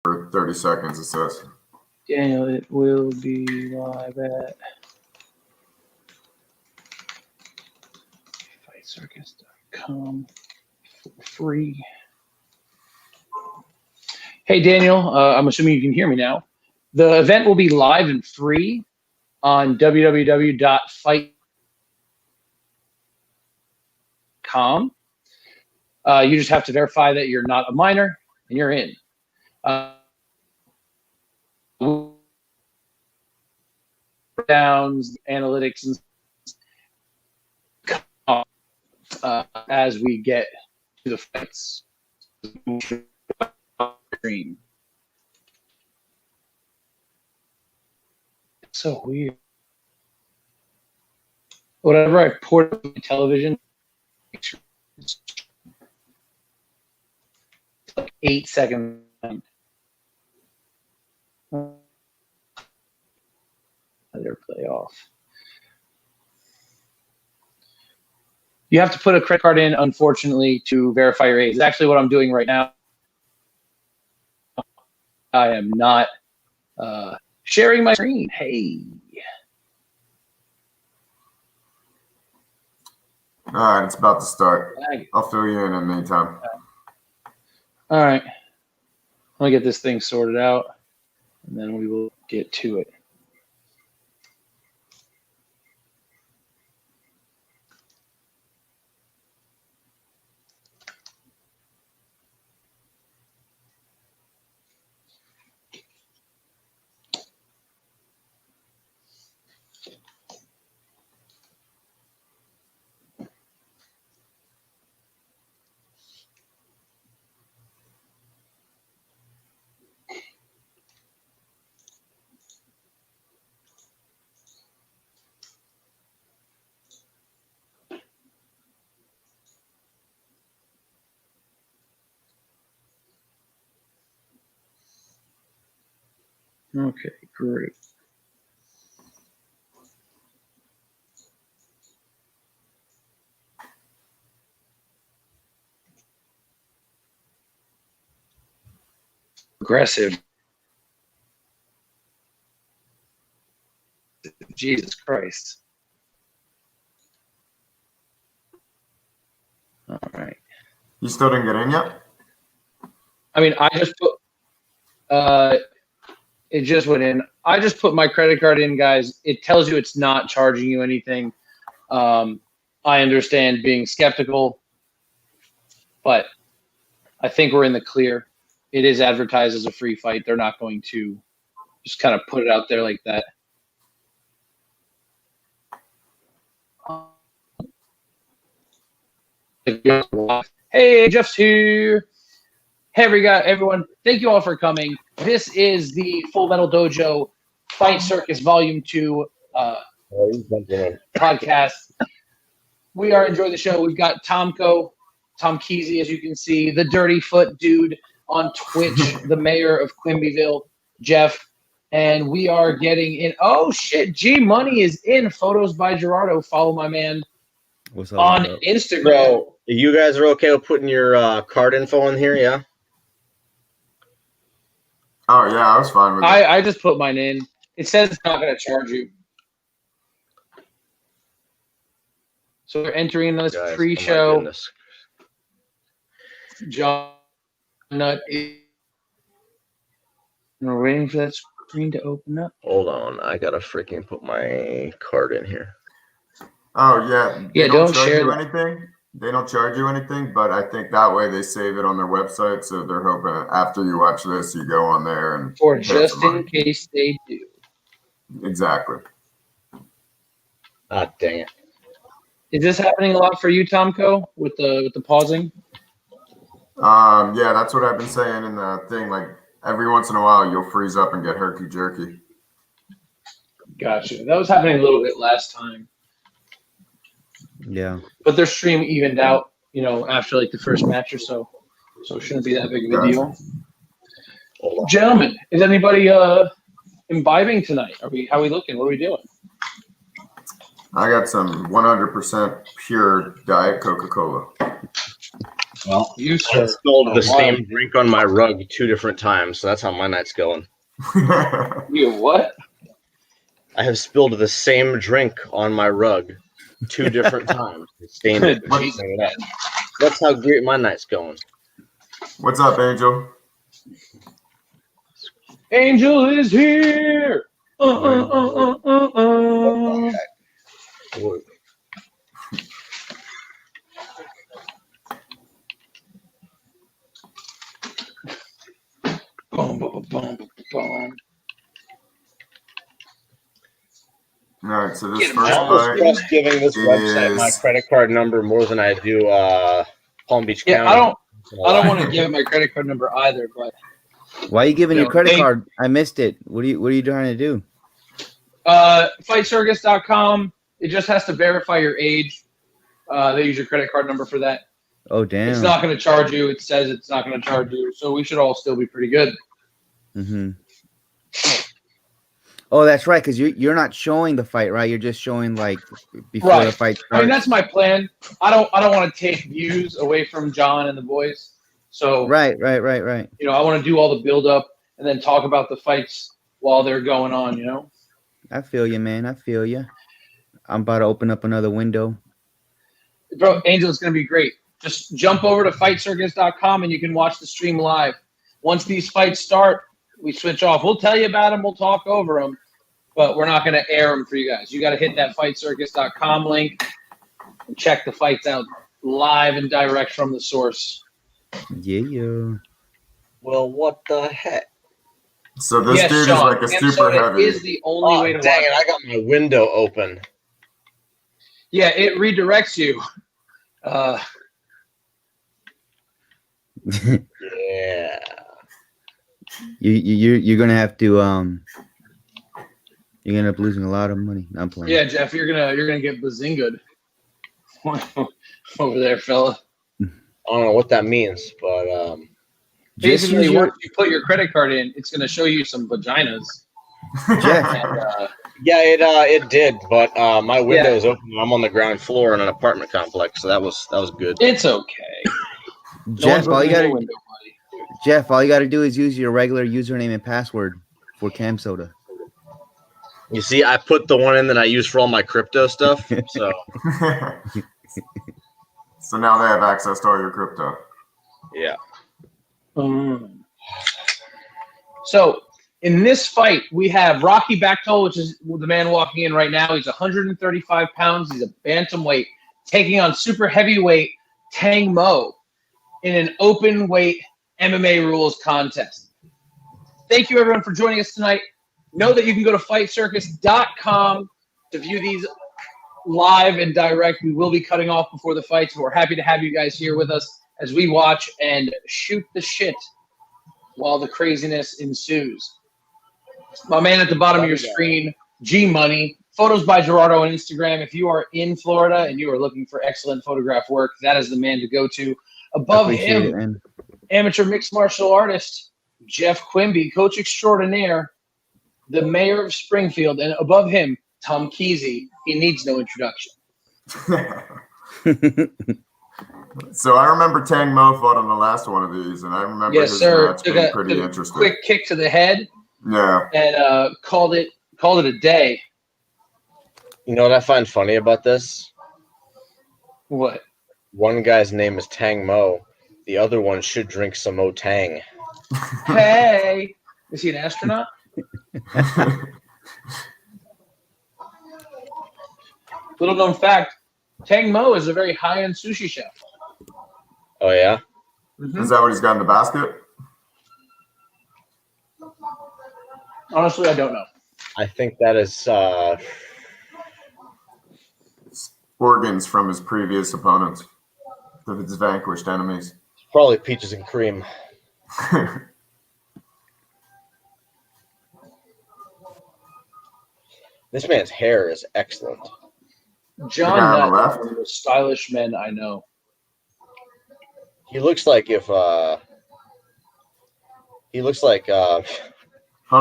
for 30 seconds, it says. Daniel, it will be live at fightcircus.com for free. Hey, Daniel, I'm assuming you can hear me now. The event will be live and free on www.fight.com. You just have to verify that you're not a minor and you're in. Downs, analytics, and as we get to the fights. It's so weird. Whatever I port up on my television, it's like 8 seconds. Their play off. You have to put a credit card in, unfortunately, to verify your age. It's actually what I'm doing right now. I am not sharing my screen. Hey. All right, it's about to start. I'll fill you in the meantime. All right. Let me get this thing sorted out, and then we will get to it. Okay, great. Aggressive. Jesus Christ. All right. You still didn't get in yet? I mean, I just put it just went in. I just put my credit card in, guys. It tells you it's not charging you anything. I understand being skeptical, but I think we're in the clear. It is advertised as a free fight. They're not going to just kind of put it out there like that. Hey, Jeff's here. Hey, everyone. Thank you all for coming. This is the Full Metal Dojo Fight Circus Volume 2 podcast. We are enjoying the show. We've got Tom Kesey, as you can see, the Dirty Foot dude on Twitch, the mayor of Quimbyville, Jeff. And we are getting in. Oh, shit. G Money is in. Photos by Gerardo. Follow my man on Instagram. Bro, you guys are okay with putting your card info in here, yeah? Oh, yeah, I was fine with it. I just put mine in. It says it's not going to charge you. So we're entering this pre-show. John Nut. We're waiting for that screen to open up. Hold on. I got to freaking put my card in here. Oh, yeah. Yeah, don't share anything. They don't charge you anything, but I think that way they save it on their website. So they're hoping after you watch this, you go on there and for just in case they do. Exactly. Ah, dang it! Is this happening a lot for you, Tomko, with the pausing? Yeah, that's what I've been saying in the thing. Like every once in a while, you'll freeze up and get herky jerky. Gotcha. That was happening a little bit last time. Yeah. But their stream evened out, after like the first match or so. So it shouldn't be that big of a deal. Gentlemen, is anybody imbibing tonight? How are we looking? What are we doing? I got some 100% pure diet Coca-Cola. Well, You, I sir. spilled the Wow. same drink on my rug 2 different times, so that's how my night's going. You what? I have spilled the same drink on my rug 2 different times. It stained it. Jesus. That's how great my night's going. What's up, Angel? Angel is here. Boom, boom, boom, boom. All right, so this Get him, first I almost fight trust giving this website my is- credit card number more than I do Palm Beach Yeah, County. I don't want to give my credit card number either, but Why are you giving You your know, credit they- card? I missed it. What are you trying to do? fightcircus.com, it just has to verify your age. They use your credit card number for that. Oh damn. It's not going to charge you. It says it's not going to charge you, so we should all still be pretty good. Mm-hmm. Oh, that's right. Because you're not showing the fight, right? You're just showing like before Right. the fight starts. I mean, that's my plan. I don't want to take views away from John and the boys. So right. you know, I want to do all the build up and then talk about the fights while they're going on. You know. I feel you, man. I feel you. I'm about to open up another window. Bro, Angel, it's going to be great. Just jump over to fightcircus.com and you can watch the stream live. Once these fights start, we switch off. We'll tell you about them. We'll talk over them, but we're not going to air them for you guys. You got to hit that fightcircus.com link and check the fights out live and direct from the source. Yeah. Well, what the heck? So this Yes, dude Sean, is like a Ham super soda heavy. is the only way to dang watch it! I got my window open. Yeah, it redirects you. Yeah. You're gonna have to you're gonna end up losing a lot of money. I'm playing. Yeah, Jeff, you're gonna get bazingaed over there, fella. I don't know what that means, but Just Basically, use your once you put your credit card in, it's gonna show you some vaginas. Jeff. And, yeah, it did. But my window is open. And I'm on the ground floor in an apartment complex, so that was good. it's okay. Jeff, No all one's you looking in gotta your window, buddy. Jeff, all you gotta do is use your regular username and password for Cam Soda. You see, I put the one in that I use for all my crypto stuff. So So now they have access to all your crypto. yeah. So in this fight, we have Rocky Backtol, which is the man walking in right now. He's 135 pounds. He's a bantamweight, taking on super heavyweight Tang Mo in an open weight MMA rules contest. Thank you, everyone, for joining us tonight. Know that you can go to fightcircus.com to view these live and direct. We will be cutting off before the fights, but we're happy to have you guys here with us as we watch and shoot the shit while the craziness ensues. My man at the bottom of your screen, G Money, photos by Gerardo on Instagram. If you are in Florida and you are looking for excellent photograph work, that is the man to go to. Above Appreciate it, him, man. amateur mixed martial artist Jeff Quimby, coach extraordinaire, the mayor of Springfield, and above him, Tom Kesey. He needs no introduction. So I remember Tang Mo fought on the last one of these, and I remember Yes, his sir. match Took being a pretty interesting. quick kick to the head Yeah. and called it a day. You know what I find funny about this? What? One guy's name is Tang Mo. The other one should drink some Mo Tang. Hey, is he an astronaut? Little known fact: Tang Mo is a very high-end sushi chef. Oh yeah. Mhm. Is that what he's got in the basket? Honestly, I don't know. I think that is Organs from his previous opponents, of his vanquished enemies. probably peaches and cream. This man's hair is excellent. John The guy on the Nutt is left? one of the most stylish men I know. He looks like if he looks like Hold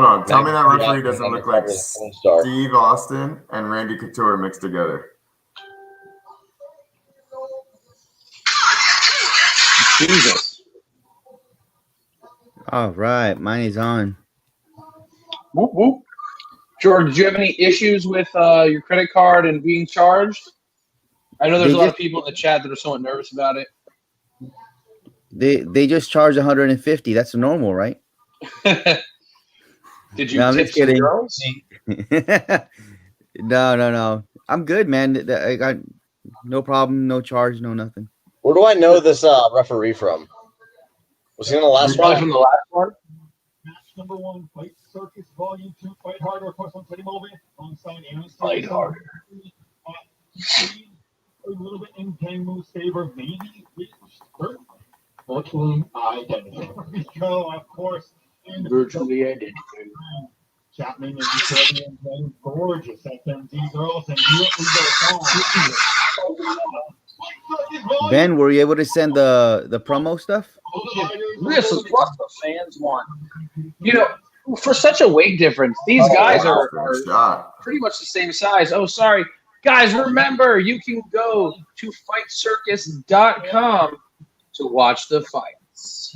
on. Tell me that Yeah, referee doesn't yeah, look like probably a porn star. Steve Austin and Randy Couture mixed together. Jesus. All right, mine is on. Whoop, whoop. George, did you have any issues with your credit card and being charged? I know there's a lot of people in the chat that are somewhat nervous about it. They just charge 150. That's normal, right? Did you No, I'm tip just some kidding. girls? No. I'm good, man. I got no problem, no charge, no nothing. Where do I know this referee from? Was he in the last Probably one? from the last one. Match number 1, Fight Circus Volume 2, Fight Harder, of course, on Tetee alongside Aaron. Fight Harder. A little bit in Kangmu's favor, maybe reached virtually identical. Here we go, of course. Virtually identical. Chapman is the gorgeous FMD girls, and here we go. Ben, were you able to send the promo stuff? This is what the fans want. You know, for such a weight difference, these guys are pretty much the same size. Oh, sorry. Guys, remember, you can go to FightCircus.com to watch the fights.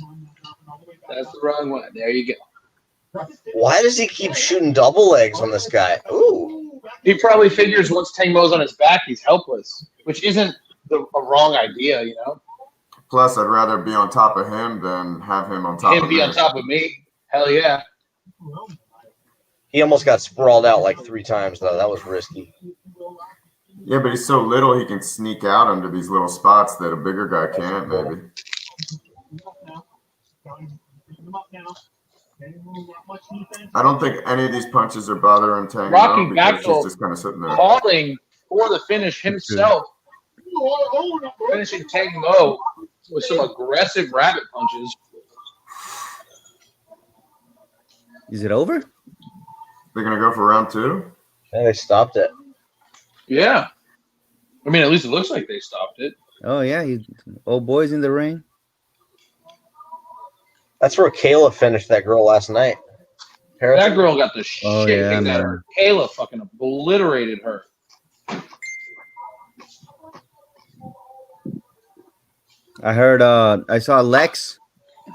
That's the wrong one. There you go. Why does he keep shooting double legs on this guy? Ooh. He probably figures once Tang Mo's on his back, he's helpless, which isn't a wrong idea, you know? Plus, I'd rather be on top of him than have him on top of me. Him be on top of me? Hell yeah. He almost got sprawled out like 3 times, though. That was risky. Yeah, but he's so little, he can sneak out under these little spots that a bigger guy can't, maybe. I don't think any of these punches are bothering Tang Mo because he's just kind of sitting there. Calling for the finish himself. Finishing Tang Mo with some aggressive rabbit punches. Is it over? They're going to go for round 2? Yeah, they stopped it. Yeah. I mean, at least it looks like they stopped it. Oh, yeah. Old boy's in the ring. That's where Kayla finished that girl last night. That girl got the shit yeah, out of her. Kayla fucking obliterated her. I heard I saw Lex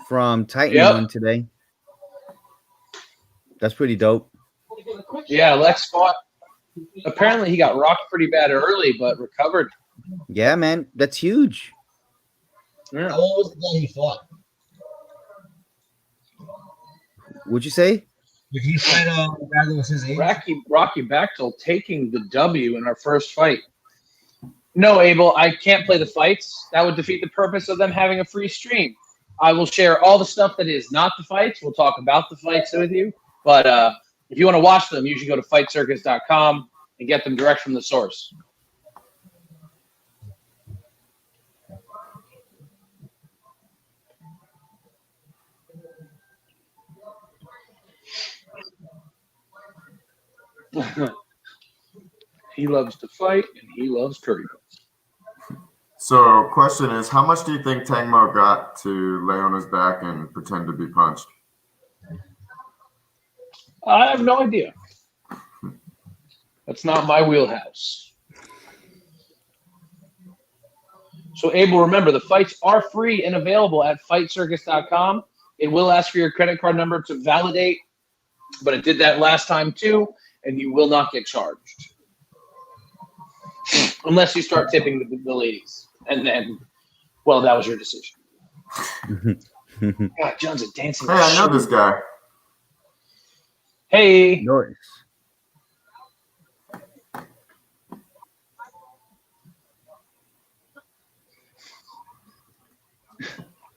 from Titan today. That's pretty dope. Yeah, Lex fought. Apparently he got rocked pretty bad early, but recovered. Yeah, man. That's huge. Yeah. How old was the guy he fought? What'd you say? Did he fight a guy that was his age? Rocky Bachtel taking the W in our first fight. No, Abel, I can't play the fights. That would defeat the purpose of them having a free stream. I will share all the stuff that is not the fights. We'll talk about the fights with you. But if you want to watch them, you should go to FightCircus.com and get them direct from the source. He loves to fight, and he loves curry puffs. So, question is, how much do you think Tang Mo got to lay on his back and pretend to be punched? I have no idea. That's not my wheelhouse. So, Abel, remember, the fights are free and available at FightCircus.com. It will ask for your credit card number to validate, but it did that last time too, and you will not get charged. Unless you start tipping the ladies. And then, well, that was your decision. God, John's a dancing. Hey, I know this guy. Hey. Yours.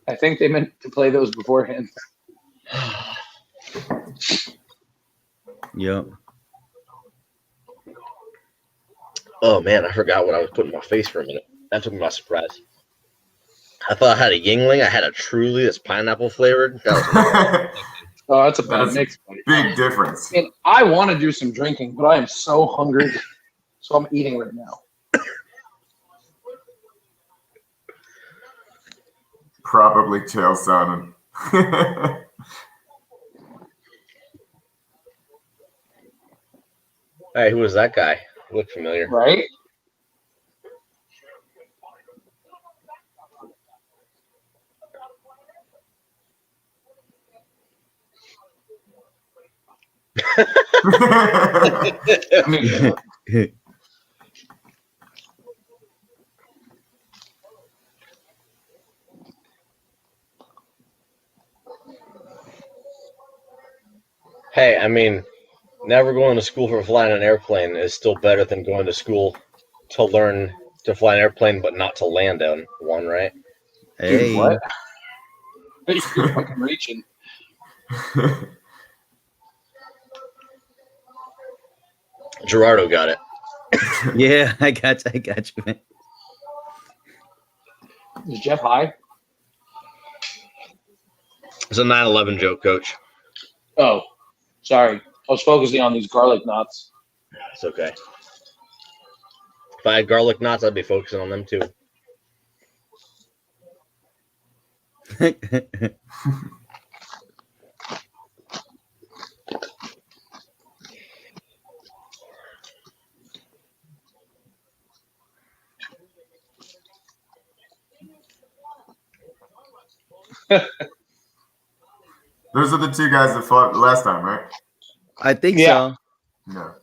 I think they meant to play those beforehand. Yep. Oh, man, I forgot what I was putting in my face for a minute. That took me by surprise. I thought I had a Yingling. I had a Truly that's pineapple flavored. That was Oh, that's a bad mix. Big difference. And I want to do some drinking, but I am so hungry. So I'm eating right now. Probably Chael Sonnen. Hey, who was that guy? He looked familiar. Right? I mean, Hey, I mean, never going to school for flying an airplane is still better than going to school to learn to fly an airplane but not to land on one, right? dude, Hey. what? You're fucking reaching. Gerardo got it. Yeah, I got you, man. Is Jeff high? It's a 9/11 joke, Coach. Oh, sorry. I was focusing on these garlic knots. It's okay. If I had garlic knots, I'd be focusing on them too. Those are the two guys that fought last time, right? I think Yeah. so. No.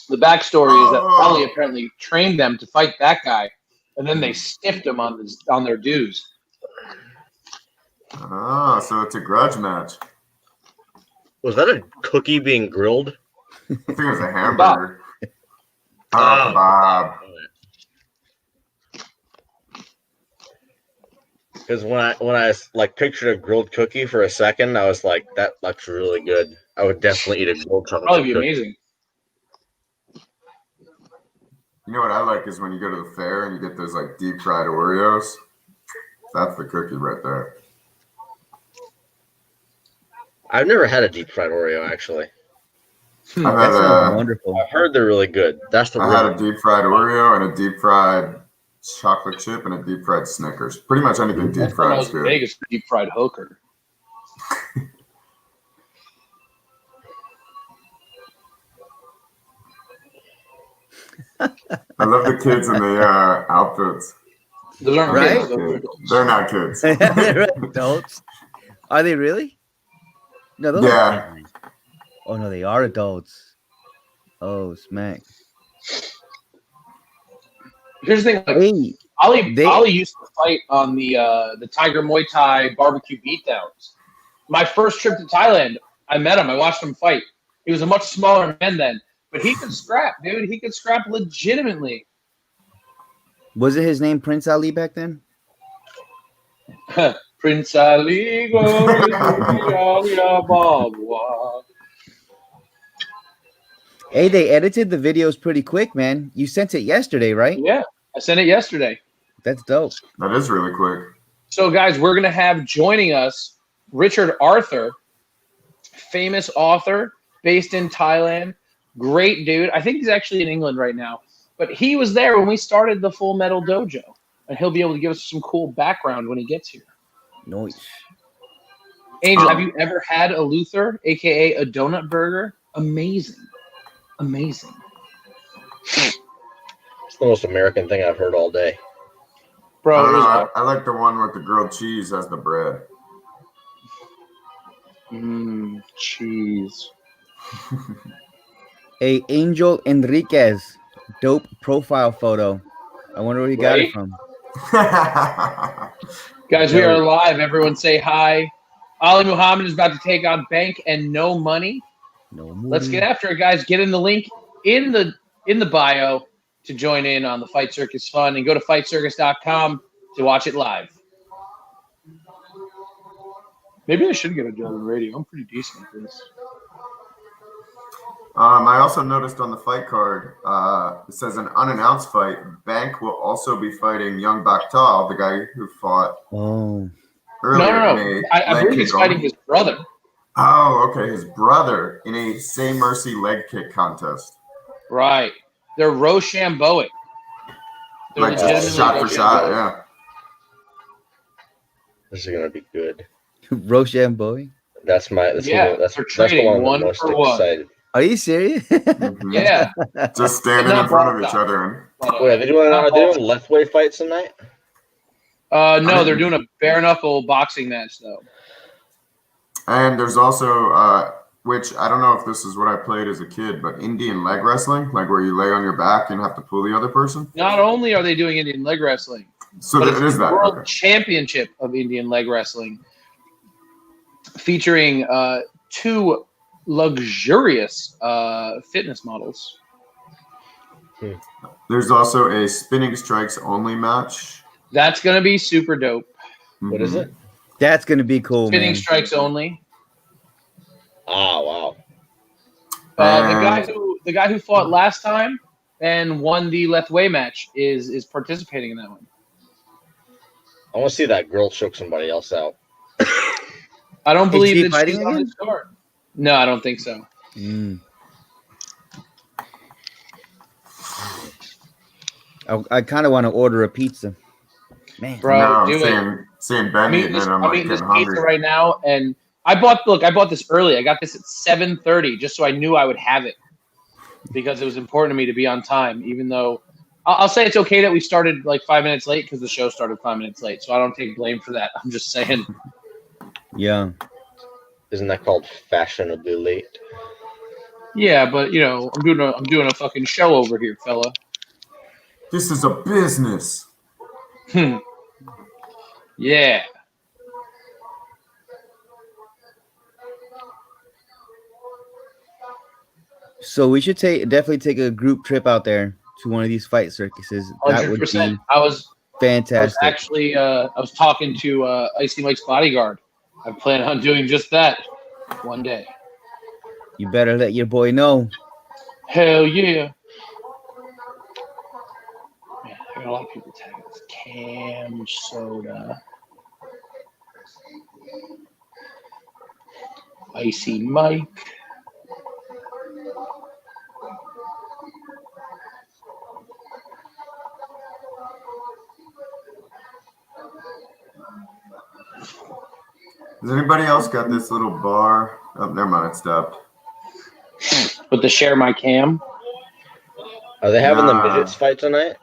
The backstory is that Oh. Ollie apparently trained them to fight that guy, and then they stiffed him on their dues. Oh, so it's a grudge match. Was that a cookie being grilled? I think it was a hamburger. Oh, Oh. kebab. Because when I like pictured a grilled cookie for a second, I was like, that looks really good. I would definitely eat a grilled chocolate Probably be cookie. amazing. You know what I like is when you go to the fair and you get those like deep fried Oreos. That's the cookie right there. I've never had a deep fried Oreo actually. I That had sounds a, wonderful. I've heard they're really good. That's the I had a real. deep fried Oreo and a deep fried chocolate chip and a deep fried Snickers. Pretty much anything deep That's the fried is most good. Vegas deep fried hooker. I love the kids in the outfits. Those aren't Right? kids, those are adults. They're not kids. They're adults. Are they really? No, those Yeah. are kids. Oh no, they are adults. Oh, smack. Here's the thing, like, Hey, Ollie used to fight on the Tiger Muay Thai barbecue beatdowns. My first trip to Thailand, I met him. I watched him fight. He was a much smaller man then, but he could scrap, dude. He could scrap legitimately. wasn't his name Prince Ali back then? Prince Ali goes Babwa. Hey, they edited the videos pretty quick, man. You sent it yesterday, right? Yeah, I sent it yesterday. That's dope. That is really quick. So, guys, we're going to have joining us Richard Arthur, famous author based in Thailand. Great dude. I think he's actually in England right now. But he was there when we started the Full Metal Dojo. And he'll be able to give us some cool background when he gets here. Nice. Angel, have you ever had a Luther, a.k.a. a donut burger? Amazing. Amazing. It's the most American thing I've heard all day. I Bro, don't it know. was I like the one with the grilled cheese as the bread. cheese. Hey, Angel Enriquez. Dope profile photo. I wonder where he got Right? it from. Guys, we are live. Everyone say hi. Ali Muhammad is about to take on Bank and No Money. No Let's get after it, guys. Get in the link in the bio to join in on the Fight Circus fun and go to fightcircus.com to watch it live. Maybe I should get a job in radio. I'm pretty decent at this. I also noticed on the fight card, it says an unannounced fight. Bank will also be fighting Young Bakhtal, the guy who fought Oh, earlier. No. in a I leg believe he's kick fighting only. his brother. Oh, okay, his brother in a Say Mercy leg kick contest. Right. They're Rochambeauing. They're Like just legitimately shot for shot, Rochambeauing. yeah. This is gonna be good. Rochambeau. That's my. That's Yeah, that's they're the trading one I'm one most for one. excited. Are you serious? Mhm. Yeah. Just standing Not in front of brought each up. other. Wait, are they doing left way fights tonight? No, they're doing a bare knuckle boxing match though. And there's also, which I don't know if this is what I played as a kid, but Indian leg wrestling, like where you lay on your back and have to pull the other person. Not only are they doing Indian leg wrestling, So but it is it's the that. World Okay. Championship of Indian leg wrestling, featuring 2 luxurious fitness models. There's also a spinning strikes only match. That's gonna be super dope. What is it? That's gonna be cool, Spinning man. strikes only. Ah, wow. The guy who fought last time and won the Lethway match is participating in that one. I want to see that girl choke somebody else out. I don't Is believe she that fighting she's on again? this card. No, I don't think so. Mm. I kind of want to order a pizza, man. Bro, No, do it. seeing Ben I'm eating it, I'm like eating this getting pizza hungry. right now, and I bought this early. I got this at 7:30 just so I knew I would have it because it was important to me to be on time, even though I'll say it's okay that we started like 5 minutes late because the show started 5 minutes late, so I don't take blame for that. I'm just saying. Yeah. Isn't that called fashionably late? Yeah, but you know, I'm doing a fucking show over here, fella. This is a business. Yeah. So we should definitely take a group trip out there to one of these fight circuses. That would 100%. be I was fantastic. actually I was talking to Icy Mike's bodyguard. I plan on doing just that one day. You better let your boy know. Hell yeah. Yeah, I got a lot of people tagging this. Cam Soda. Icy Mike. Has anybody else got this little bar? Oh, never mind, it stopped. With the share my cam. Are they having the Nah. midgets fight tonight?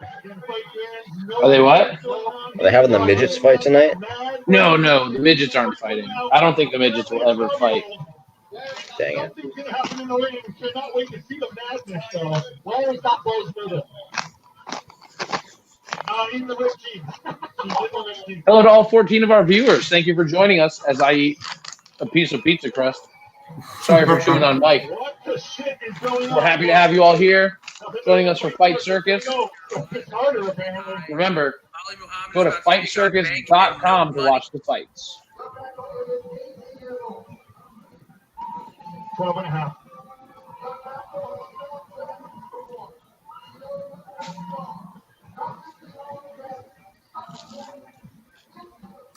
Are they what? Are they having the midgets fight tonight? No, the midgets aren't fighting. I don't think the midgets will ever fight. Dang it. Something's gonna happen in the ring. Cannot wait to see the madness, though. Where is that boy's brother? In the whiskey. He's in the whiskey. Hello to all 14 of our viewers. Thank you for joining us as I eat a piece of pizza crust. Sorry for chewing on Mike. What the shit is going on? We're happy to have you all here joining us for Fight Circus. It's harder, apparently. Remember, go to fightcircus.com to watch the fights. 12 and a half.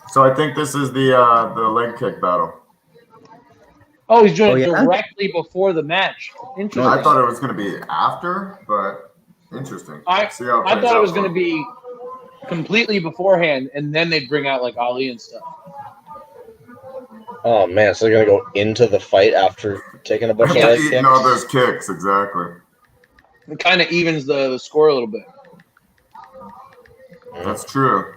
So I think this is the leg kick battle. Oh, he's doing Oh, it yeah? directly before the match. Interesting. I thought it was going to be after, but interesting. I See how thought it plays was out. going to be completely beforehand, and then they'd bring out like Ali and stuff. Oh man, so they're gonna go into the fight after taking a bunch of leg Eating kicks? all those kicks, exactly. It kind of evens the score a little bit. That's true.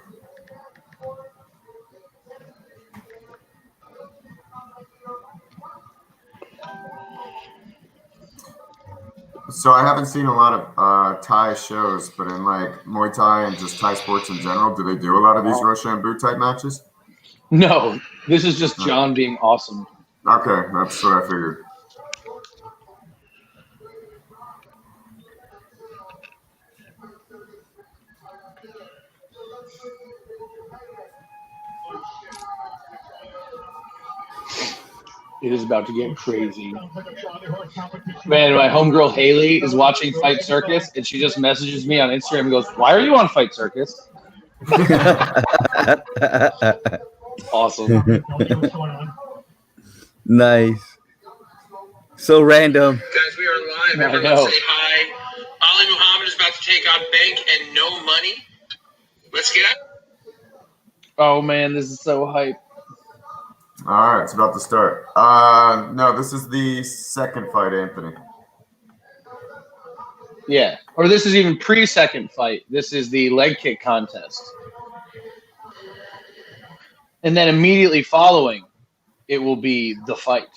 So I haven't seen a lot of Thai shows, but in like Muay Thai and just Thai sports in general, do they do a lot of these Rochambeau type matches? No, this is just John being awesome. Okay, that's what I figured. It is about to get crazy. Sounds like a Charlie horse competition. Man, my homegirl Haley is watching Fight Circus, and she just messages me on Instagram and goes, "Why are you on Fight Circus?" Awesome. Don't know what's going on. Nice. So random. Guys, we are live. I Everyone know. say hi. Ali Muhammad is about to take on Bank and No Money. Let's get it. Oh man, this is so hype. All right, it's about to start. No, this is the second fight, Anthony. Yeah, or this is even pre-second fight. This is the leg kick contest. And then immediately following, it will be the fight.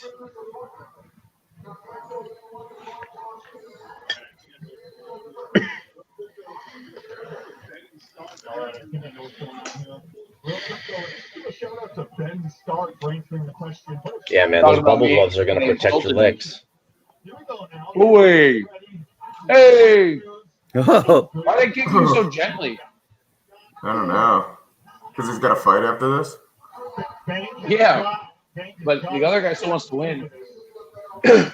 Yeah, man, those bubble gloves are going to protect your legs. Muay. Hey! Oh, Why are they kicking you so gently? I don't know. Because he's got a fight after this? Yeah, but the other guy still wants to win. Did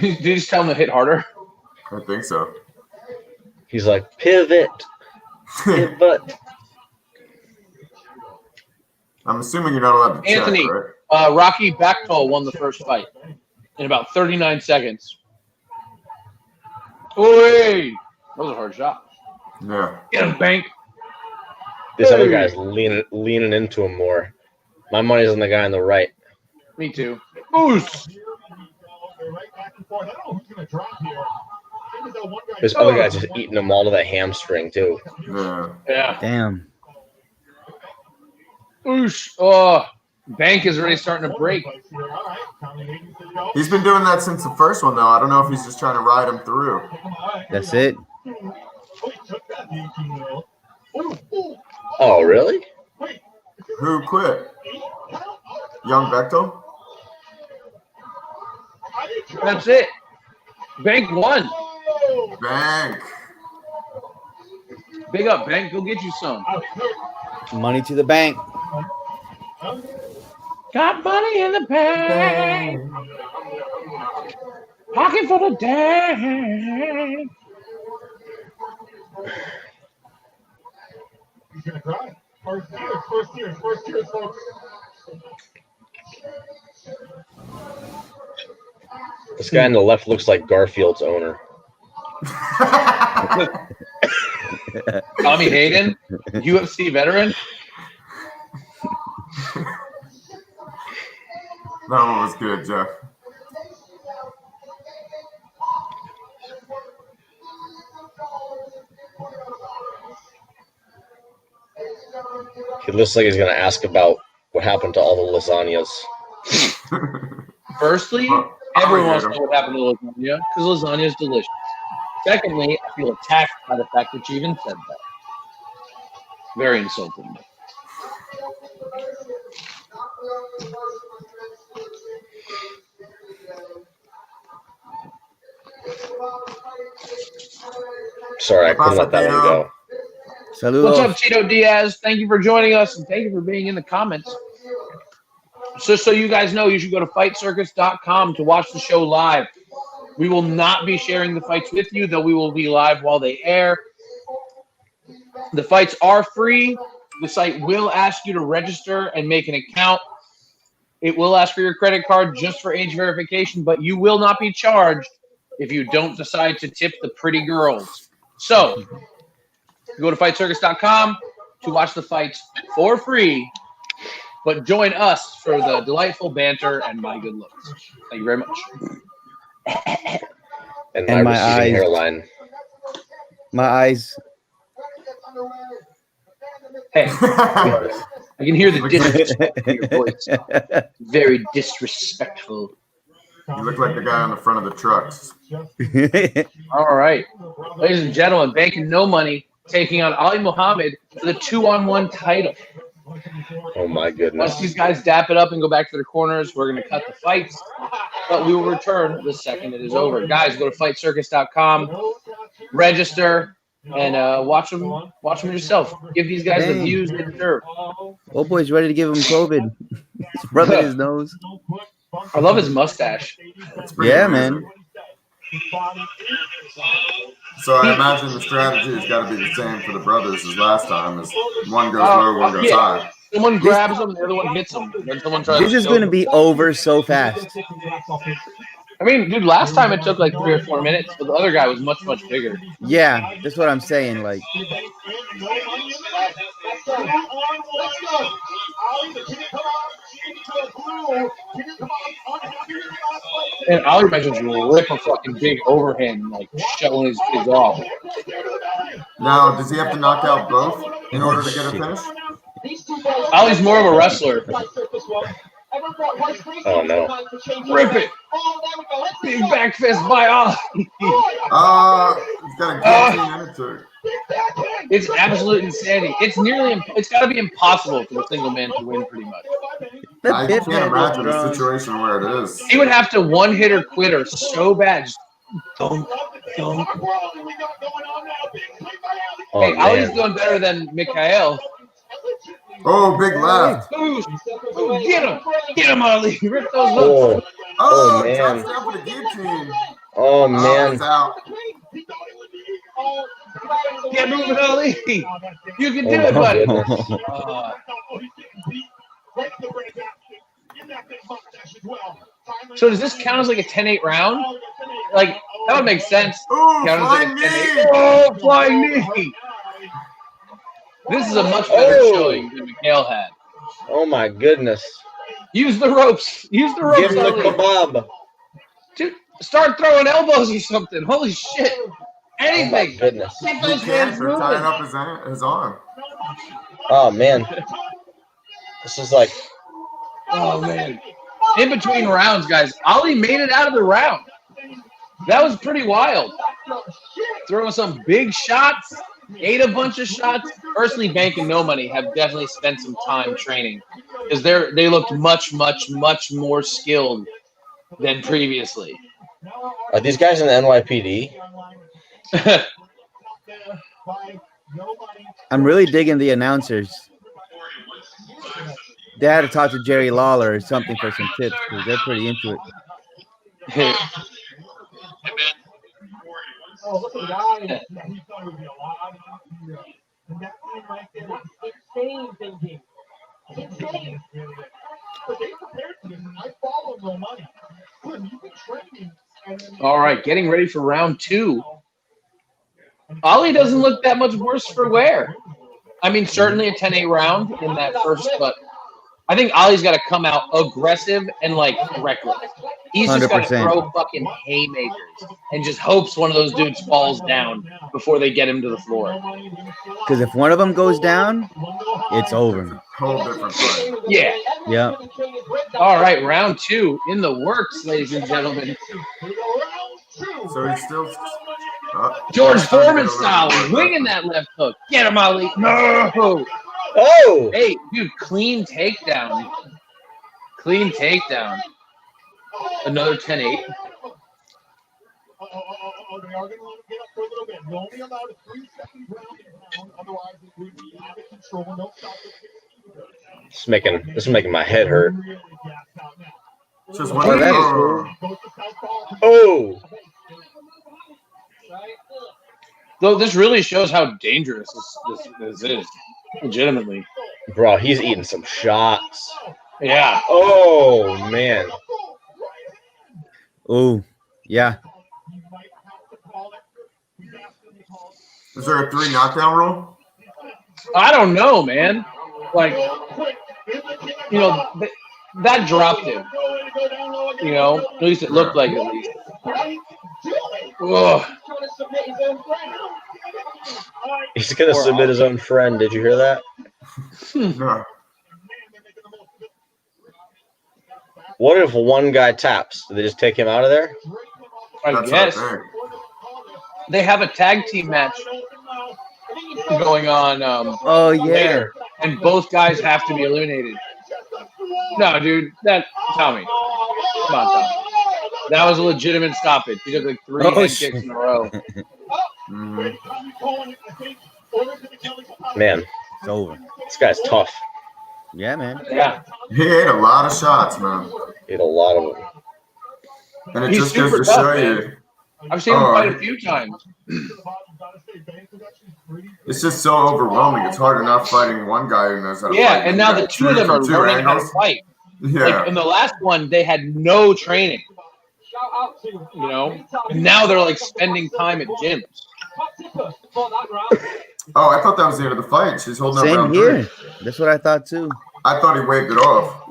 you just tell him to hit harder? I think so. He's like, pivot. Pivot. I'm assuming you're not allowed to Anthony, check, right? Rocky Backtal won the first fight in about 39 seconds. Oi! That was a hard shot. Yeah. Get him, Bank. This other guy's leaning into him more. My money's on the guy on the right. Me too. Oos! This other guy's just eating him all to the hamstring, too. Yeah. damn. Oosh. Oh, Bank is already starting to break. He's been doing that since the first one, though. I don't know if he's just trying to ride him through. That's it. Oh, really? Who quit? Young Bechtel? That's it. Bank won. Bank. Big up, Bank. Go get you some. Money to the bank. Got money in the bank. Pocket for the day. He's gonna cry. First tears, folks. This guy on the left looks like Garfield's owner. Tommy Hayden, UFC veteran. That one was good, Jeff. He looks like he's going to ask about what happened to all the lasagnas. Firstly, everyone wants to know what happened to lasagna because lasagna is delicious. Secondly, I feel attacked by the fact that you even said that. Very insulting. Sorry, I couldn't let that one go. Saludos. What's up, Tito Diaz? Thank you for joining us, and thank you for being in the comments. So you guys know, you should go to fightcircus.com to watch the show live. We will not be sharing the fights with you, though we will be live while they air. The fights are free. The site will ask you to register and make an account. It will ask for your credit card just for age verification, but you will not be charged if you don't decide to tip the pretty girls. So go to fightcircus.com to watch the fights for free, but join us for the delightful banter and my good looks. Thank you very much. And And my my receding eyes. hairline. My eyes. Hey, I can hear the disrespect in your voice. Very disrespectful. You look like the guy on the front of the trucks. All right. Ladies and gentlemen, banking no money, taking on Ali Muhammad for the 2-on-1 title. Oh, my Once goodness. these guys dap it up and go back to their corners, we're going to cut the fights, but we will return the second it is over. Guys, go to fightcircus.com, register, and watch them yourself. Give these guys the Dang. views they deserve. Old boy's ready to give him COVID. He's rubbing his nose. I love his mustache. It's pretty Yeah, amazing. man. So I imagine the strategy has got to be the same for the brothers as last time. As one goes low, one goes high. Someone grabs them, and the other one hits them. Then someone tries This is going to be over so fast. I mean, dude, last time it took like 3 or 4 minutes, but the other guy was much, much bigger. Yeah, that's what I'm saying. Like, And Ali might just rip a fucking big overhand, like showing his kids off. Now, does he have to knock out both in order to get a finish? Ali's more of a wrestler. Oh no. Rip it. Big back fist by Ali. He's got a guillotine in it too. It's absolute insanity. It's got to be impossible for the single man to win, pretty much. The I pit can't head imagine was a strong. situation where it is. He would have to one hitter quitter so bad. Just dunk, dunk. Oh Hey, Ali's man. doing better than Mikhail. Oh, big left. Ooh, get him, Ali. Rip those hooks. Oh, Oh, man. drops down for the guillotine. oh Oh, man. he's out. Get moving, Ali. You can do Oh, it, my buddy. goodness. So does this count as like a 10-8 round? Like, that would make sense. Ooh, Count as like a flying 10-8. knee. Oh, flying knee. This is a much better showing than Mikhail had. Oh my goodness. Use the ropes. Use the ropes, Give him the Ali. kebab. Dude, start throwing elbows or something. Holy shit. Oh my Anything. goodness. Get He those can't. hands They're tying moving. up his arm. Oh man. This is like Oh, man. In between rounds, guys, Ali made it out of the round. That was pretty wild. Throwing some big shots, ate a bunch of shots. Personally, Bank and No Money have definitely spent some time training because they looked much, much, much more skilled than previously. are these guys in the NYPD? I'm really digging the announcers. They had to talk to Jerry Lawler or something for some tips because they're pretty into it. Oh, look at the guy. He thought it would be a lot easier. And that team right there, it's insane thinking. It's insane. But they prepared for this. I follow No Money. You've been training. All right, getting ready for round 2. Ali doesn't look that much worse for wear. I mean, certainly a 10-8 round in that first, but I think Ali's got to come out aggressive and, like, reckless. He's just got to 100%. throw fucking haymakers and just hopes one of those dudes falls down before they get him to the floor. Because if one of them goes down, it's over. Whole different fight. Yeah. Yep. All right, round 2 in the works, ladies and gentlemen. So he's still. George Foreman style, winging that left hook. Get him, Ali. No. Oh! Hey, dude, clean takedown. Clean takedown. Another 10-8. They are going to get up for a little bit. You're only allowed a 3-second ground and pound. Otherwise, it would be out of control. No stop. This is making my head hurt. Just Oh, one. that is Oh! Though this really shows how dangerous this is. Legitimately. Bro, he's eating some shots. Yeah. Oh man. Oh, yeah. Is there a 3 knockdown rule? I don't know, man. Like, you know, that dropped him. You know, at least it looked like it. At least. Ugh. He's gonna submit his own friend. Did you hear that? No. What if one guy taps? Do they just take him out of there? I That's guess what I think. they have a tag team match going on Oh, yeah. later, and both guys have to be eliminated. No, dude, Tommy. Come on, Tommy. That was a legitimate stoppage. He took like 3 head shit. kicks in a row. Mhm. Man, It's over. this guy's tough. Yeah, man. Yeah. He ate a lot of shots, man. He had a lot of them. And it He's just goes super to tough, show man. you. I've seen him Oh, fight a few times. It's just so overwhelming. It's hard enough fighting one guy who knows how to Yeah, fight. and now the two of them are Two learning how to angles. fight. Yeah. Like in the last one, they had no training, you know, and now they're like spending time at gyms. Oh, I thought that was the end of the fight. She's holding up Same round here. 3. That's what I thought, too. I thought he waved it off.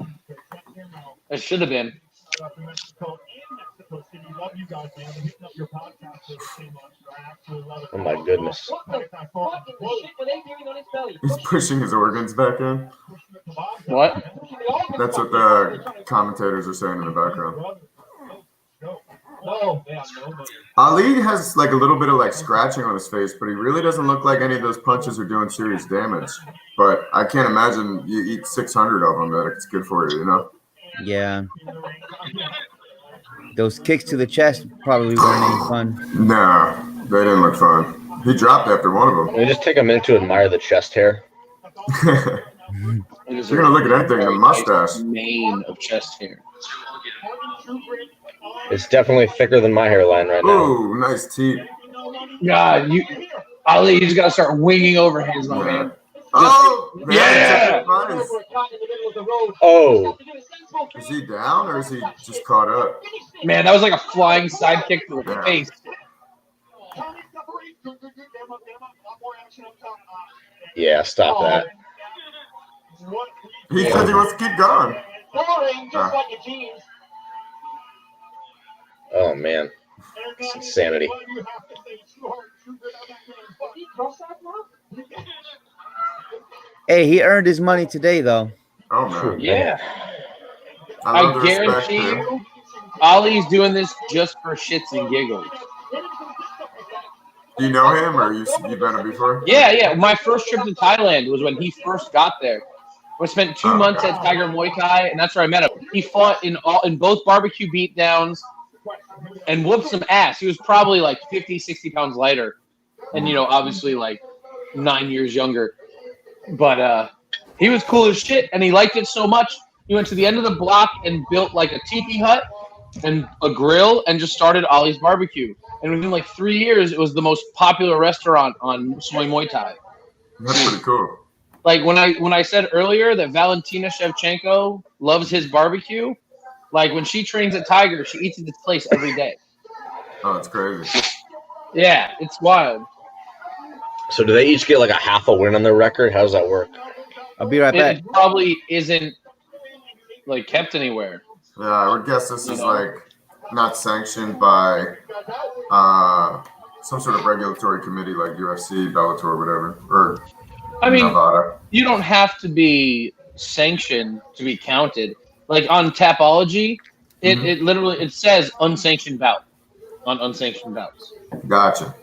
It should have been. Oh my goodness. He's pushing his organs back in. What? That's what the commentators are saying in the background. Ali has like a little bit of like scratching on his face, but he really doesn't look like any of those punches are doing serious damage. But I can't imagine you eat 600 of them that it's good for you, you know? Yeah. Those kicks to the chest probably weren't any fun. Nah, they didn't look fun. He dropped after one of Can we just take a minute to admire the chest hair? them. You're gonna look at anything, the mustache. Mane of chest hair. It's definitely thicker than my hairline right now. Ooh, nice teeth. God, Ali, you just gotta start winging overhands, my man. Oh, man, Yeah! nice. Oh, Is he down or is he just caught up? Man, that was like a flying side kick to the face. yeah, stop that. He says he wants to keep going. Oh, man. It's insanity. Hey, he earned his money today, though. Oh, man. Yeah. I love I the respect, guarantee man. you, Ollie's doing this just for shits and giggles. Do you know him or you've met him before? Yeah. My first trip to Thailand was when he first got there. I spent 2 months at Tiger Muay Thai, and that's where I met him. He fought in both barbecue beatdowns and whooped some ass. He was probably like 50, 60 pounds lighter, and obviously like 9 years younger. But he was cool as shit, and he liked it so much. He went to the end of the block and built like a tiki hut and a grill and just started Ollie's Barbecue. And within like 3 years, it was the most popular restaurant on Soy Muay Thai. That's pretty cool. Like when I said earlier that Valentina Shevchenko loves his barbecue, like when she trains at Tiger, she eats at this place every day. Oh, that's crazy. Yeah, it's wild. So do they each get like a half a win on their record? How does that work? I'll be right back. It probably isn't like kept anywhere. Yeah, I would guess this is like not sanctioned by some sort of regulatory committee like UFC, Bellator, whatever, or I mean, Nevada. You don't have to be sanctioned to be counted. Like on Tapology, it literally says unsanctioned bout on unsanctioned bouts. Gotcha.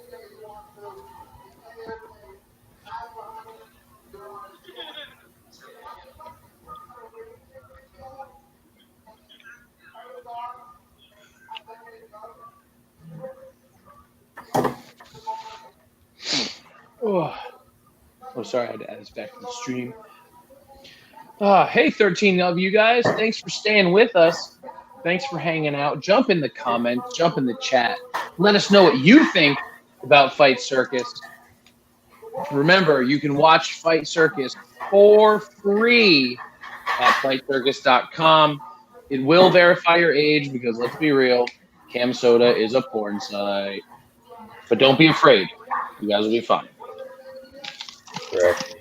Oh, sorry, I had to add this back to the stream. Hey, 13 of you guys. Thanks for staying with us. Thanks for hanging out. Jump in the comments. Jump in the chat. Let us know what you think about Fight Circus. Remember, you can watch Fight Circus for free at fightcircus.com. It will verify your age because, let's be real, Cam Soda is a porn site. But don't be afraid. You guys will be fine. Correct.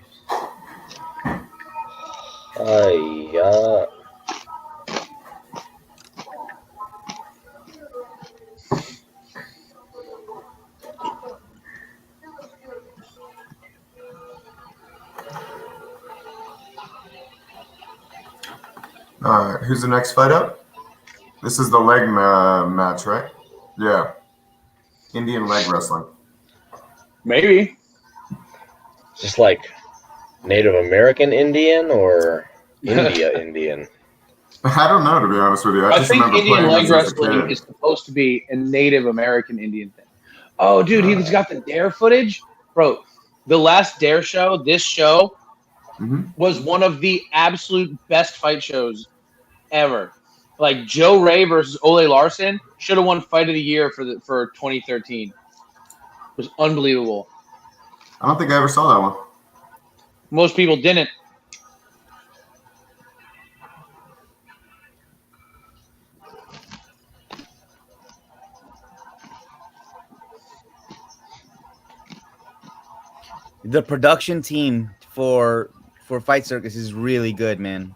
Who's the next fight up? This is the leg match, right? Yeah. Indian leg wrestling. Maybe. Just like Native American Indian or India Indian? I don't know, to be honest with you. I just think remember Indian playing leg this as a wrestling kid. is supposed to be a Native American Indian thing. Oh, dude, he's got the Dare footage? Bro, the last Dare show, this show, was one of the absolute best fight shows ever. Like Joe Ray versus Ole Larson should have won Fight of the Year for 2013. It was unbelievable. I don't think I ever saw that one. Most people didn't. The production team for Fight Circus is really good, man.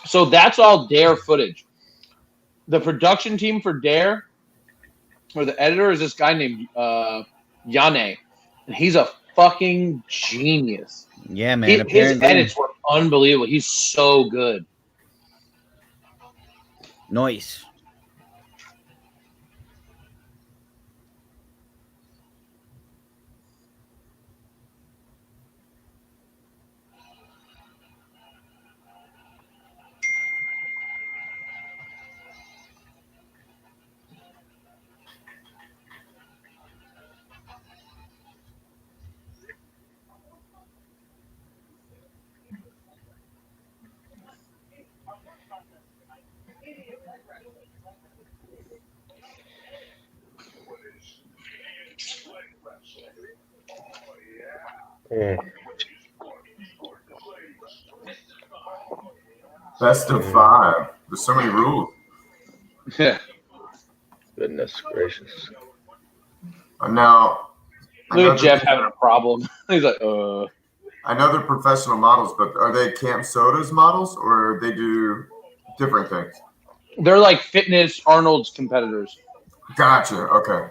So that's all Dare footage. The production team for Dare, or the editor, is this guy named Yane. And he's a fucking genius. Yeah, man. His edits were unbelievable. He's so good. Nice. Best of 5. There's so many rules. Yeah. Goodness gracious. Now, Look at Jeff having a problem. He's like, I know they're professional models, but are they Camp Soda's models, or they do different things? They're like fitness Arnold's competitors. Gotcha. Okay.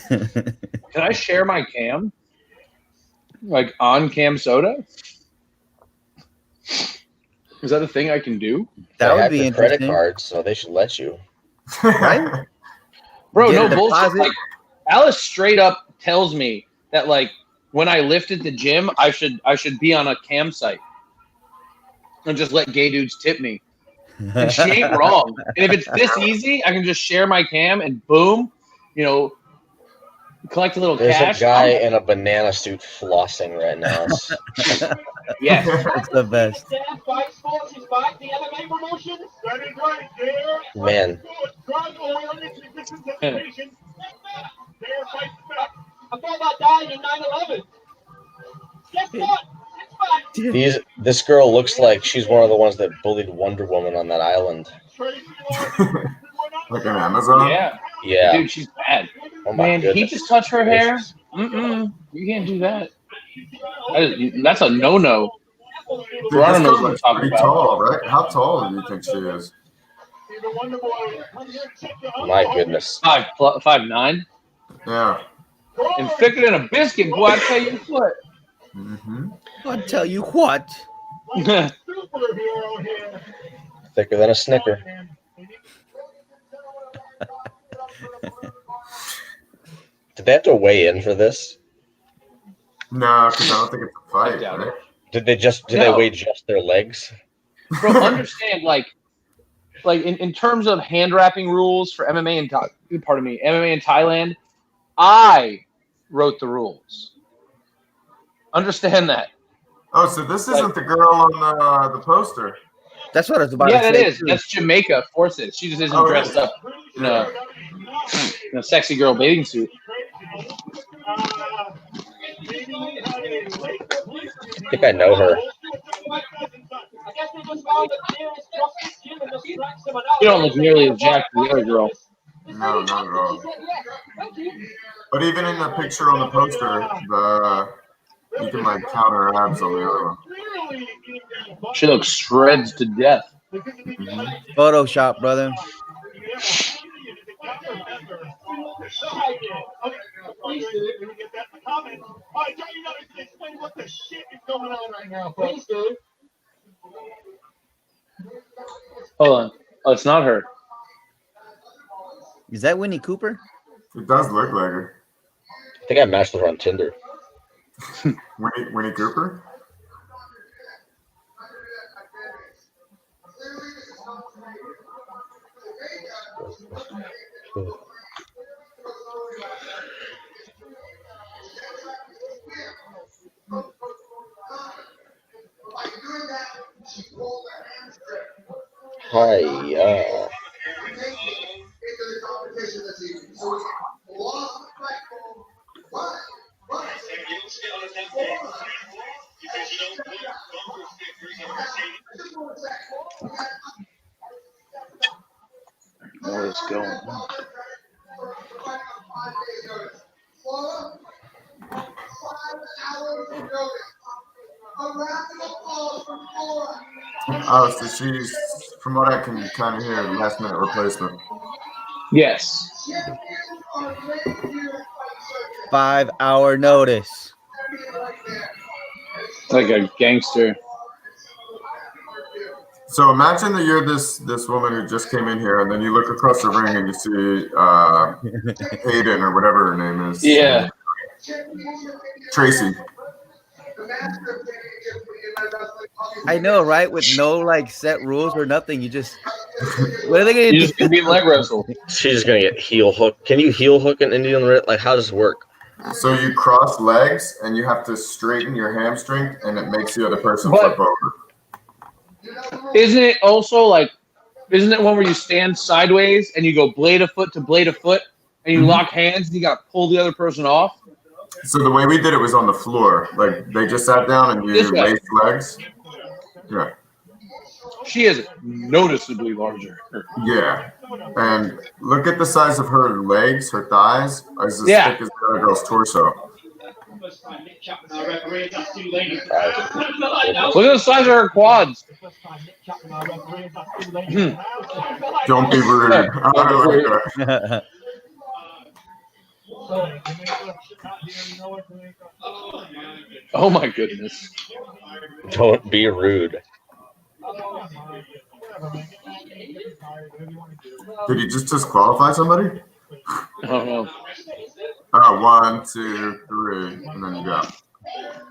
Can I share my cam? Like on Cam Soda? Is that a thing I can do? That would have be your interesting. credit cards, so they should let you. Right? Bro, Get no a bullshit. deposit? Like, Alice straight up tells me that like when I lift at the gym, I should be on a cam site and just let gay dudes tip me. And she ain't wrong. And if it's this easy, I can just share my cam and boom, collect a little There's cash. a guy in a banana suit flossing right now. Yes. That's the best. Fight Sports is back. The MMA promotion. That is right there. Man. Drug awareness and disinformation. Their fight's back. I thought about dying in 9/11. Guess what? It's back. This girl looks like she's one of the ones that bullied Wonder Woman on that island. Like an Amazon? Yeah. Yeah. Dude, she's bad. Oh my Man, goodness. he just touched her hair. Gracious. You can't do that. That's a no-no. Dude, Toronto this knows girl what I'm looks talking pretty about. tall, right? How tall do you think she is? My goodness. 5'9", Yeah. and thicker than a biscuit, boy. I tell you what. Mm-hmm. I'll tell you what. Superhero here. Thicker than a Snicker. Did they have to weigh in for this? No, because I don't think it's a fight, doubt right? it. Did they No. weigh just their legs? Bro, understand like in terms of hand wrapping rules for MMA in MMA in Thailand, I wrote the rules. Understand that. Oh, so this isn't the girl on the poster. That's what I was about Yeah, to that say. is. That's Jamaica Forces. She just isn't Oh, dressed is. up in a sexy girl bathing suit. I think I know her. You don't look nearly as jacked as the other girl. No, not at all. But even in the picture on the poster, you can like count her abs on the other one. She looks shreds to death. Photoshop, brother. Hold on. Oh, it's not her. Is that Winnie Cooper? It does look like her. I think I matched with her on Tinder. Winnie Cooper? Hi, Where it's going. Oh, so she's, from what I can kind of hear, the last minute replacement. Yes. 5-hour notice. Like a gangster. So imagine that you're this woman who just came in here, and then you look across the ring and you see Hayden or whatever her name is. Yeah. Tracy. I know, right? With no like set rules or nothing, you just what are they gonna You do? just gonna be leg wrestle. She's just gonna get heel hook. Can you heel hook an Indian? Like, how does this work? So you cross legs and you have to straighten your hamstring, and it makes the other person But- flip over. Isn't it also like? Isn't it one where you stand sideways and you go blade of foot to blade of foot, and you lock hands and you got to pull the other person off? So the way we did it was on the floor. Like they just sat down and you This guy. laced legs. Yeah. She is noticeably larger. Yeah. And look at the size of her legs, her thighs, as Yeah. thick as the other girl's torso. Look at the size of her quads. Don't be rude. I like that. Oh my goodness. Don't be rude. Did you just disqualify somebody? I don't know. 1, 2, 3, and then you go.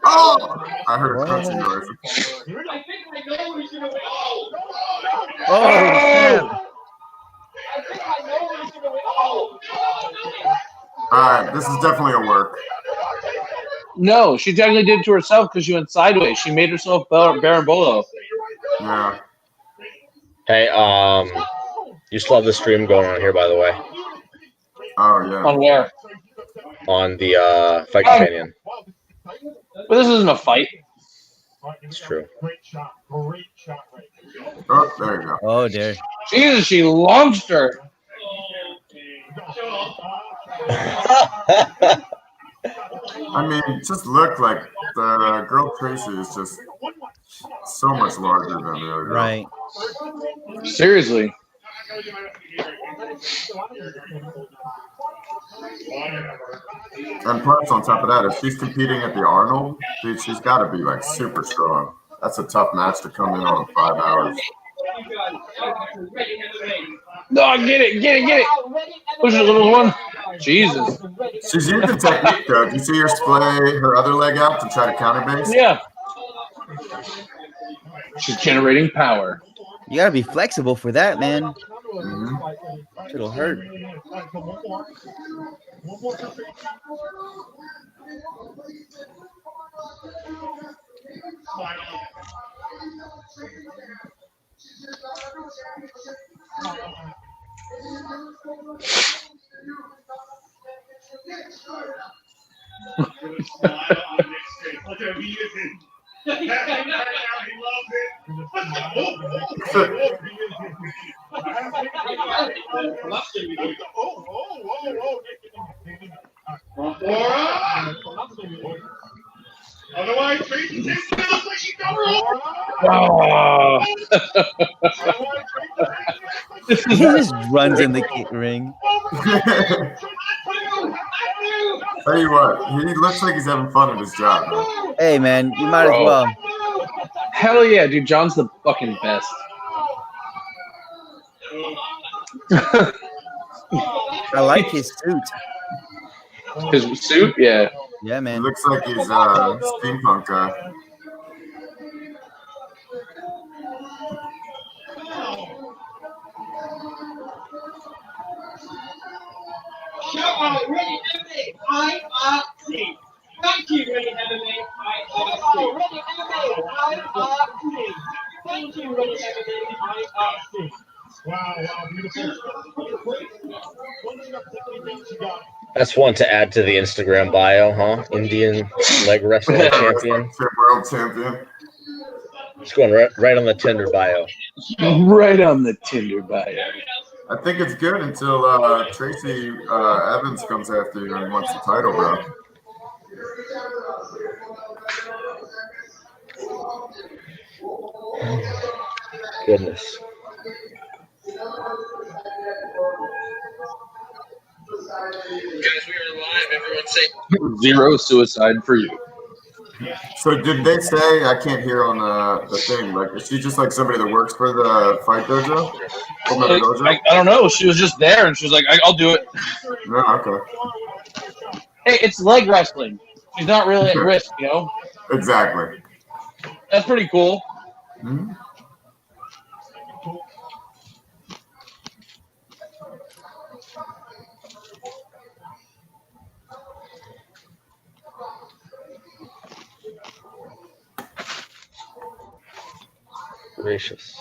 Oh! I heard a crunchy noise. Oh, snap. Alright, this is definitely a work. No, she technically did it to herself because she went sideways. She made herself Baron Bolo. Yeah. Hey, you still have the stream going on here, by the way, Oh, yeah. On where? on the Fight Companion. But this isn't a fight. It's true. Oh, there you go. Oh dear. Jesus, she launched her. I mean, just look like the girl Tracy is just so much larger than the other girl. Right. Seriously. And plus, on top of that, if she's competing at the Arnold, dude, she's got to be like super strong. That's a tough match to come in on 5 hours. No, get it. Push it, little one. Jesus. She's using technique, though. Do you see her splay her other leg out to try to counter base? Yeah. She's generating power. You gotta be flexible for that, man. Mm-hmm. It'll hurt. Otherwise, Tracy just looks like she's over. Oh. He just runs in the ring. Tell you what, he looks like he's having fun at his job, man. Hey, man, you might as well. Hell yeah, dude. John's the fucking best. I like his suit. His suit? Yeah. Yeah, He man. looks like he's a steampunk guy. Shout out, Ready MMA, IRC. Thank you, Ready MMA, IRC. Ready MMA, IRC. Thank you, Ready MMA, IRC. Wow, beautiful. That's one to add to the Instagram bio, huh? Indian leg wrestling champion. World champion. It's going right on the Tinder bio. Right on the Tinder bio. I think it's good until Tracy Evans comes after you and wants the title, bro. Goodness. Guys, we are live. Everyone say 0 suicide for you. So did they say, I can't hear on the thing, like, is she just like somebody that works for the fight dojo? Full Metal Dojo? I don't know. She was just there, and she was like, "I'll do it." No, okay. Hey, it's leg wrestling. She's not really at risk, you know. Exactly. That's pretty cool. Mhm. Gracious.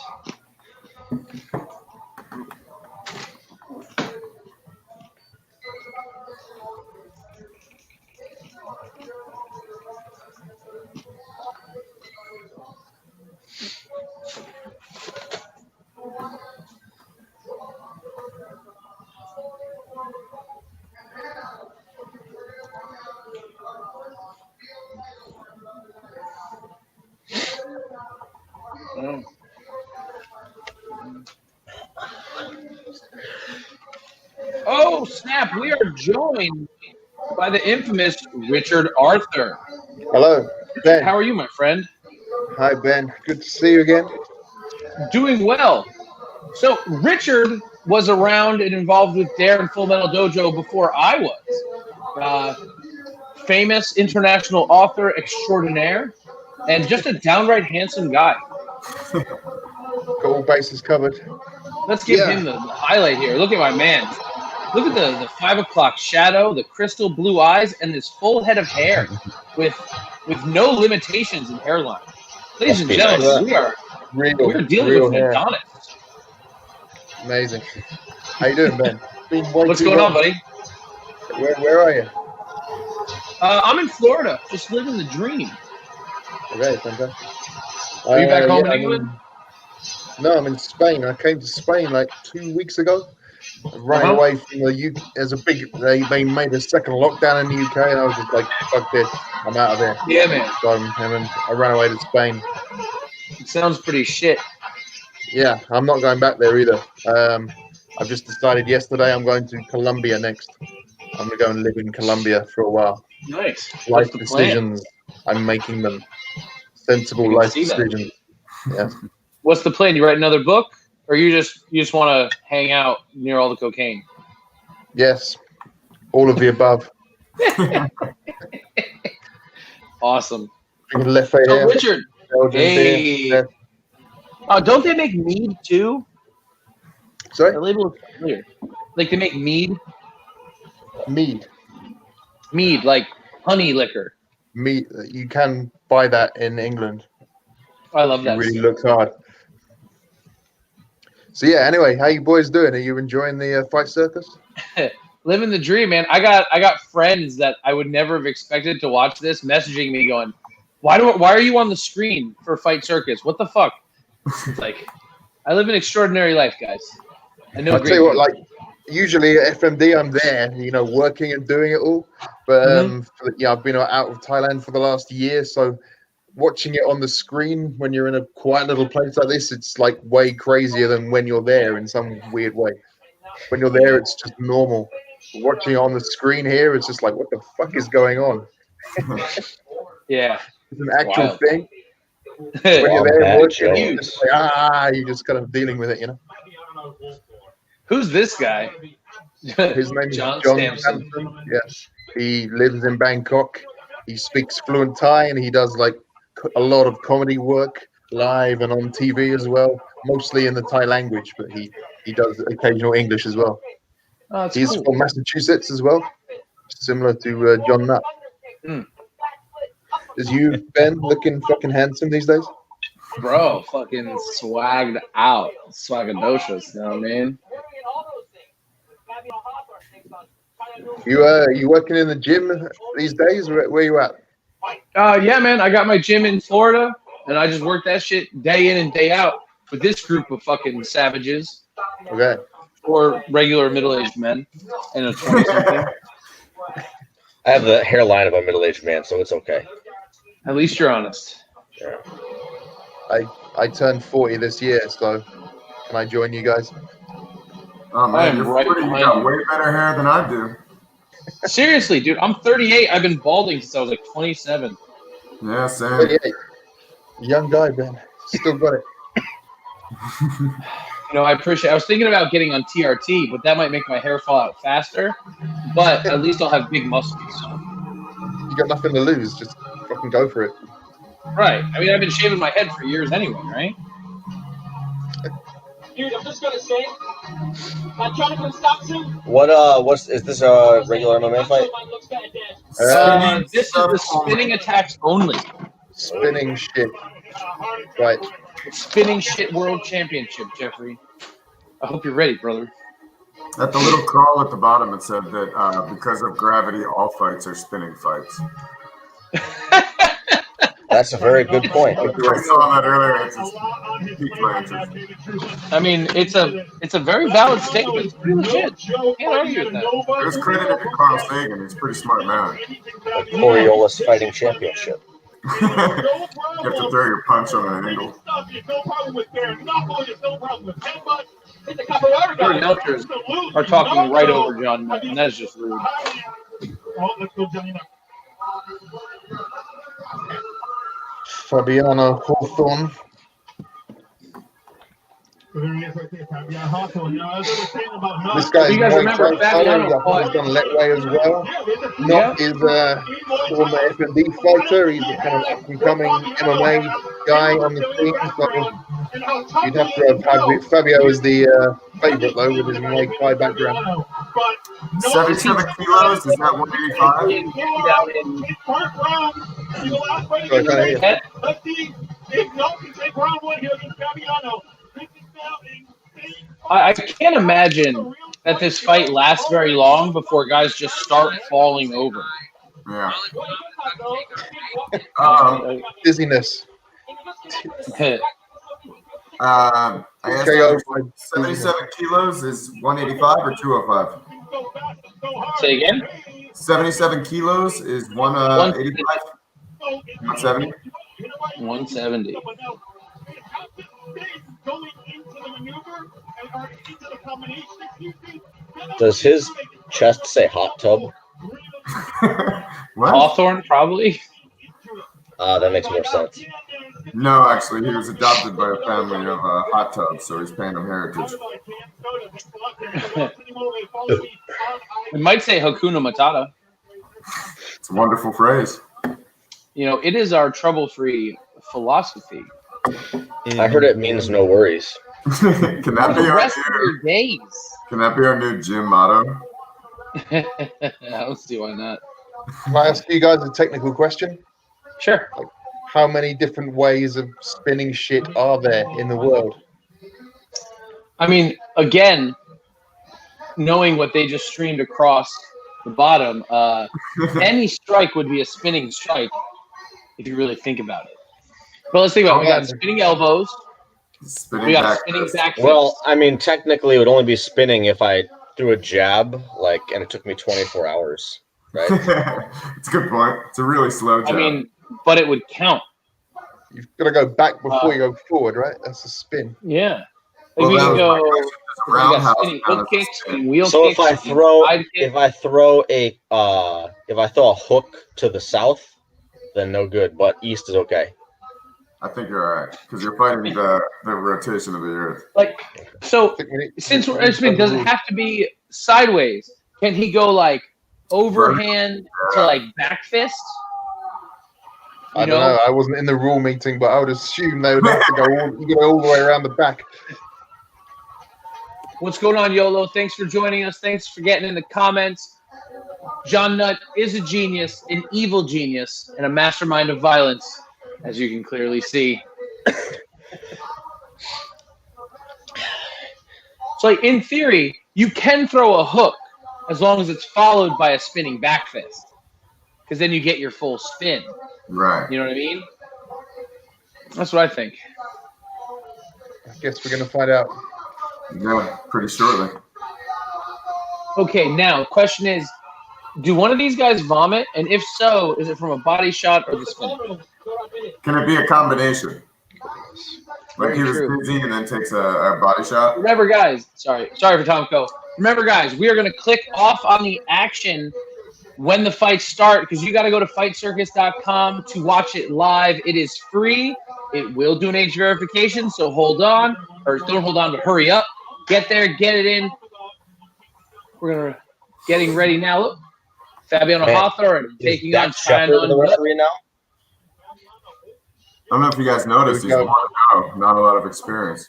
Oh snap! We are joined by the infamous Richard Arthur. Hello, Ben. How are you, my friend? Hi, Ben. Good to see you again. Doing well. So Richard was around and involved with Dare and Full Metal Dojo before I was. Famous international author extraordinaire, and just a downright handsome guy. Got all bases covered. Let's give him the highlight here. Look at my man. Look at the 5 o'clock shadow, the crystal blue eyes, and this full head of hair with no limitations in hairline. Ladies and gentlemen, we're dealing with an hair. Adonis. Amazing. How you doing, Ben? What's going on, buddy? Where are you? I'm in Florida, just living the dream. Okay, fantastic. Are you back home in England? No, I'm in Spain. I came to Spain like 2 weeks ago. Running away from the UK. There's a big. They made a second lockdown in the UK, and I was just like, "Fuck this! I'm out of here." Yeah, man. So I ran away to Spain. It sounds pretty shit. Yeah, I'm not going back there either. I've just decided yesterday I'm going to Colombia next. I'm going to go and live in Colombia for a while. Nice. Life decisions. I'm making them. Sensible life decisions. Yeah. What's the plan? You write another book, or you just want to hang out near all the cocaine? Yes. All of the above. Awesome. Left So here. Richard, Belgian hey. beer. Don't they make mead too? Sorry? The label is familiar. Like they make mead? Mead. Mead, like honey liquor. Mead. You can buy that in England. I love that. It really looks hard. So yeah. Anyway, how you boys doing? Are you enjoying the Fight Circus? Living the dream, man. I got friends that I would never have expected to watch this messaging me going, why are you on the screen for Fight Circus? What the fuck? It's like, I live an extraordinary life, guys. I know. I'll tell you what, like usually at FMD I'm there, working and doing it all. But I've been out of Thailand for the last year, so watching it on the screen when you're in a quiet little place like this, it's like way crazier than when you're there in some weird way. When you're there, it's just normal. Watching it on the screen here, it's just like, what the fuck is going on? Yeah. It's an actual thing. When you're there watching, you're just kind of dealing with it, Who's this guy? His name is John Stamson. Yes. He lives in Bangkok. He speaks fluent Thai, and he does like a lot of comedy work live and on TV as well, mostly in the Thai language, but he does occasional English as well. Oh, He's cool. from Massachusetts as well, similar to John Nutt. Is you, Ben, looking fucking handsome these days? Bro, fucking swagged out. Swagadocious, you know what I mean? You working in the gym these days? Where you at? Yeah, man. I got my gym in Florida, and I just work that shit day in and day out with this group of fucking savages. Okay. Or regular middle-aged men and a 20-something. I have the hairline of a middle-aged man, so it's okay. At least you're honest. Yeah. I turned 40 this year, so can I join you guys? Oh man, I am you're right 40, you behind got you. way better hair than I do. Seriously, dude, I'm 38. I've been balding since I was like 27. Yeah, same. Yeah, young guy, man. Still got it. You know, I appreciate. I was thinking about getting on TRT, but that might make my hair fall out faster. But at least I'll have big muscles. You got nothing to lose. Just fucking go for it. Right. I mean, I've been shaving my head for years anyway, right? Dude, I'm just gonna say, Jonathan Stockton. Is this a regular MMA fight? This is the spinning attacks only. Spinning shit. Right. Spinning shit world championship, Jeffrey. I hope you're ready, brother. At the little crawl at the bottom, it said that because of gravity, all fights are spinning fights. That's a very good point. I saw that earlier. It just piqued my interest. I mean, it's a very valid statement. It's pretty legit. Can't argue with that. There's credit to Carl Sagan. He's a pretty smart man. The Coriolis Fighting Championship. You have to throw your punch on an angle. No problem with bare knuckle. There's no problem with headbutt. Our announcers are talking right over John Nutt, and that's just rude. Oh, let's go, Johnny. Fabiano Hawthorne. This guy's You guys remember Muay Thai Fabiano fighter. fought- He's done Letway as well. Not is former FMD fighter. He's a kind of up-and-coming MMA guy on the team. So you'd have to have Fabio as the favorite, though, with his Muay Thai background. 77 kilos? Is that 185? So I can't hear. Let's see if Nutt can take round one here against Fabiano. I can't imagine that this fight lasts very long before guys just start falling over. Yeah. Dizziness. I asked KO. you, 77 kilos is 185 or 205? Say again? 77 kilos is 185? 170? 170. Does his chest say hot tub? What? Hawthorne, probably. That makes more sense. No, actually, he was adopted by a family of hot tubs, so he's paying them heritage. It might say Hakuna Matata. It's a wonderful phrase. You know, it is our trouble-free philosophy. I heard it means no worries. Can For that the be our rest of new? your days. Can that be our new gym motto? I don't see why not. Can I ask you guys a technical question? Sure. How many different ways of spinning shit are there in the world? I mean, again, knowing what they just streamed across the bottom, any strike would be a spinning strike if you really think about it. But let's think about it. We got spinning elbows. Spinning We got back spinning fist. back fists. Well, I mean, technically, it would only be spinning if I threw a jab, and it took me 24 hours, right? It's a good point. It's a really slow jab. I mean, but it would count. You've got to go back before you go forward, right? That's a spin. Yeah. Well, we that can was go. my question. It's a We got roundhouse spinning kind hook of kicks, spin. spinning wheel So kicks. if I throw a hook to the south, then no good. But east is okay. I think you're all right because you're fighting the rotation of the earth. Like, so since does it have to be sideways? Can he go like overhand to like back fist? I don't know. I wasn't in the rule meeting, but I would assume they would have to go all the way around the back. What's going on, YOLO? Thanks for joining us. Thanks for getting in the comments. John Nutt is a genius, an evil genius, and a mastermind of violence, as you can clearly see. So, like, in theory, you can throw a hook as long as it's followed by a spinning back fist, because then you get your full spin. Right. You know what I mean? That's what I think. I guess we're going to find out. Yeah, pretty shortly. Okay, now, question is, do one of these guys vomit? And if so, is it from a body shot or the spin? Can it be a combination? Like Very he was true. busy and then takes a body shot? Remember, guys, sorry for Tomko. Remember, guys, we are going to click off on the action when the fights start, because you got to go to fightcircus.com to watch it live. It is free. It will do an age verification, so hold on, or don't hold on, but hurry up. Get there, get it in. We're getting ready now. Look, Fabiano Hawthorne taking on Chang. The referee now. I don't know if you guys noticed, he's 1-0, not a lot of experience.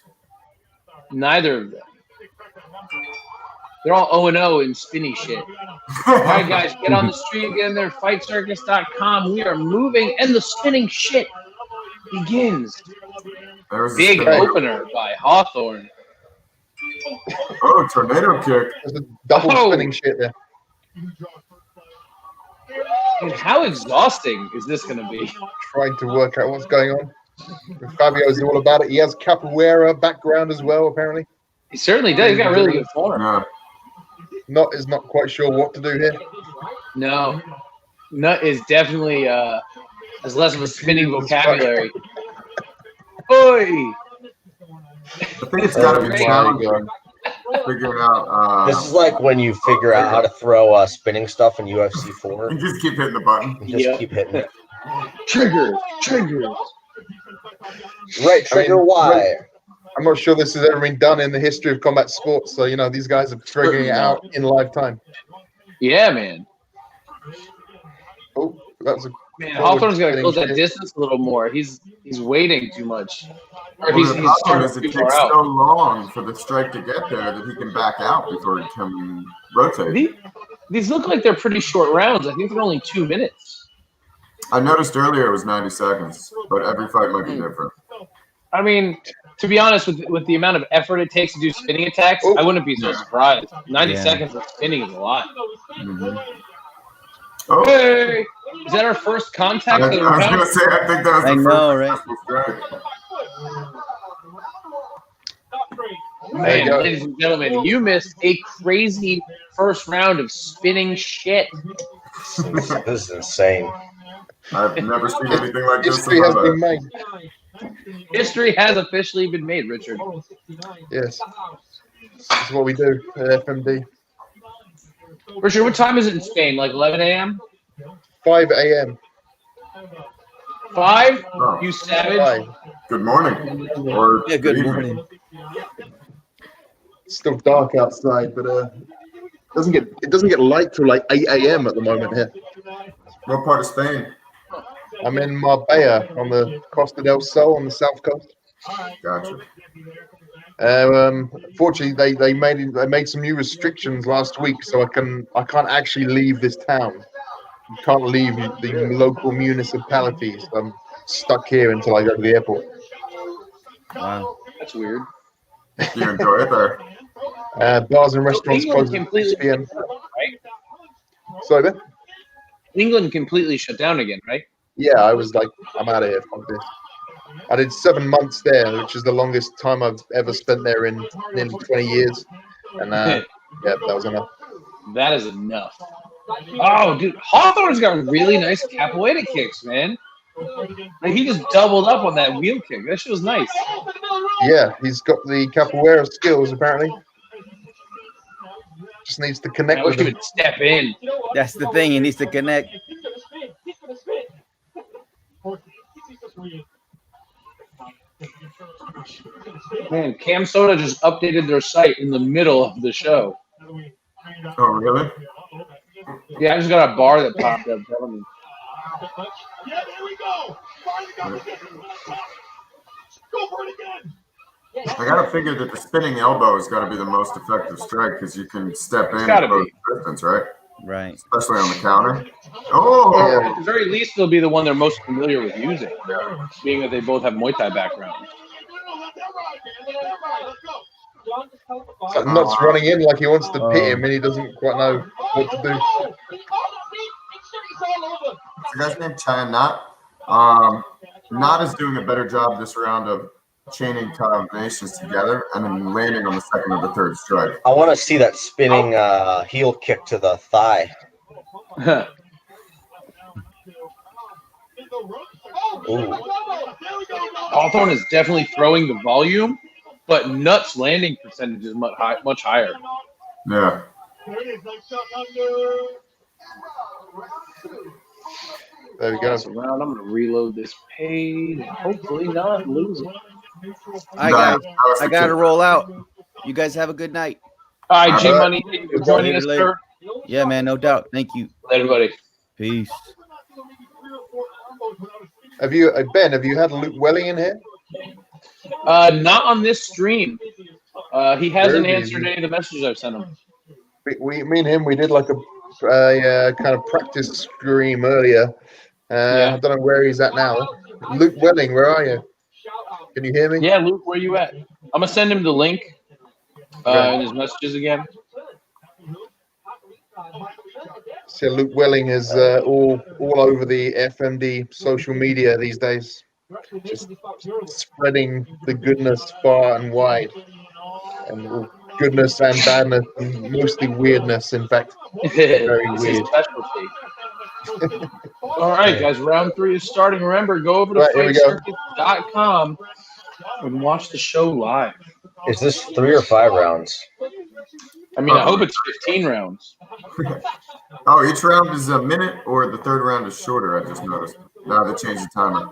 Neither of them. They're all 0-0 in spinny shit. All right, guys, get on the street, get in there, fightcircus.com. We are moving, and the spinning shit begins. Big opener by Hawthorne. Oh, tornado kick. There's a double spinning shit there. And how exhausting is this going to be? Trying to work out what's going on. Fabio's all about it. He has capoeira background as well, apparently. He certainly does. He's got really good form. Yeah. Nut is not quite sure what to do here. No. Nut is definitely has less of a spinning vocabulary. Oi! I think it's got to be challenging figuring out. This is like when you figure out how to throw spinning stuff in UFC 4. You just keep hitting the button. You just keep hitting it. Triggers. Right, trigger Y. I'm not sure this has ever been done in the history of combat sports. So, these guys are figuring it out in live time. Yeah, man. Oh, that was a Man, Hawthorne's got to close that distance a little more. He's waiting too much. Or he's the problem starting is it too takes far out. so long for the strike to get there that he can back out before he can rotate. These look like they're pretty short rounds. I think they're only 2 minutes. I noticed earlier it was 90 seconds, but every fight might be different. I mean, to be honest, with the amount of effort it takes to do spinning attacks, I wouldn't be so surprised. 90 seconds of spinning is a lot. Mm-hmm. Oh. Hey! Is that our first contact? I was going to say, I think that was the first strike. Man, ladies and gentlemen, you missed a crazy first round of spinning shit. This is insane. I've never seen anything like this. History has been made. History has officially been made, Richard. Yes. This is what we do at FMD. Richard, what time is it in Spain? Like 11 a.m.? 5 a.m. 5? Oh. You savage. 5. Good morning. Or Good evening. morning. It's still dark outside, but it doesn't get light till like 8 a.m. at the moment here. What part of Spain? I'm in Marbella on the Costa del Sol on the south coast. Gotcha. Fortunately, they made some new restrictions last week, so I can't actually leave this town. You can't leave the local municipalities. I'm stuck here until I go to the airport. Wow. That's weird. Do you enjoy it there? Bars and restaurants England close at 6 completely p.m. right? Sorry, Ben? England completely shut down again, right? Yeah, I was like, I'm out of here. Fuck this. I did 7 months there, which is the longest time I've ever spent there in nearly 20 years. And yeah, that was enough. That is enough. Oh, dude, Hawthorne's got really nice capoeira kicks, man. Like he just doubled up on that wheel kick. That shit was nice. Yeah, he's got the capoeira skills apparently. Just needs to connect I with wish he them. would step in. That's the thing. He needs to connect. Man, Cam Soda just updated their site in the middle of the show. Oh, really? Yeah, I just got a bar that popped up telling me. Yeah, there we go. Finally got it. Go for it again. I gotta figure that the spinning elbow has got to be the most effective strike because you can step in It's and gotta close be. the distance, right? Right. Especially on the counter. Oh, Or at the very least, they'll be the one they're most familiar with using, being that they both have Muay Thai backgrounds. Nuts running in like he wants to pit him and he doesn't quite know what to do. the guy's named Chang. Not is doing a better job this round of chaining combinations together and then landing on the second or the third strike. I want to see that spinning heel kick to the thigh. Ooh. Hawthorne is definitely throwing the volume, but Nuts' landing percentage is much higher. Yeah. There we go. Pass around. I'm going to reload this page and hopefully not lose it. All right, guys. I got to roll out. You guys have a good night. All right, G All right. Money, thank you for joining us, Later. sir. Yeah, man, no doubt. Thank you. Later, buddy. Peace. Have you, Ben? Have you had Luke Welling in here? Not on this stream. He hasn't Really? answered any of the messages I've sent him. Me and him, we did like a kind of practice stream earlier. Yeah. I don't know where he's at now. Luke Welling, where are you? Can you hear me? Yeah, Luke, where you at? I'm going to send him the link in his messages again. So Luke Welling is all over the FMD social media these days, just spreading the goodness far and wide, and goodness and badness, and mostly weirdness. In fact, very It's his weird. specialty. All right, guys, round 3 is starting. Remember, go over to Right, here we go. FightCircus.com and watch the show live. Is this 3 or 5 rounds? I mean, I hope it's 15 rounds. Oh, each round is a minute, or the third round is shorter. I just noticed. Now they changed the timer.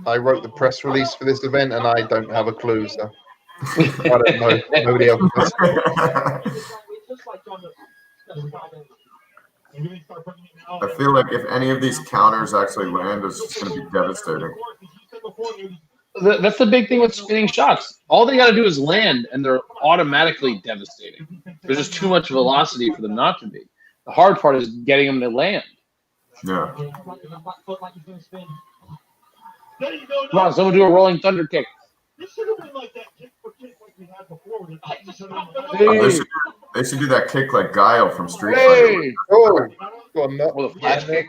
I wrote the press release for this event, and I don't have a clue, so I don't know. Nobody else does. I feel like if any of these counters actually land, it's just going to be devastating. That's the big thing with spinning shots. All they got to do is land, and they're automatically devastating. There's just too much velocity for them not to be. The hard part is getting them to land. Yeah. Come on, someone do a rolling thunder kick. Hey, They should do that kick like Guile from Street Fighter. hey. Oh, go on, Nut. With a flash kick.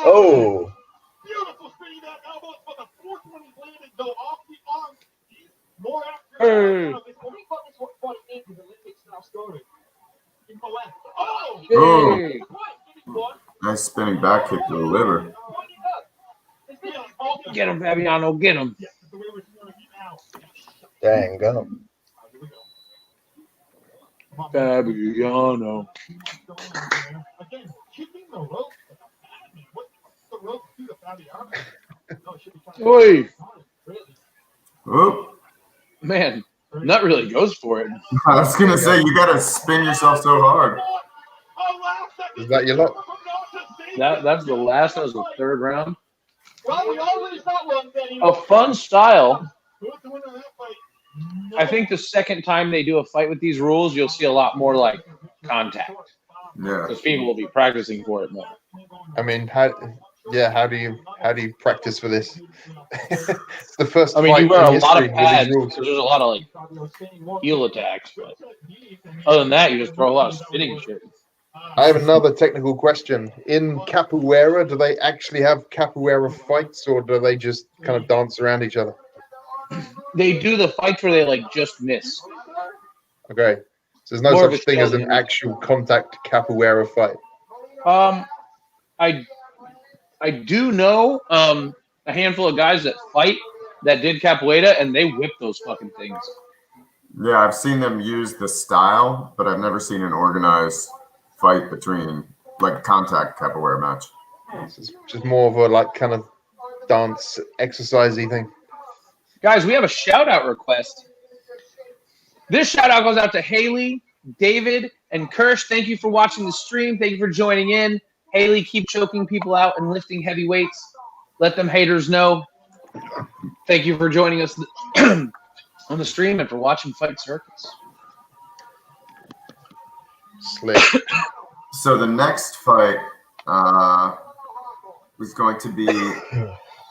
Oh, Beautiful spinning that elbow, but the fourth one he landed though off the arm. More Hey. Oh! Hey. Nice spinning back kick to the liver. Get him, Fabiano, get him. dang gum. Fabiano. Again, keeping the rope. What's the rope to the Fabiano? No, it should be trying to- Oi. Oop. Man, Nut really goes for it. I was going to say, you got to spin yourself so hard. Is that your luck? That's the last. That was the third round. Well, we already saw one that he A fun style. Who's the winner of that fight? I think the second time they do a fight with these rules, you'll see a lot more like contact Yeah. because people will be practicing for it more. I mean, how do you practice for this? It's the first I mean, fight you wear in a lot of history with these pads rules. because there's a lot of like heel attacks, but other than that, you just throw a lot of spinning shit. I have another technical question. In capoeira, do they actually have capoeira fights, or do they just kind of dance around each other? They do the fights where they like just miss. Okay, so there's no More of such a thing as an skeleton. actual contact capoeira fight. I do know a handful of guys that fight that did capoeira and they whip those fucking things. Yeah, I've seen them use the style, but I've never seen an organized fight between, like, a contact capoeira match. It's just more of a like kind of dance exercisey thing. Guys, we have a shout out request. This shout out goes out to Haley, David, and Kirsch. Thank you for watching the stream. Thank you for joining in. Haley, keep choking people out and lifting heavy weights. Let them haters know. Thank you for joining us on the stream and for watching Fight Circus. Slick. So the next fight is going to be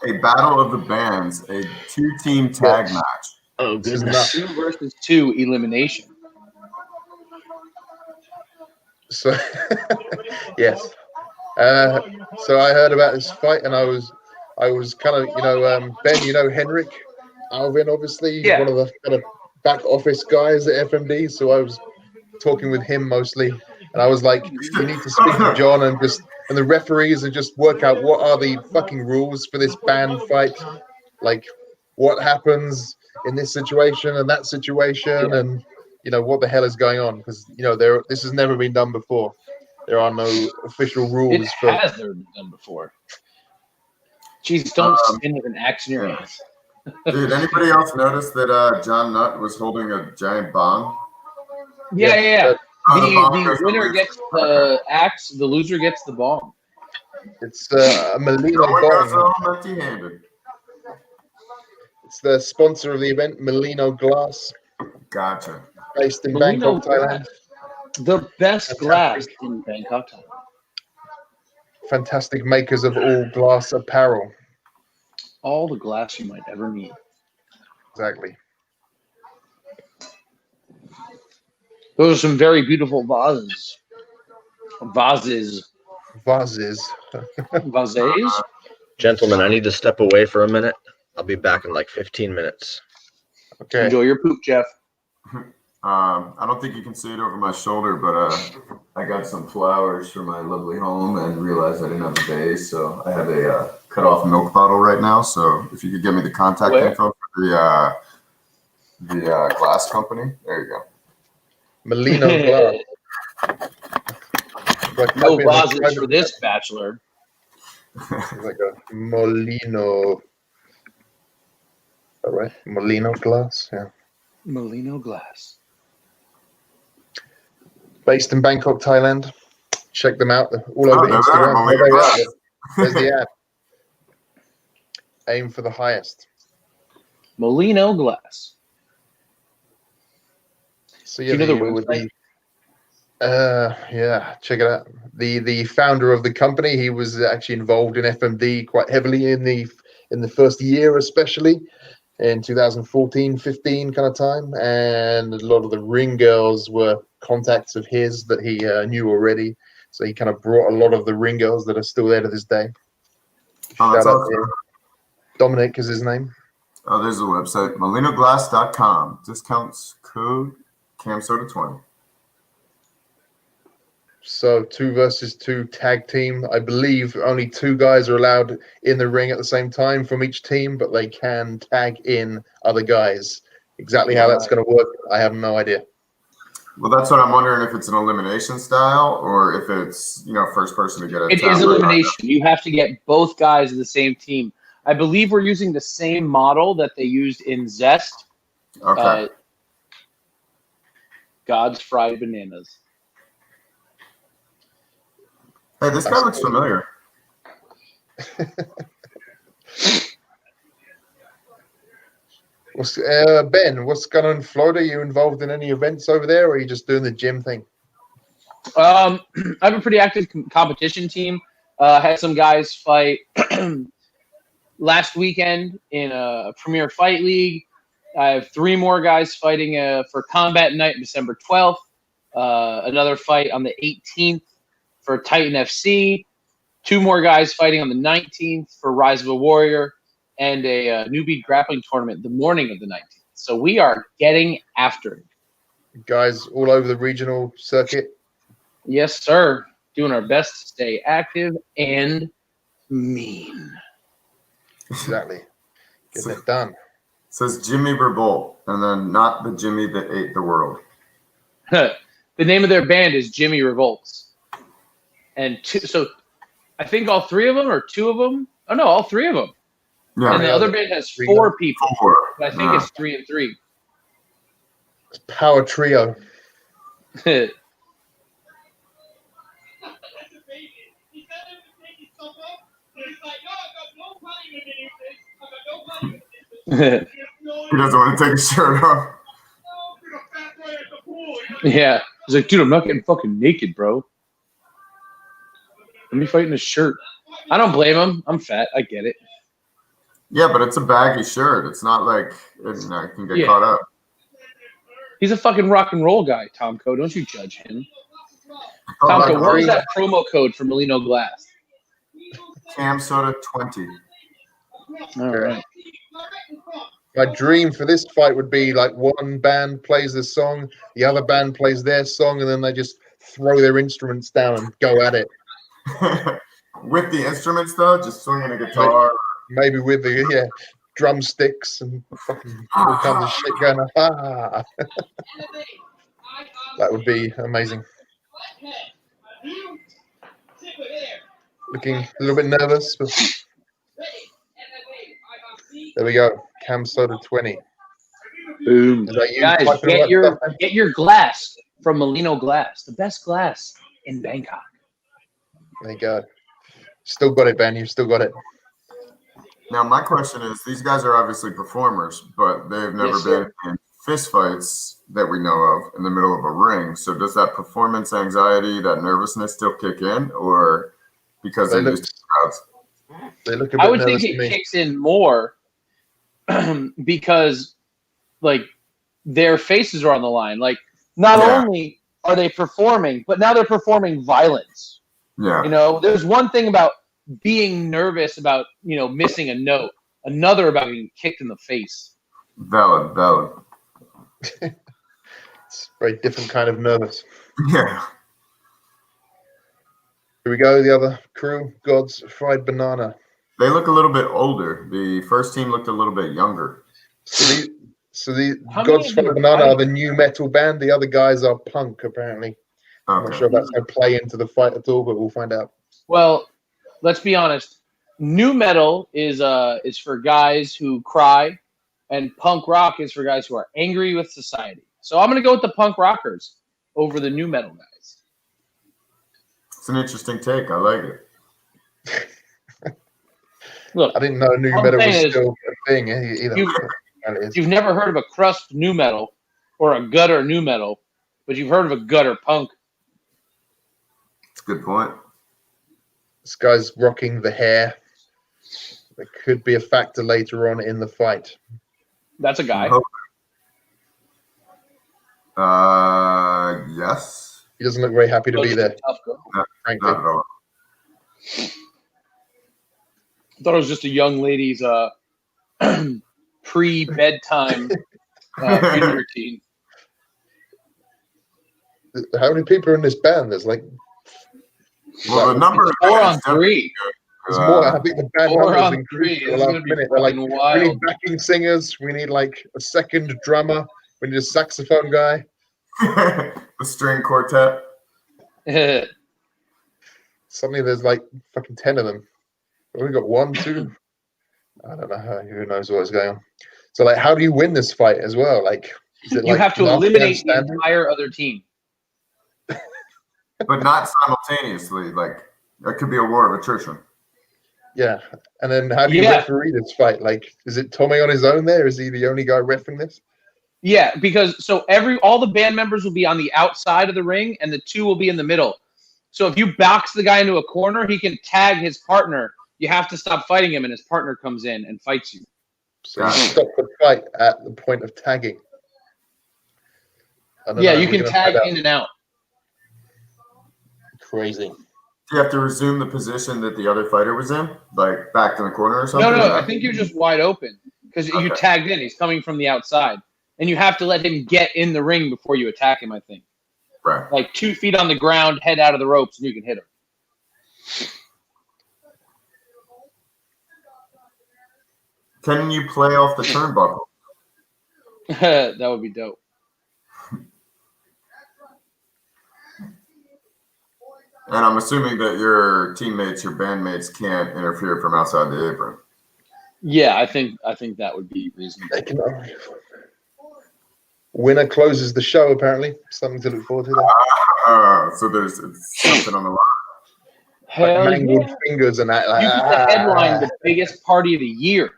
a battle of the bands, a 2-team tag match. Oh, This is not- 2 versus 2 elimination. So yes. So I heard about this fight, and I was kind of Ben, Henrik Alvin, obviously, Yeah. one of the kind of back office guys at FMD. So I was talking with him mostly, and I was like, you need to speak to John and the referees and just work out what are the fucking rules for this band fight, like what happens in this situation and that situation, and what the hell is going on, because this has never been done before. There are no official It rules for. has never been done before. Jeez, don't spin with an axe in your ass. Did anybody else notice that John Nutt was holding a giant bomb? Yeah. Oh, the bomb The goes to winner loser. gets the axe, the loser gets the bomb. It's a Molino No one goes bomb. home empty-handed. It's the sponsor of the event, Molino Glass, Gotcha. based in Molino Bangkok, Thailand. The best glass in Bangkok, Thailand. Fantastic makers of all glass apparel. All the glass you might ever need. Exactly. Those are some very beautiful vases. Vases. Vases? Gentlemen, I need to step away for a minute. I'll be back in like 15 minutes. Okay. Enjoy your poop, Jeff. I don't think you can see it over my shoulder, but I got some flowers for my lovely home and realized I didn't have a vase, so I have a cut off milk bottle right now. So if you could give me the contact info for the glass company, there you go. Molino Glass. No vases for this bachelor. Like a Molino. All right, Molino Glass. Yeah. Molino Glass. Based in Bangkok, Thailand. Check them out. They're all over Instagram. Molino Glass. There's the ad. Aim for the highest. Molino Glass. So Do you know the website? Yeah, check it out. The founder of the company, he was actually involved in FMD quite heavily in the first year, especially in 2014-15 kind of time, and a lot of the ring girls were contacts of his that he knew already. So he kind of brought a lot of the ring girls that are still there to this day. Oh, that's Shout out awesome. to Dominic is his name. Oh, there's a website, molinoglass.com. Discounts code CAMSODA20. So 2 versus 2 tag team. I believe only 2 guys are allowed in the ring at the same time from each team, but they can tag in other guys. Exactly how that's going to work, I have no idea. Well, that's what I'm wondering, if it's an elimination style or if it's, first person to get it. It is elimination. You have to get both guys in the same team. I believe we're using the same model that they used in Zest. Okay. God's fried bananas. Hey, this guy looks familiar. Ben, what's going on in Florida? Are you involved in any events over there, or are you just doing the gym thing? I have a pretty active competition team. Had some guys fight last weekend in a Premier Fight League. I have 3 more guys fighting for Combat Night December 12th. Another fight on the 18th for Titan FC. 2 more guys fighting on the 19th for Rise of a Warrior, and a newbie grappling tournament the morning of the 19th. So we are getting after it. Guys all over the regional circuit? Yes, sir. Doing our best to stay active and mean. Exactly. Getting it done. It says Jimmy Revolt, and then not the Jimmy that ate the world. The name of their band is Jimmy Revolts. And so I think all 3 of them or 2 of them. Oh, no, all 3 of them. Yeah. And the other band has 4 people. 4. But I think it's 3 and 3. It's Power Trio. He doesn't want to take his shirt off. Yeah. He's like, dude, I'm not getting fucking naked, bro. Let me fight in a shirt. I don't blame him. I'm fat. I get it. Yeah, but it's a baggy shirt. It's not like it can get caught up. He's a fucking rock and roll guy, Tomko. Don't you judge him. Oh, Tomko, what was that promo code for Molino Glass? CAMSODA20. All right. My dream for this fight would be like one band plays this song, the other band plays their song, and then they just throw their instruments down and go at it. With the instruments, though, just swinging a guitar. Maybe with the drumsticks and fucking all kinds of shit going on. Ah. That would be amazing. looking a little bit nervous. But there we go. Cam Soda 20. Boom. Is that you Guys, typing all that stuff in? get your glass from Molino Glass, the best glass in Bangkok. There you go. Still got it, Ben. You still got it. Now, my question is, these guys are obviously performers, but they've never Yes, sir. been in fist fights that we know of in the middle of a ring. So does that performance anxiety, that nervousness still kick in, or because they're used to crowds? They look a bit I would nervous think to it me. kicks in more because, like, their faces are on the line. Like, not Yeah. only are they performing, but now they're performing violence. Yeah. You know, there's one thing about being nervous about, missing a note. Another about getting kicked in the face. Valid. It's a very different kind of nervous. Yeah. Here we go. The other crew, God's Fried Banana. They look a little bit older. The first team looked a little bit younger. So the How many God's of them Fried are Banana are fighting? the new metal band. The other guys are punk, apparently. I'm not Okay. sure if that's going to play into the fight at all, but we'll find out. Well, let's be honest. New metal is for guys who cry, and punk rock is for guys who are angry with society. So I'm going to go with the punk rockers over the new metal guys. It's an interesting take. I like it. Look, I didn't know new all I'm metal was saying is still a thing either. And it is. you've never heard of a crust new metal or a gutter new metal, but you've heard of a gutter punk. It's a good point. This guy's rocking the hair. That could be a factor later on in the fight. That's a guy. Yes. He doesn't look very happy to be there, Tough girl. frankly. Not at all. I thought it was just a young lady's pre-bedtime video routine. How many people are in this band? There's like Well, the number 4 on 3. there's more. I think the band 4 numbers on increased 3. at the It's last gonna be minute. They're like, fucking we wild. need backing singers. We need like a second drummer. We need a saxophone guy. the string quartet. Suddenly there's like fucking 10 of them. We've got 1, 2. I don't know. Who knows what's going on. So like, how do you win this fight as well? Like, is it You like have to last man eliminate the standing? entire other team. But not simultaneously. Like, that could be a war of attrition. Yeah. And then how do you Yeah. referee this fight? Like, is it Tommy on his own there? Is he the only guy reffing this? Yeah, because all the band members will be on the outside of the ring, and the 2 will be in the middle. So if you box the guy into a corner, he can tag his partner. You have to stop fighting him, and his partner comes in and fights you. So you stop the fight at the point of tagging. I don't Yeah, know. you We're can gonna tag find out. in and out. Crazy. Do you have to resume the position that the other fighter was in? Like, back in the corner or something? No, I think you're just wide open because you Okay. tagged in. He's coming from the outside, and you have to let him get in the ring before you attack him, I think. Right. Like 2 feet on the ground, head out of the ropes, and you can hit him. Can you play off the turnbuckle? That would be dope. And I'm assuming that your teammates, your bandmates can't interfere from outside the apron. Yeah, I think that would be reasonable. They can winner closes the show, apparently. Something to look forward to there. So there's something on the line. Hell Like mangled yeah. fingers and that. Like, You get the headline the biggest party of the year.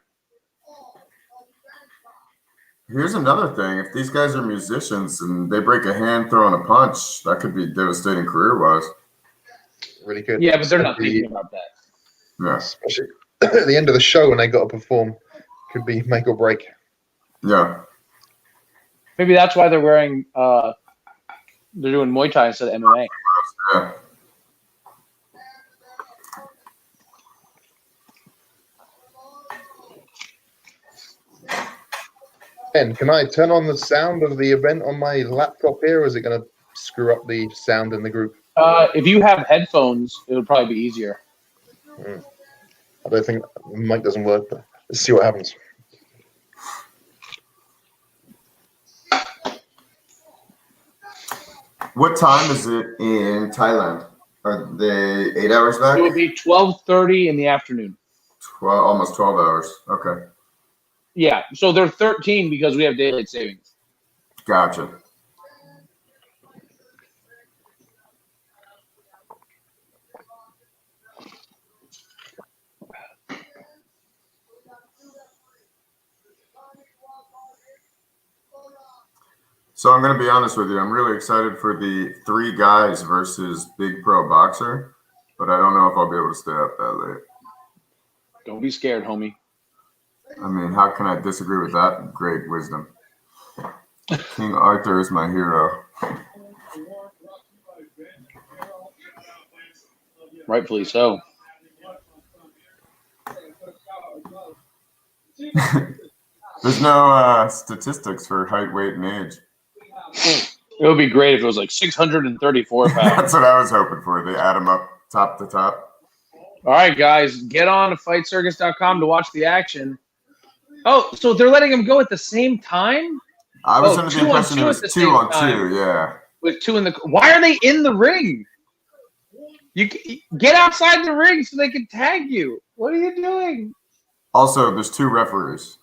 Here's another thing. If these guys are musicians and they break a hand throwing a punch, that could be devastating career-wise. Really good. Yeah, but they're not Especially- thinking about that. Yeah. especially at the end of the show when they got to perform. Could be make or break. Yeah. Maybe that's why they're wearing they're doing Muay Thai instead of MMA. Yeah. Ben, can I turn on the sound of the event on my laptop here, or is it going to screw up the sound in the group? If you have headphones, it would probably be easier. I don't think the mic doesn't work, but let's see what happens. What time is it in Thailand? Are they 8 hours back? It would be 12:30 in the afternoon. 12, almost 12 hours. Okay. Yeah, so they're 13 because we have daylight savings. Gotcha. So I'm going to be honest with you. I'm really excited for the 3 guys versus Big Pro Boxer, but I don't know if I'll be able to stay up that late. Don't be scared, homie. I mean, how can I disagree with that great wisdom? King Arthur is my hero. Rightfully so. There's no statistics for height, weight, and age. It would be great if it was like 634 pounds. That's what I was hoping for. They add them up top to top. All right, guys, get on to fightcircus.com to watch the action. Oh, so they're letting them go at the same time? I was under the impression it was 2 on 2, yeah. With 2 in the... Why are they in the ring? You get outside the ring so they can tag you. What are you doing? Also, there's 2 referees.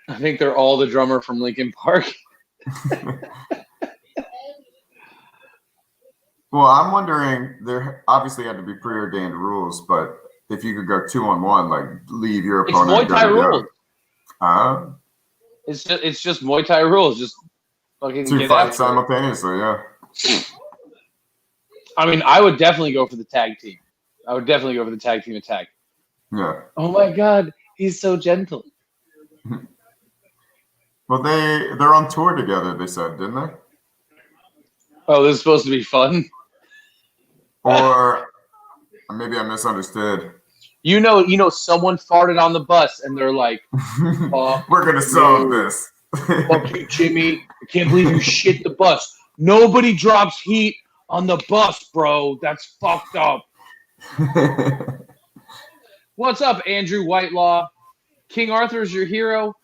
I think they're all the drummer from Linkin Park. Well, I'm wondering, there obviously had to be preordained rules, but if you could go 2 on 1, like leave your It's opponent. Muay Thai rules. It's just Muay Thai rules. Just fucking 2 get fights after it. simultaneously, yeah. I mean, I would definitely go for the tag team. I would definitely go for the tag team attack. Yeah. Oh my God, he's so gentle. Well, they're on tour together, they said, didn't they? Oh, this is supposed to be fun. Or maybe I misunderstood. You know, someone farted on the bus, and they're like, We're going to solve this. "Fuck you, Jimmy! I can't believe you shit the bus. Nobody drops heat on the bus, bro. That's fucked up." What's up, Andrew Whitelaw? King Arthur's your hero.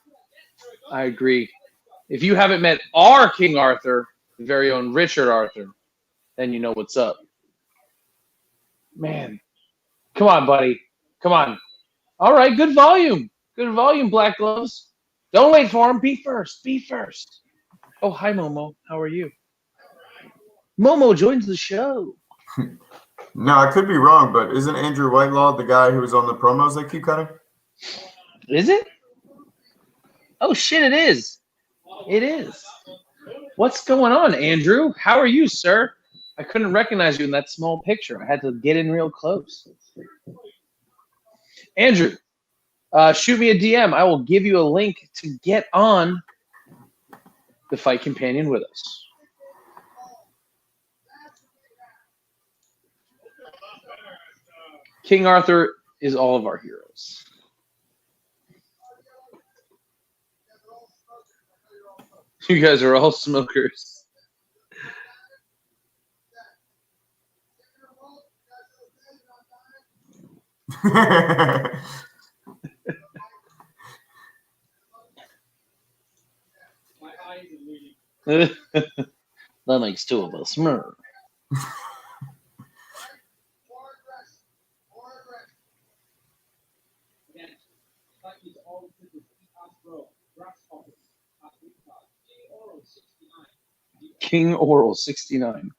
I agree. If you haven't met our King Arthur, the very own Richard Arthur, then you know what's up. Man, come on, buddy. Come on. All right, good volume. Good volume, Black Gloves. Don't wait for him. Be first. Be first. Oh, hi, Momo. How are you? Momo joins the show. No, I could be wrong, but isn't Andrew Whitelaw the guy who was on the promos they keep cutting? Is it? Oh, shit, it is. It is. What's going on, Andrew? How are you, sir? I couldn't recognize you in that small picture. I had to get in real close. Andrew, shoot me a DM. I will give you a link to get on the Fight Companion with us. King Arthur is all of our heroes. You guys are all smokers. That makes 2 of us. King Oral 69.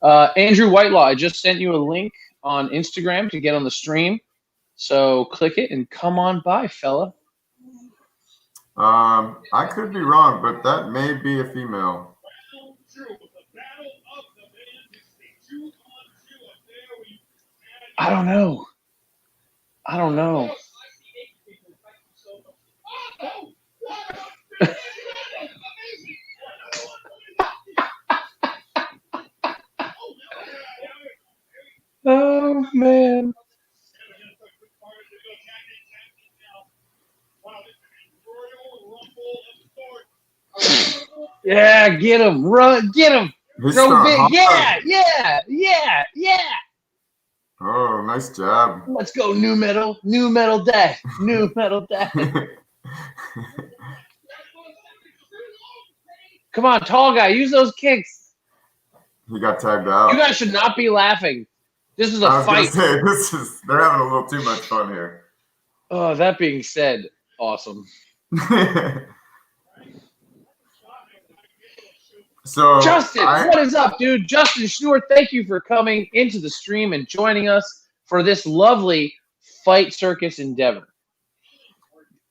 Andrew Whitelaw, I just sent you a link on Instagram to get on the stream. So click it and come on by, fella. I could be wrong, but that may be a female. I don't know. I don't know. Oh, man. Yeah, get him. Run, get him. He's Throw starting big. hard. Yeah. Oh, nice job. Let's go, new metal day. New metal day. Come on, tall guy, use those kicks. He got tagged out. You guys should not be laughing. This is a I was fight. gonna say they're having a little too much fun here. Oh, that being said, awesome. So Justin, what is up, dude? Justin Stewart, thank you for coming into the stream and joining us for this lovely Fight Circus endeavor.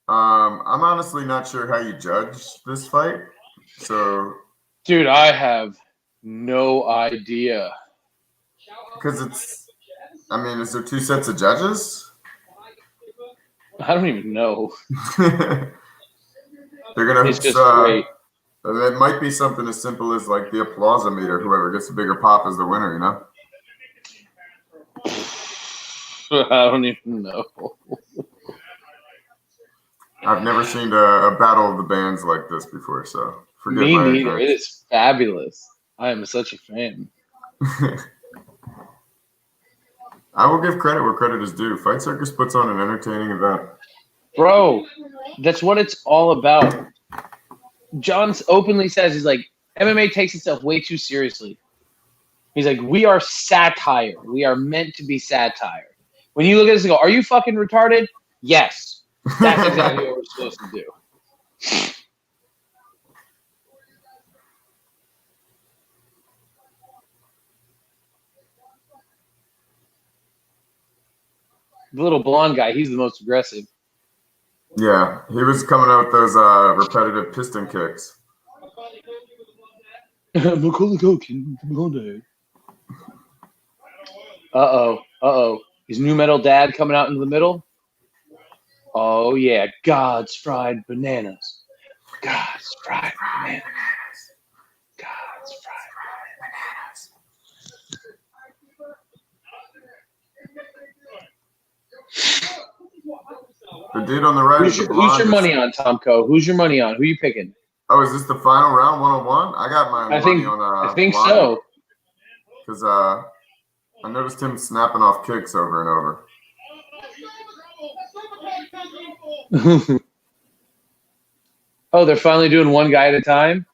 I'm honestly not sure how you judge this fight. So, dude, I have no idea. Because is there 2 sets of judges? I don't even know. They're gonna. It's just great. It might be something as simple as like the applausometer. Whoever gets the bigger pop is the winner. You know. I don't even know. I've never seen a battle of the bands like this before, so forgive Me my neither. ignorance. It is fabulous. I am such a fan. I will give credit where credit is due. Fight Circus puts on an entertaining event. Bro, that's what it's all about. John openly says, he's like, MMA takes itself way too seriously. He's like, we are satire. We are meant to be satire. When you look at this and go, are you fucking retarded? Yes. That's exactly what we're supposed to do. The little blonde guy, he's the most aggressive. Yeah, he was coming out with those repetitive piston kicks. Uh-oh. Is New Metal Dad coming out into the middle? Oh, yeah. God's fried bananas. God's fried bananas. God's fried The dude on the right. Who's your money on, Tomko? Who's your money on? Who you picking? Oh, is this the final round, 1-on-1? I got my money on. I think so. Because I noticed him snapping off kicks over and over. Oh, they're finally doing one guy at a time?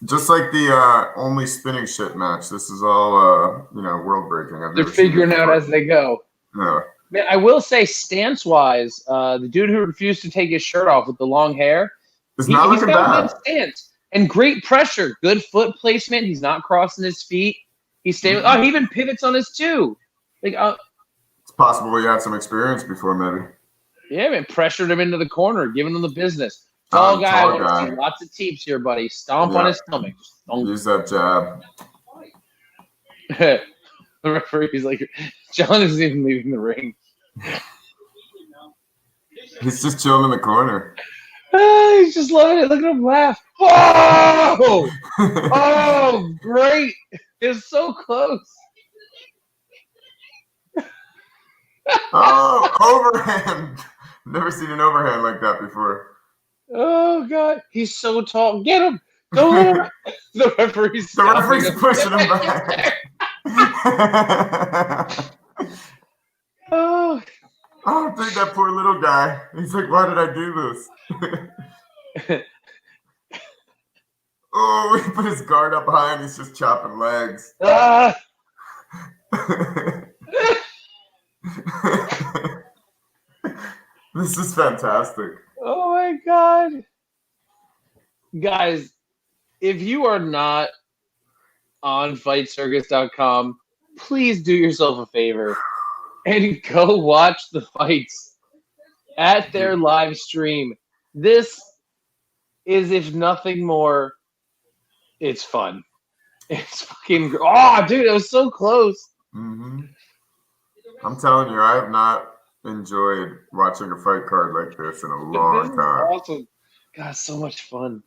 Just like the only spinning shit match. This is all, world breaking. They're figuring out as they go. Yeah. Man, I will say, stance-wise, the dude who refused to take his shirt off with the long hair, he's got a good stance and great pressure, good foot placement. He's not crossing his feet. He's staying. Oh, he even pivots on his two. Like, it's possible he had some experience before, maybe. Yeah, man, pressured him into the corner, giving him the business. Tall guy, I want to see lots of teeps here, buddy. Stomp on his stomach. Use that jab. The referee's like, John isn't even leaving the ring. He's just chilling in the corner. He's just loving it. Look at him laugh. Whoa! Oh, great. It's so close. Oh, overhand. Never seen an overhand like that before. Oh, God. He's so tall. Get him. Don't let him. The referee's pushing him back. Oh, dude, that poor little guy. He's like, why did I do this? Oh, he put his guard up high and he's just chopping legs. This is fantastic. Oh, my God. Guys, if you are not on FightCircus.com, please do yourself a favor and go watch the fights at their live stream. This is, if nothing more, it's fun. It's fucking... Oh, dude, it was so close. Mm-hmm. I'm telling you, I have not enjoyed watching a fight card like this in a long time. Awesome. God, so much fun.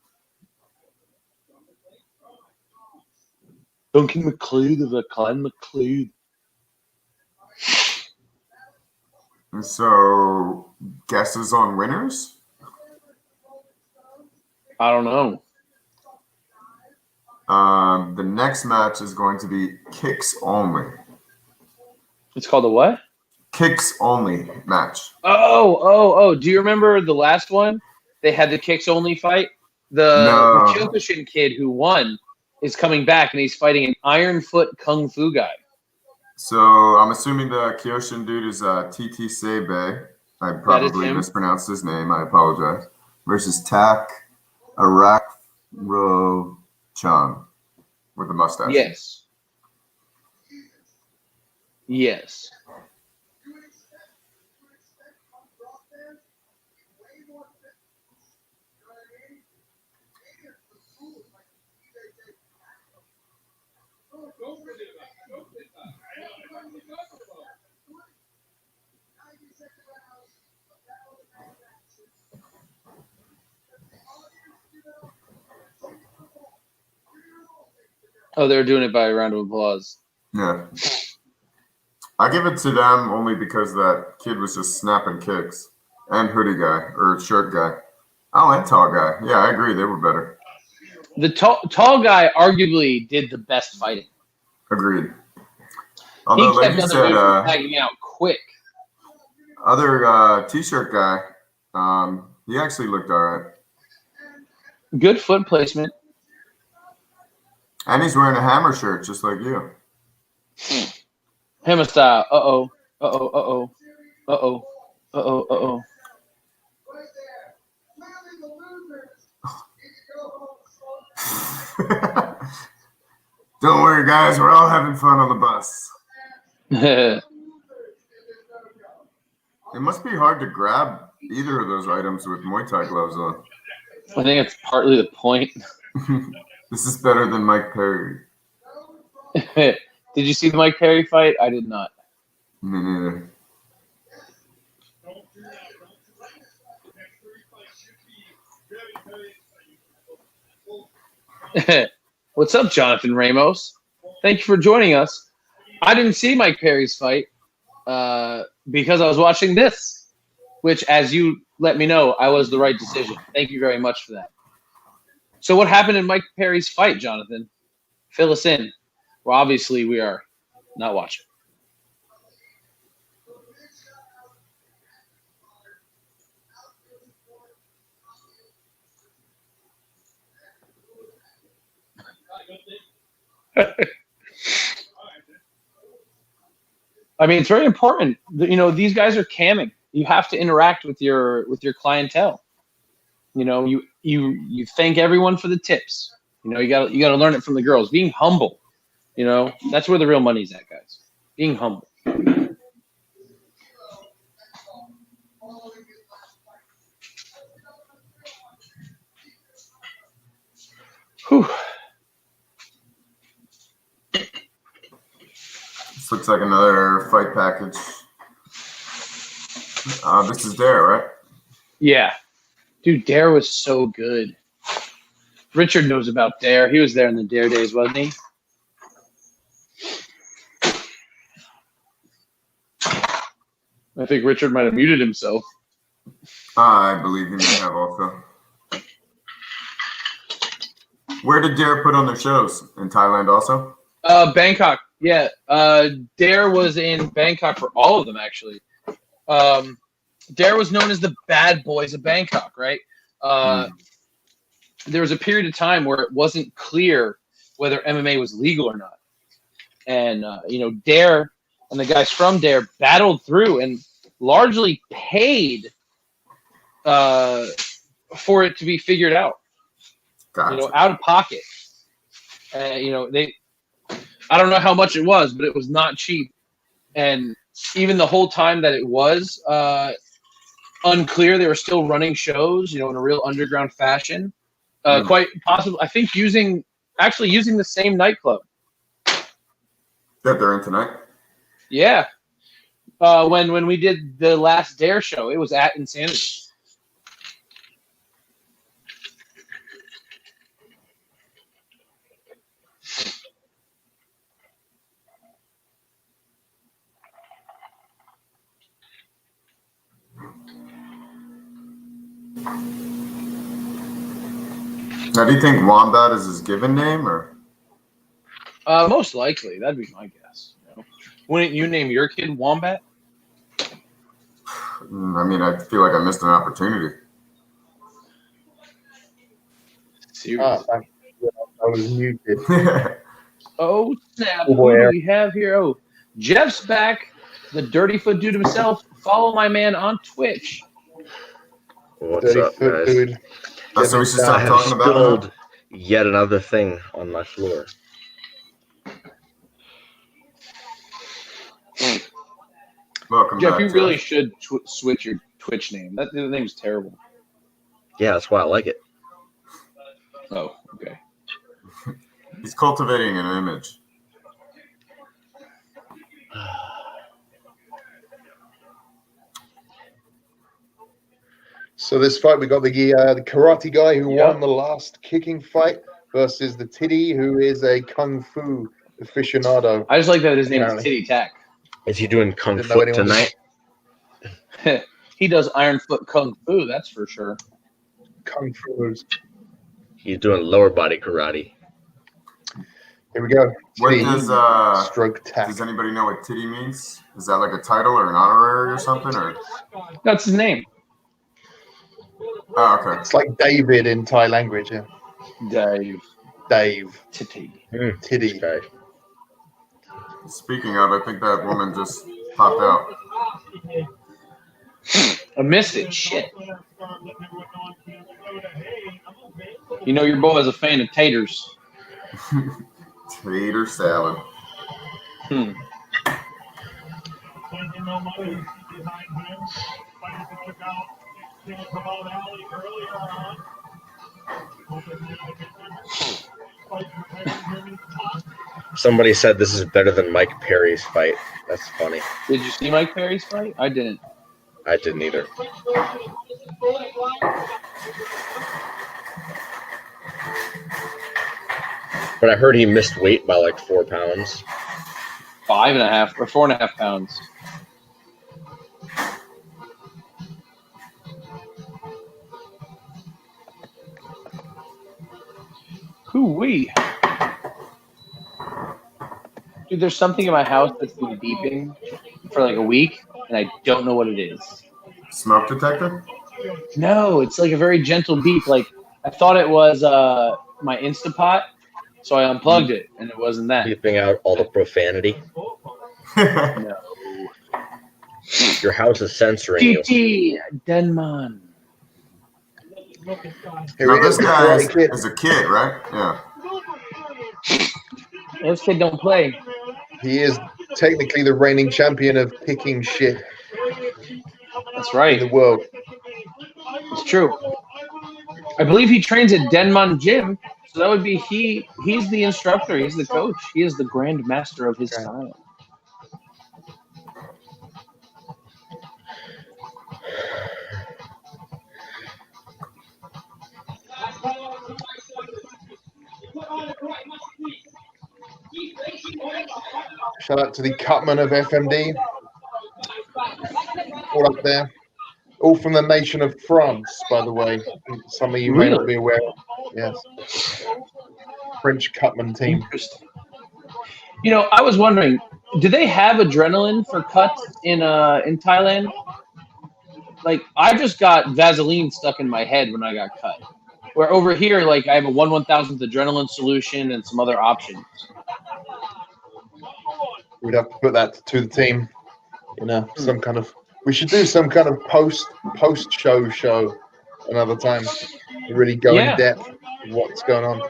Duncan McLeod of the Clan McLeod. And so, guesses on winners? I don't know. The next match is going to be kicks only. It's called a what? kicks only match. Oh! Do you remember the last one? They had the kicks only fight. The No. Kyokushin kid who won is coming back, and he's fighting an Iron Foot Kung Fu guy. So I'm assuming the Kyoshin dude is Tetee Sae-Be. I probably mispronounced his name. I apologize. Versus Arakphotchong with the mustache. Yes. Oh, they're doing it by a round of applause. Yeah. I give it to them only because that kid was just snapping kicks. And hoodie guy, or shirt guy. Oh, and tall guy. Yeah, I agree. They were better. The tall guy arguably did the best fighting. Agreed. Although, He like kept you other said, people tagging out quick. other t-shirt guy, he actually looked all right. Good foot placement. And he's wearing a hammer shirt, just like you. Hammer style. Uh-oh. Don't worry, guys. We're all having fun on the bus. It must be hard to grab either of those items with Muay Thai gloves on. I think it's partly the point. This is better than Mike Perry. Did you see the Mike Perry fight? I did not. Me neither. What's up, Jonathan Ramos? Thank you for joining us. I didn't see Mike Perry's fight because I was watching this, which, as you let me know, I was the right decision. Thank you very much for that. So what happened in Mike Perry's fight, Jonathan? Fill us in. Well, obviously, we are not watching. I mean, it's very important. You know, these guys are camming. You have to interact with your clientele. You know, you thank everyone for the tips. You know, you got to learn it from the girls. Being humble. You know, that's where the real money's at, guys. Being humble. Whew. This looks like another fight package. This is Dare, right? Yeah. Dude, Dare was so good. Richard knows about Dare. He was there in the Dare days, wasn't he? I think Richard might have muted himself. I believe he may have also. Where did Dare put on their shows? In Thailand also? Bangkok. Yeah. Dare was in Bangkok for all of them, actually. Dare was known as the bad boys of Bangkok, right? There was a period of time where it wasn't clear whether MMA was legal or not. And, you know, Dare and the guys from Dare battled through and largely paid for it to be figured out. Gotcha. You know, out of pocket. You know, I don't know how much it was, but it was not cheap. And even the whole time that it was unclear, they were still running shows, you know, in a real underground fashion. Quite possible, I think, using the same nightclub That they're in tonight? Yeah. When we did the last Dare show, it was at Insanity. Now, do you think Wombat is his given name, or? Most likely, that'd be my guess. You know? Wouldn't you name your kid Wombat? I mean, I feel like I missed an opportunity. Serious. I was muted. Oh, snap. Oh, boy, Who do Eric. we have here? Oh, Jeff's back. The Dirty Foot Dude himself. Follow my man on Twitch. What's Dirty up, foot guys? dude. Oh, so we should I stop have talking about spilled that? yet another thing on my floor. Welcome Jeff, back, you really Jeff. should switch your Twitch name. That the name's terrible. Yeah, that's why I like it. Oh, okay. He's cultivating an image. So this fight, we got the karate guy who Yep. won the last kicking fight versus the Tetee, who is a kung fu aficionado. I just like that his name is Apparently. Titty Tack. Is he doing kung Didn't know fu anyone was- tonight? He does Iron Foot Kung Fu, that's for sure. Kung fu moves. He's doing lower body karate. Here we go. What Titty, does stroke tack. does anybody know what titty means? Is that like a title or an honorary or something? Or That's his name. oh, okay. It's like David in Thai language. Yeah. Dave Dave. Titty. Titty. Okay. Speaking of, I think that woman just popped out. I missed it. Shit. You know your boy is a fan of taters. Tater salad. Hmm. Somebody said this is better than Mike Perry's fight. That's funny. Did you see Mike Perry's fight? I didn't. I didn't either. But I heard he missed weight by like 4 pounds. 5.5 or 4.5 pounds. Hoo-wee. Dude, there's something in my house that's been beeping for like a week, and I don't know what it is. Smoke detector? No, it's like a very gentle beep. Like, I thought it was my Instapot, so I unplugged it, and it wasn't that. Beeping out all the profanity. No. Your house is censoring you. PT Denman. Here Now we go. this guy Karate Kid. is a kid, right? Yeah. This kid don't play. He is technically the reigning champion of kicking shit That's in right. the world. It's true. I believe he trains at Denman Gym, so that would be he's the instructor, he's the coach, he is the grand master of his Okay. style. Shout out to the Cutman of FMD. All up there. All from the nation of France, by the way. Some of you may not be aware of. Yes. French Cutman team. Interesting. You know, I was wondering, do they have adrenaline for cuts in Thailand? Like, I just got Vaseline stuck in my head when I got cut. Where over here, like, I have a 1/1000th adrenaline solution and some other options. We'd have to put that to the team. You know, some kind of. We should do some kind of post show another time. To really go Yeah. in depth with what's going on.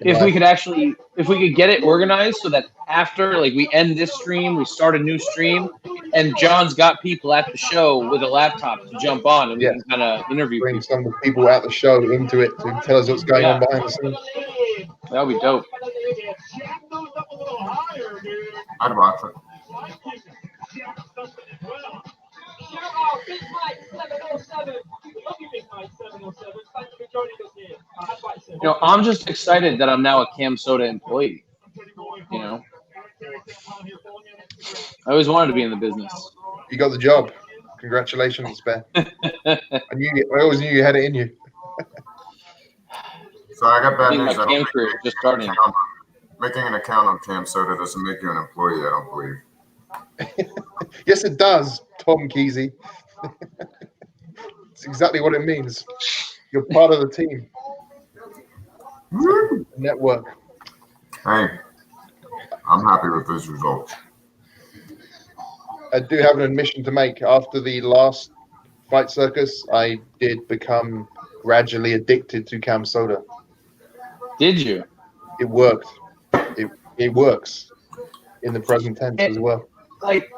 in If we life. could actually, if we could get it organized so that after, like, we end this stream, we start a new stream, and John's got people at the show with a laptop to jump on, and we Yeah. can kind of interview Bring people. some of the people at the show into it to tell us what's going on Yeah. behind the scenes. That would be dope. I'd watch it. You know, I'm just excited that I'm now a Cam Soda employee. You know, I always wanted to be in the business. You got the job. Congratulations, Ben. I always knew you had it in you. So I got I bad think my news. I don't Cam think career is just starting. making an account on Cam Soda doesn't make you an employee, I don't believe. Yes, it does, Tom Kesey. It's exactly what it means. You're part of the team. Network. Hey, I'm happy with this result. I do have an admission to make. After the last Fight Circus, I did become gradually addicted to Cam Soda. Did you? It worked. It works in the present tense as well. Like,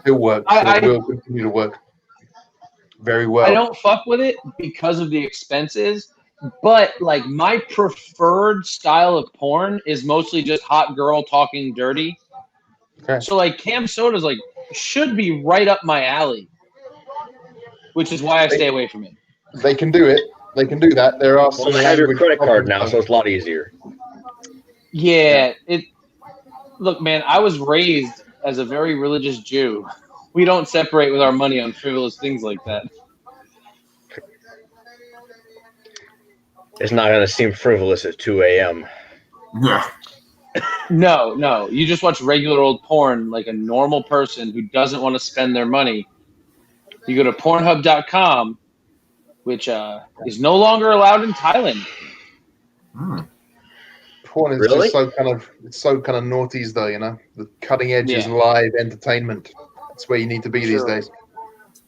It works. It will continue to work very well. I don't fuck with it because of the expenses, but like my preferred style of porn is mostly just hot girl talking dirty. Okay. So like Cam Soda's like should be right up my alley, which is why I stay away from it. They can do it. They can do that. There are some. Well, they have your language credit card problems. now, so it's a lot easier. Yeah, it. Look, man, I was raised as a very religious Jew. We don't separate with our money on frivolous things like that. It's not going to seem frivolous at 2 a.m. Yeah. No. You just watch regular old porn like a normal person who doesn't want to spend their money. You go to Pornhub.com, which is no longer allowed in Thailand. Porn is Really? just so kind of naughties though, you know. The cutting edge is Yeah. live entertainment. That's where you need to be these days.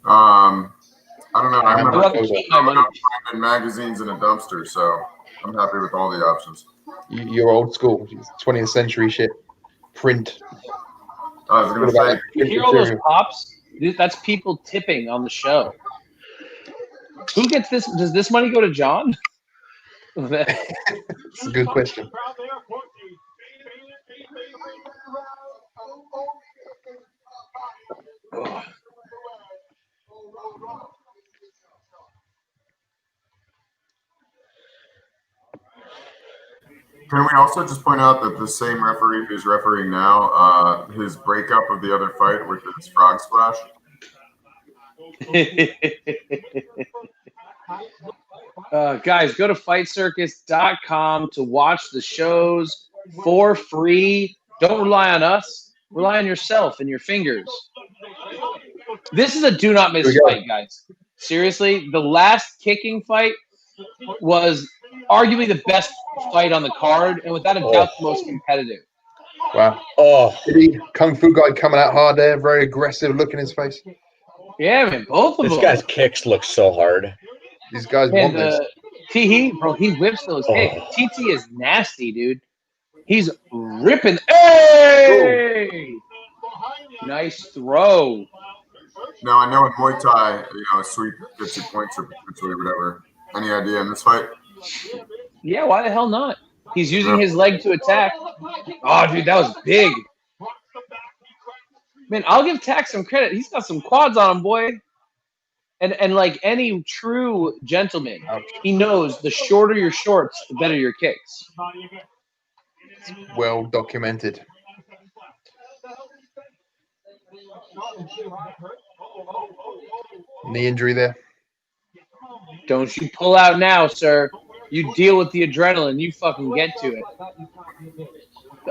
I don't know. I I'd remember rather keep my money. finding magazines in a dumpster, so I'm happy with all the options. You're old school, 20th century shit. Print. I was What gonna about say, that You print hear all those material? pops? That's people tipping on the show. Who gets this? Does this money go to John? It's a good question. can we also just point out that the same referee who's refereeing now, his breakup of the other fight with his frog splash? Guys, go to fightcircus.com to watch the shows for free. Don't rely on us. Rely on yourself and your fingers. This is a do not miss Here we go. fight, guys. Seriously, the last kicking fight was arguably the best fight on the card, and without a doubt, the most competitive. Wow. Oh, Did Kung Fu guy coming out hard there, very aggressive look in his face. Yeah, man, both of this them. guy's kicks look so hard. These guys Man, want this. Tetee, bro, he whips those kicks. Oh. TT is nasty, dude. He's ripping. Hey! Nice throw. Now, I know in Muay Thai, a sweep gets you points or potentially whatever. Any idea in this fight? Yeah, why the hell not? He's using his leg to attack. Oh, dude, that was big. Man, I'll give Tack some credit. He's got some quads on him, boy. And like any true gentleman, he knows the shorter your shorts, the better your kicks. Well documented. Knee injury there. Don't you pull out now, sir. You deal with the adrenaline. You fucking get to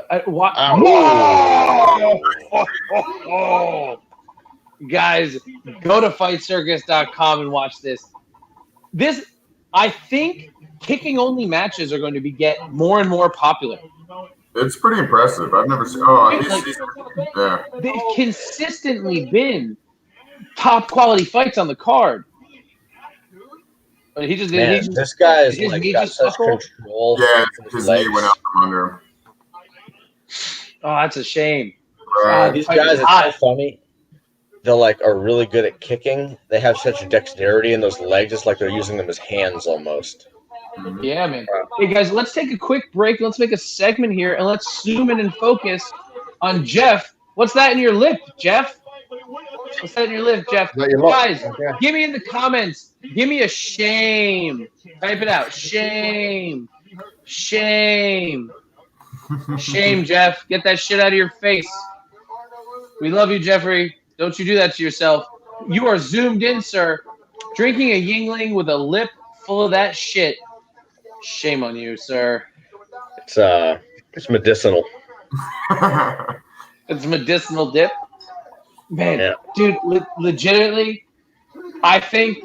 it. What? Guys, go to fightcircus.com and watch this. I think kicking-only matches are going to get more and more popular. It's pretty impressive. I've never seen. Yeah. They've consistently been top-quality fights on the card. But he just Man, this guy's his like knee got just such buckled? control. Yeah, with his legs. knee went out from under him. Oh, that's a shame. Right. These guys, it's so funny. They are really good at kicking. They have such dexterity in those legs. It's like they're using them as hands almost. Yeah, man. Hey, guys, let's take a quick break. Let's make a segment here, and let's zoom in and focus on Jeff. What's that in your lip, Jeff? What's that in your lip, Jeff? Is that your lock? Guys, Okay. give me in the comments. Give me a shame. Type it out. Shame. Shame. Shame, Jeff. Get that shit out of your face. We love you, Jeffrey. Don't you do that to yourself. You are zoomed in, sir. Drinking a Yingling with a lip full of that shit. Shame on you, sir. It's medicinal. It's medicinal dip. Man, Yeah. dude, legitimately, I think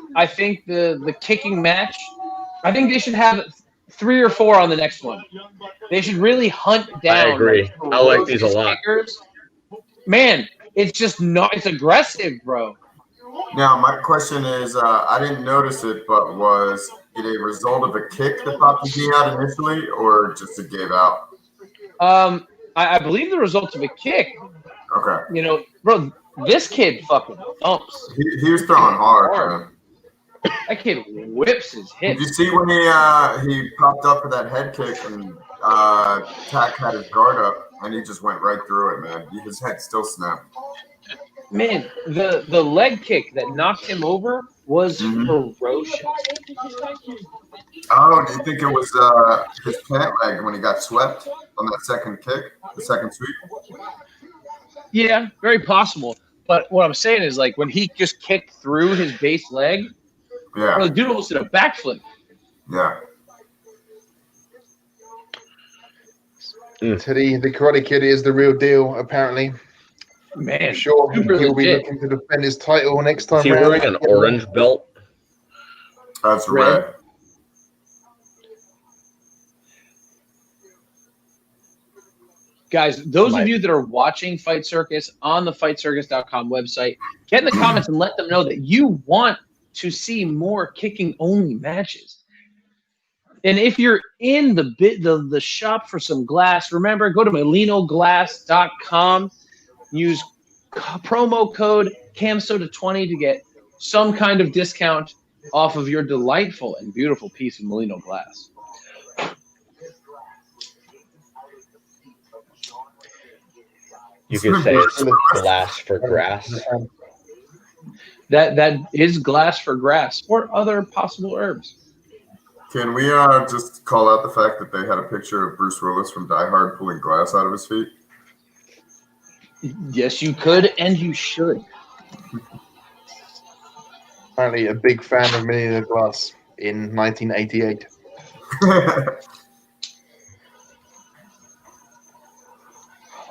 the kicking match. I think they should have 3 or 4 on the next one. They should really hunt down. I agree. I like these a lot. Kickers. Man, it's just not. It's aggressive, bro. Now, my question is, I didn't notice it, but was it a result of a kick that popped his knee out initially, or just it gave out? I believe the result of a kick. Okay. You know, bro, this kid fucking thumps. He was throwing hard, man. That kid whips his hips. Did you see when he popped up for that head kick and Tack had his guard up and he just went right through it, man. His head still snapped. Man, the leg kick that knocked him over was ferocious. Oh, do you think it was his pant leg when he got swept on that second kick, the second sweep? Yeah, very possible. But what I'm saying is, like, when he just kicked through his base leg, yeah, the dude almost did a backflip. Yeah. Tetee, the Karate Kid is the real deal, apparently. Man, I'm sure super he'll be legit. looking to defend his title next time Is he round. wearing an orange belt? That's Red. red. Guys, those of you that are watching Fight Circus on the fightcircus.com website, get in the comments and let them know that you want to see more kicking-only matches. And if you're in the shop for some glass, remember, go to melinoglass.com, use promo code CAMSODA20 to get some kind of discount off of your delightful and beautiful piece of Molino glass. You could say it's glass for grass. That is glass for grass or other possible herbs. Can we just call out the fact that they had a picture of Bruce Willis from Die Hard pulling glass out of his feet? Yes, you could and you should. Apparently a big fan of Millionaire Glass in 1988.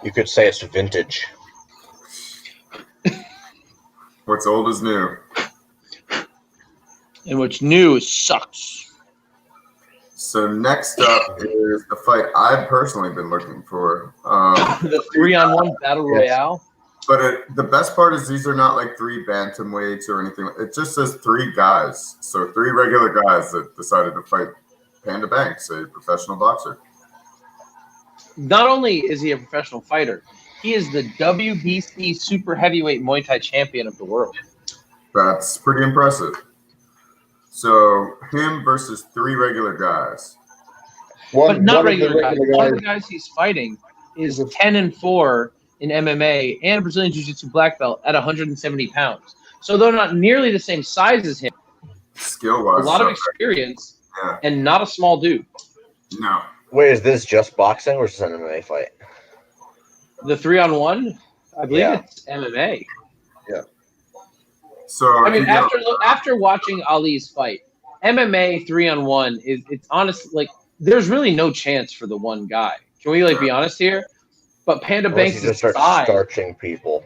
You could say it's vintage. What's old is new. And what's new sucks. So next up is the fight I've personally been looking for. The 3-on-1 Battle Royale. But the best part is these are not like 3 bantamweights or anything. It just says 3 guys. So 3 regular guys that decided to fight Panda Banks, a professional boxer. Not only is he a professional fighter, he is the WBC Super Heavyweight Muay Thai champion of the world. That's pretty impressive. So him versus 3 regular guys. But not of the regular guys. regular One of the guys he's fighting is 10-4 in MMA and Brazilian Jiu-Jitsu black belt at 170 pounds. So they're not nearly the same size as him. Skill-wise. A lot of experience Yeah. and not a small dude. No. Wait, is this just boxing or is this an MMA fight? The 3-on-1, I believe Yeah. it's MMA. So I mean, after watching Ali's fight, MMA 3-on-1 it's honest. Like, there's really no chance for the one guy. Can we be honest here? But Panda Unless Banks you just start starching people.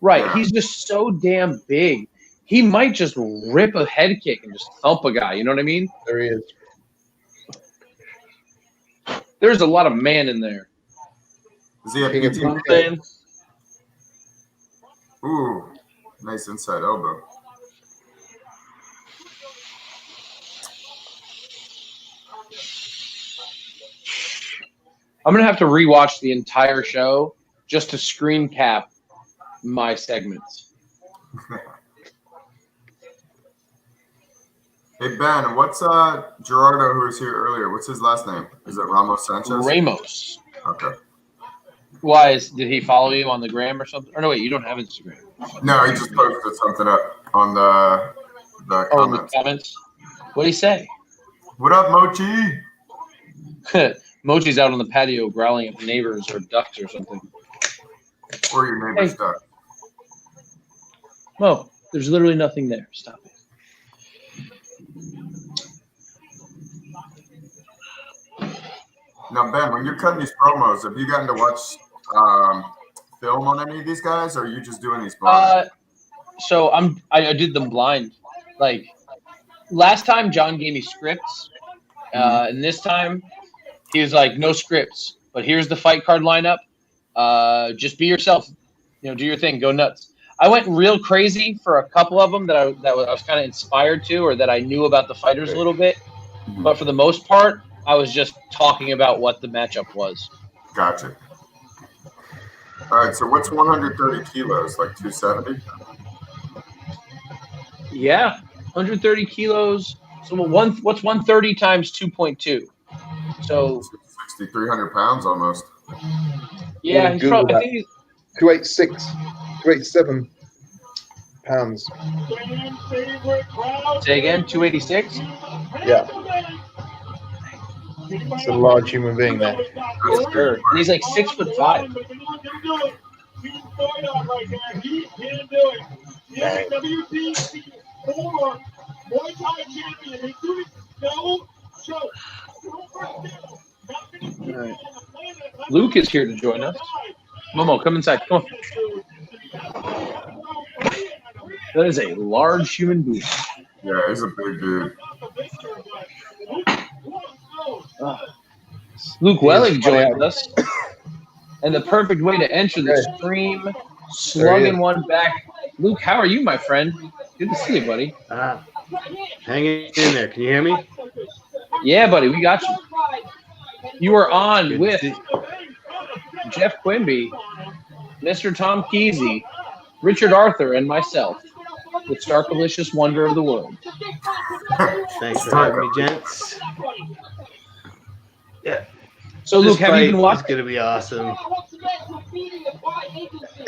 right? He's just so damn big. He might just rip a head kick and just thump a guy. You know what I mean? There he is. There's a lot of man in there. Is he a King of You know what I'm PT? saying? Ooh, nice inside elbow. I'm gonna have to rewatch the entire show just to screen cap my segments. Hey Ben, what's Gerardo who was here earlier? What's his last name? Is it Ramos Sanchez? Ramos. Okay. Why did he follow you on the gram or something? Or no, wait, you don't have Instagram. No, he just posted something up on the Oh, in the comments. comments. What'd he say? What up, Mochi? Mochi's out on the patio growling at neighbors or ducks or something. Or your neighbor's Hey. duck. Mo, there's literally nothing there. Stop it. Now, Ben, when you're cutting these promos, have you gotten to watch film on any of these guys, or are you just doing these blind? So I did them blind. Like last time, John gave me scripts, and this time he was like, "No scripts, but here's the fight card lineup. Just be yourself. Do your thing. Go nuts." I went real crazy for a couple of them that I was kind of inspired to, or that I knew about the fighters a little bit. But for the most part, I was just talking about what the matchup was. Gotcha. All right, so what's 130 kilos? Like 270? Yeah, 130 kilos. So what's 130 times 2.2? So 300 pounds almost. Yeah, he's probably. I think he's 286, 287 pounds. Say again, 286. Yeah. It's a large human being there. Sure. And he's like 6'5". Right. Luke is here to join us. Momo, come inside. Come on. That is a large human being. Yeah, he's a big dude. Luke Welling joined us. And the perfect way to enter the stream, slugging one back. Luke, how are you, my friend? Good to see you, buddy. Hanging in there. Can you hear me? Yeah, buddy, we got you. You are on with Jeff Quimby, Mr. Tom Kesey, Richard Arthur, and myself, the Starkalicious Wonder of the World. Thanks for having me, gents. Yeah. So, Luke, have you been watching? It's going to be awesome.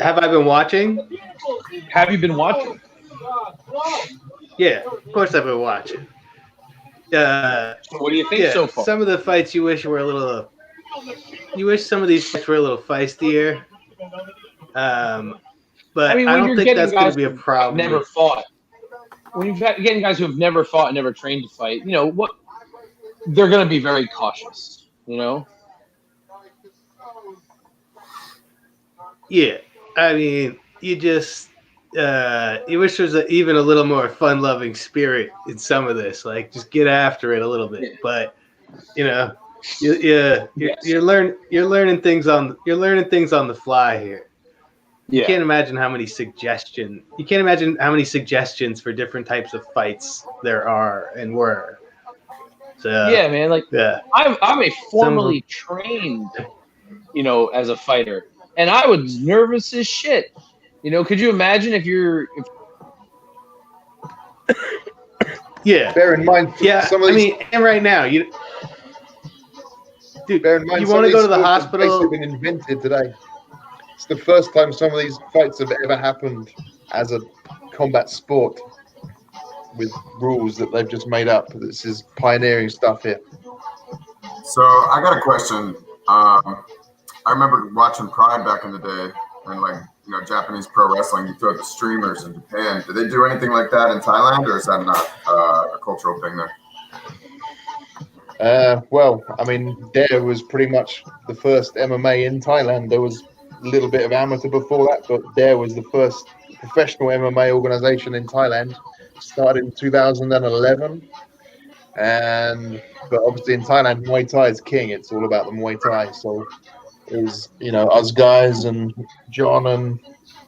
Have I been watching? Have you been watching? Yeah, of course I've been watching. What do you think so far? Some of the fights you wish were a little. You wish some of these fights were a little feistier. But I don't think that's going to be a problem. Never fought. When you're getting guys who have never fought and never trained to fight, what? They're going to be very cautious. Yeah, I mean, you just you wish there was even a little more fun-loving spirit in some of this. Like, just get after it a little bit. Yeah. But you're learning things on the fly here. You can't imagine how many suggestions. You can't imagine how many suggestions for different types of fights there are and were. So, yeah, man. I'm a formally trained, as a fighter. And I was nervous as shit. Could you imagine if Yeah. Bear in mind. Yeah. Some of these, and right now, bear in mind, you want to go to the hospital. Have been invented today. It's the first time some of these fights have ever happened as a combat sport with rules that they've just made up. This is pioneering stuff here. So I got a question. I remember watching Pride back in the day, and Japanese pro wrestling. You throw the streamers in Japan. Do they do anything like that in Thailand, or is that not a cultural thing there? Well, I mean, Dare was pretty much the first MMA in Thailand. There was a little bit of amateur before that, but Dare was the first professional MMA organization in Thailand. Started in 2011, but obviously in Thailand, Muay Thai is king. It's all about the Muay Thai. So it was, us guys and John and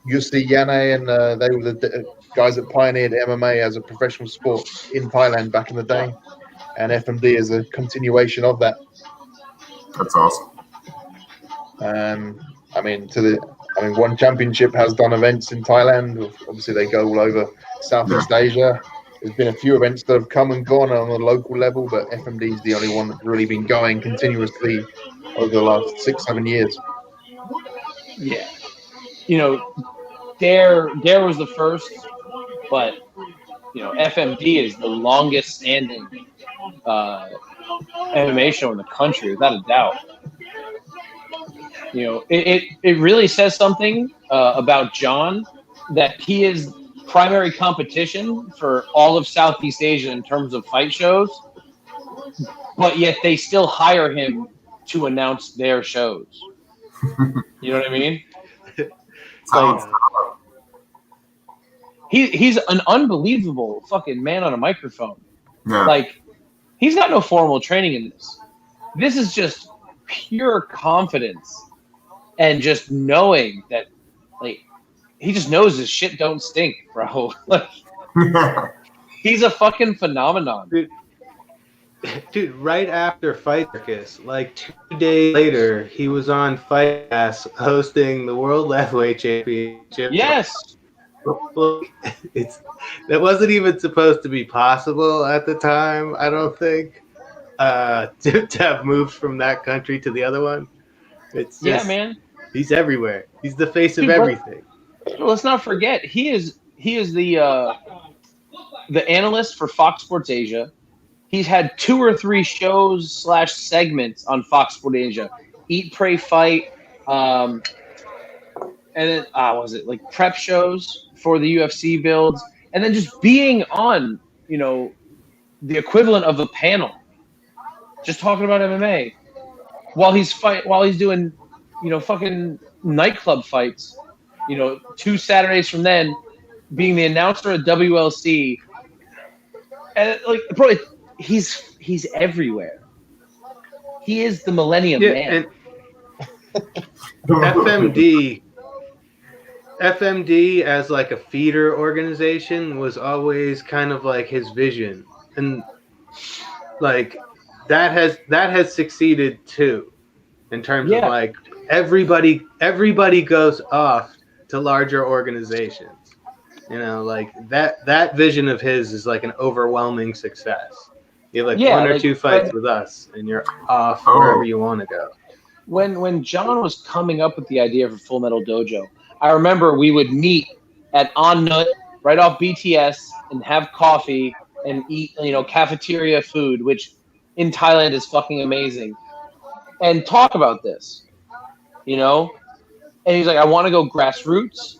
Jussi Yane, and they were the guys that pioneered MMA as a professional sport in Thailand back in the day, and FMD is a continuation of that. That's awesome. One Championship has done events in Thailand. Obviously, they go all over Southeast Asia. There's been a few events that have come and gone on a local level, but FMD is the only one that's really been going continuously over the last 6-7 years. Yeah. Dare was the first, but, FMD is the longest standing MMA show in the country, without a doubt. It really says something about John that he is primary competition for all of Southeast Asia in terms of fight shows, but yet they still hire him to announce their shows. You know what I mean? he's an unbelievable fucking man on a microphone. Yeah. Like, he's got no formal training in this. This is just pure confidence and just knowing that, like, he just knows his shit don't stink, bro. Like, he's a fucking phenomenon. Dude, right after Fight Circus, like 2 days later, he was on Fight Pass hosting the World Lightweight Championship. Yes. Look, that wasn't even supposed to be possible at the time, I don't think, to have moved from that country to the other one. It's just, Yeah, man. He's everywhere. He's the face of Dude, everything. Let's not forget, he is the analyst for Fox Sports Asia. He's had 2 or 3 shows / segments on Fox Sports Asia. Eat, Pray, Fight, and then what was it, like prep shows for the UFC builds, and then just being on, you know, the equivalent of a panel, just talking about MMA while he's doing, you know, fucking nightclub fights, you know, 2 Saturdays from then, being the announcer at WLC, and like, bro, he's everywhere. He is the Millennium Man. And FMD as like a feeder organization was always kind of like his vision, and like that has succeeded too, in terms of like everybody goes off to larger organizations. You know, like that vision of his is like an overwhelming success. You have like 1 or 2 fights with us, and you're off wherever you want to go. When John was coming up with the idea for Full Metal Dojo, I remember we would meet at On Nut right off BTS and have coffee and eat, you know, cafeteria food, which in Thailand is fucking amazing, and talk about this, you know. And he's like, I want to go grassroots.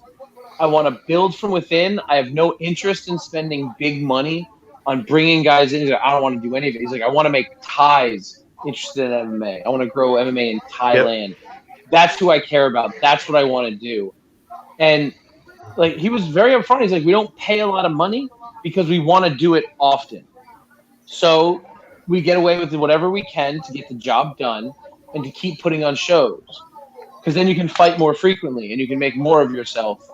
I want to build from within. I have no interest in spending big money on bringing guys in. He's like, I don't want to do any of it. He's like, I want to make Thais interested in MMA. I want to grow MMA in Thailand. Yep. That's who I care about. That's what I want to do. And like, he was very upfront. He's like, we don't pay a lot of money because we want to do it often. So we get away with whatever we can to get the job done and to keep putting on shows. Because then you can fight more frequently and you can make more of yourself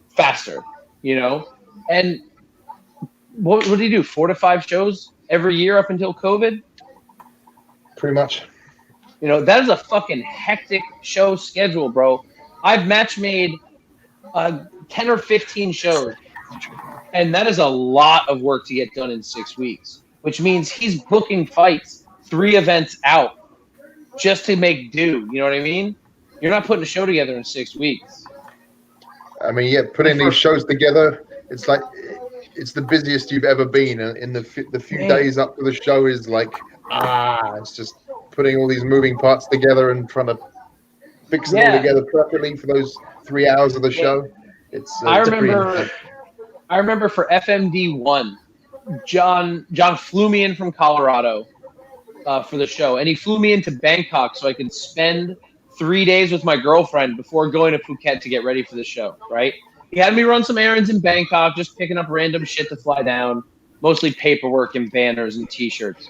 faster, you know? And what did he do? 4 to 5 shows every year up until COVID? Pretty much. You know, that is a fucking hectic show schedule, bro. I've match made 10 or 15 shows, and that is a lot of work to get done in 6 weeks, which means he's booking fights 3 events out just to make do. You know what I mean? You're not putting a show together in 6 weeks. I mean, yeah, putting these shows together, it's like it's the busiest you've ever been. In the few days up to the show is like, it's just putting all these moving parts together and trying to fix it all together perfectly for those 3 hours of the show. It's I remember for FMD 1, John flew me in from Colorado for the show, and he flew me into Bangkok so I could spend 3 days with my girlfriend before going to Phuket to get ready for the show, right? He had me run some errands in Bangkok, just picking up random shit to fly down, mostly paperwork and banners and T-shirts.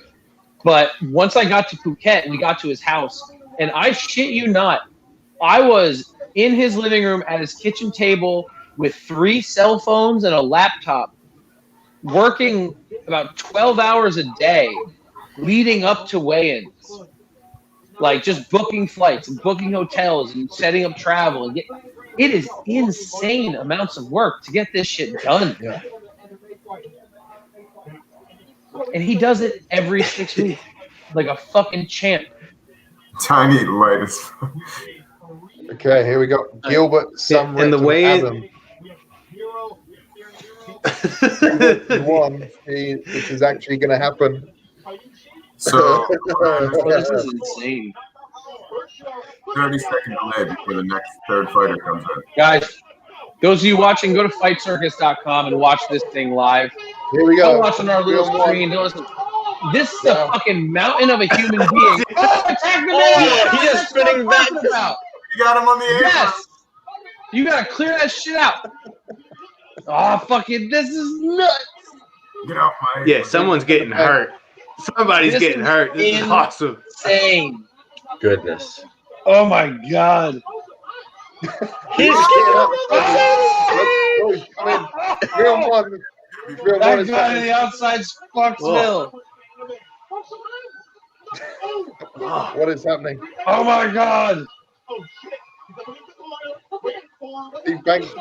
But once I got to Phuket and we got to his house, and I shit you not, I was in his living room at his kitchen table with 3 cell phones and a laptop, working about 12 hours a day leading up to weigh-ins. Like, just booking flights and booking hotels and setting up travel. And it is insane amounts of work to get this shit done. Yeah. And he does it every 6 weeks like a fucking champ. Tiny light as fuck. Okay, here we go. Gilbert, and the way Adam. This is actually going to happen. So, This is insane. 30-second delay before the next third fighter comes in. Guys, those of you watching, go to fightcircus.com and watch this thing live. Here we go. Don't watch on our little screen. This is a fucking mountain of a human being. Oh, attack the man! He is spinning back. You got him on the air. Yes! You gotta clear that shit out. Oh, fucking, this is nuts. Get off my. Yeah, someone's getting hurt. Somebody's This getting is hurt. This is awesome. Insane. Goodness. Oh my god. He's Oh, come in. Real one. Real one That is guy to coming. the outside's fucked Vil. Oh, What is happening? Oh my god. Steve Banks is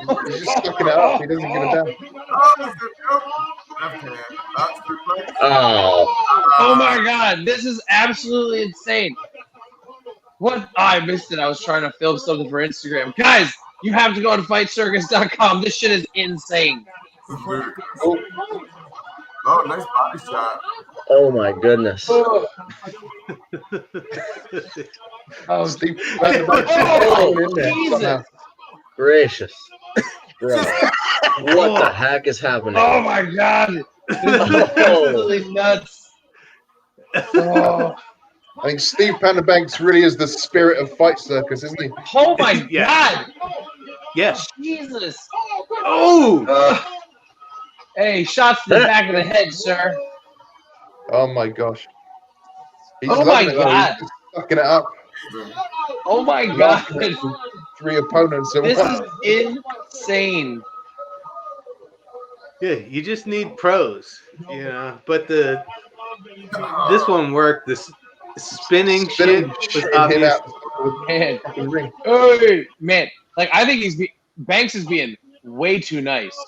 just sucking it up. He doesn't give a damn. Oh. Oh my god. This is absolutely insane. What? Oh, I missed it. I was trying to film something for Instagram. Guys, you have to go to fightcircus.com. This shit is insane. Oh, Oh, nice body shot. Oh my goodness. Oh, Steve Banks Oh, is in there Jesus. somehow. Gracious. Bro. What the heck is happening? oh my god. This is absolutely nuts. Oh. I think Steve Panda Banks really is the spirit of Fight Circus, isn't he? Oh my Yeah. god! yes. Jesus! Oh, Hey, shots to the back of the head, sir. Oh my gosh. He's Oh my loving it, though. God. He's just sucking it up. Oh my god! Three opponents at This once. is insane. yeah. You just need pros, you know. But this one worked. This spinning shit was him obvious. out of Man, the fucking ring. hey, man. Like, I think Banks is being way too nice.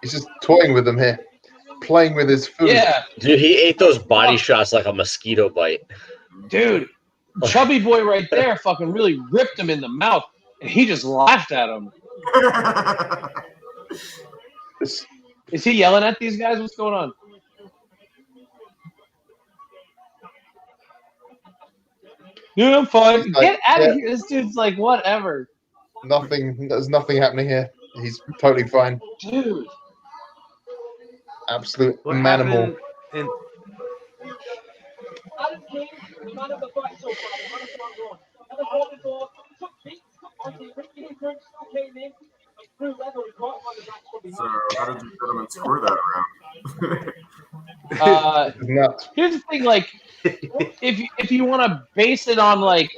He's just toying with them here, playing with his food. Yeah, Dude, he ate those body shots like a mosquito bite. dude. Chubby boy right there fucking really ripped him in the mouth, and he just laughed at him. This- Is he yelling at these guys? What's going on? Dude, I'm fine. He's like, Get out yeah. of here. This dude's like, whatever. There's nothing happening here. He's totally fine. Dude. Absolute What manimal. happened? And Adam King, the man of the fight so far, the man of the run. And the ball before, took beats, obviously Ricky Hickman still came in, and threw leather and caught him on the back from So, behind. how did you gentlemen score that round? It's nuts. Here's the thing, like, if you want to base it on like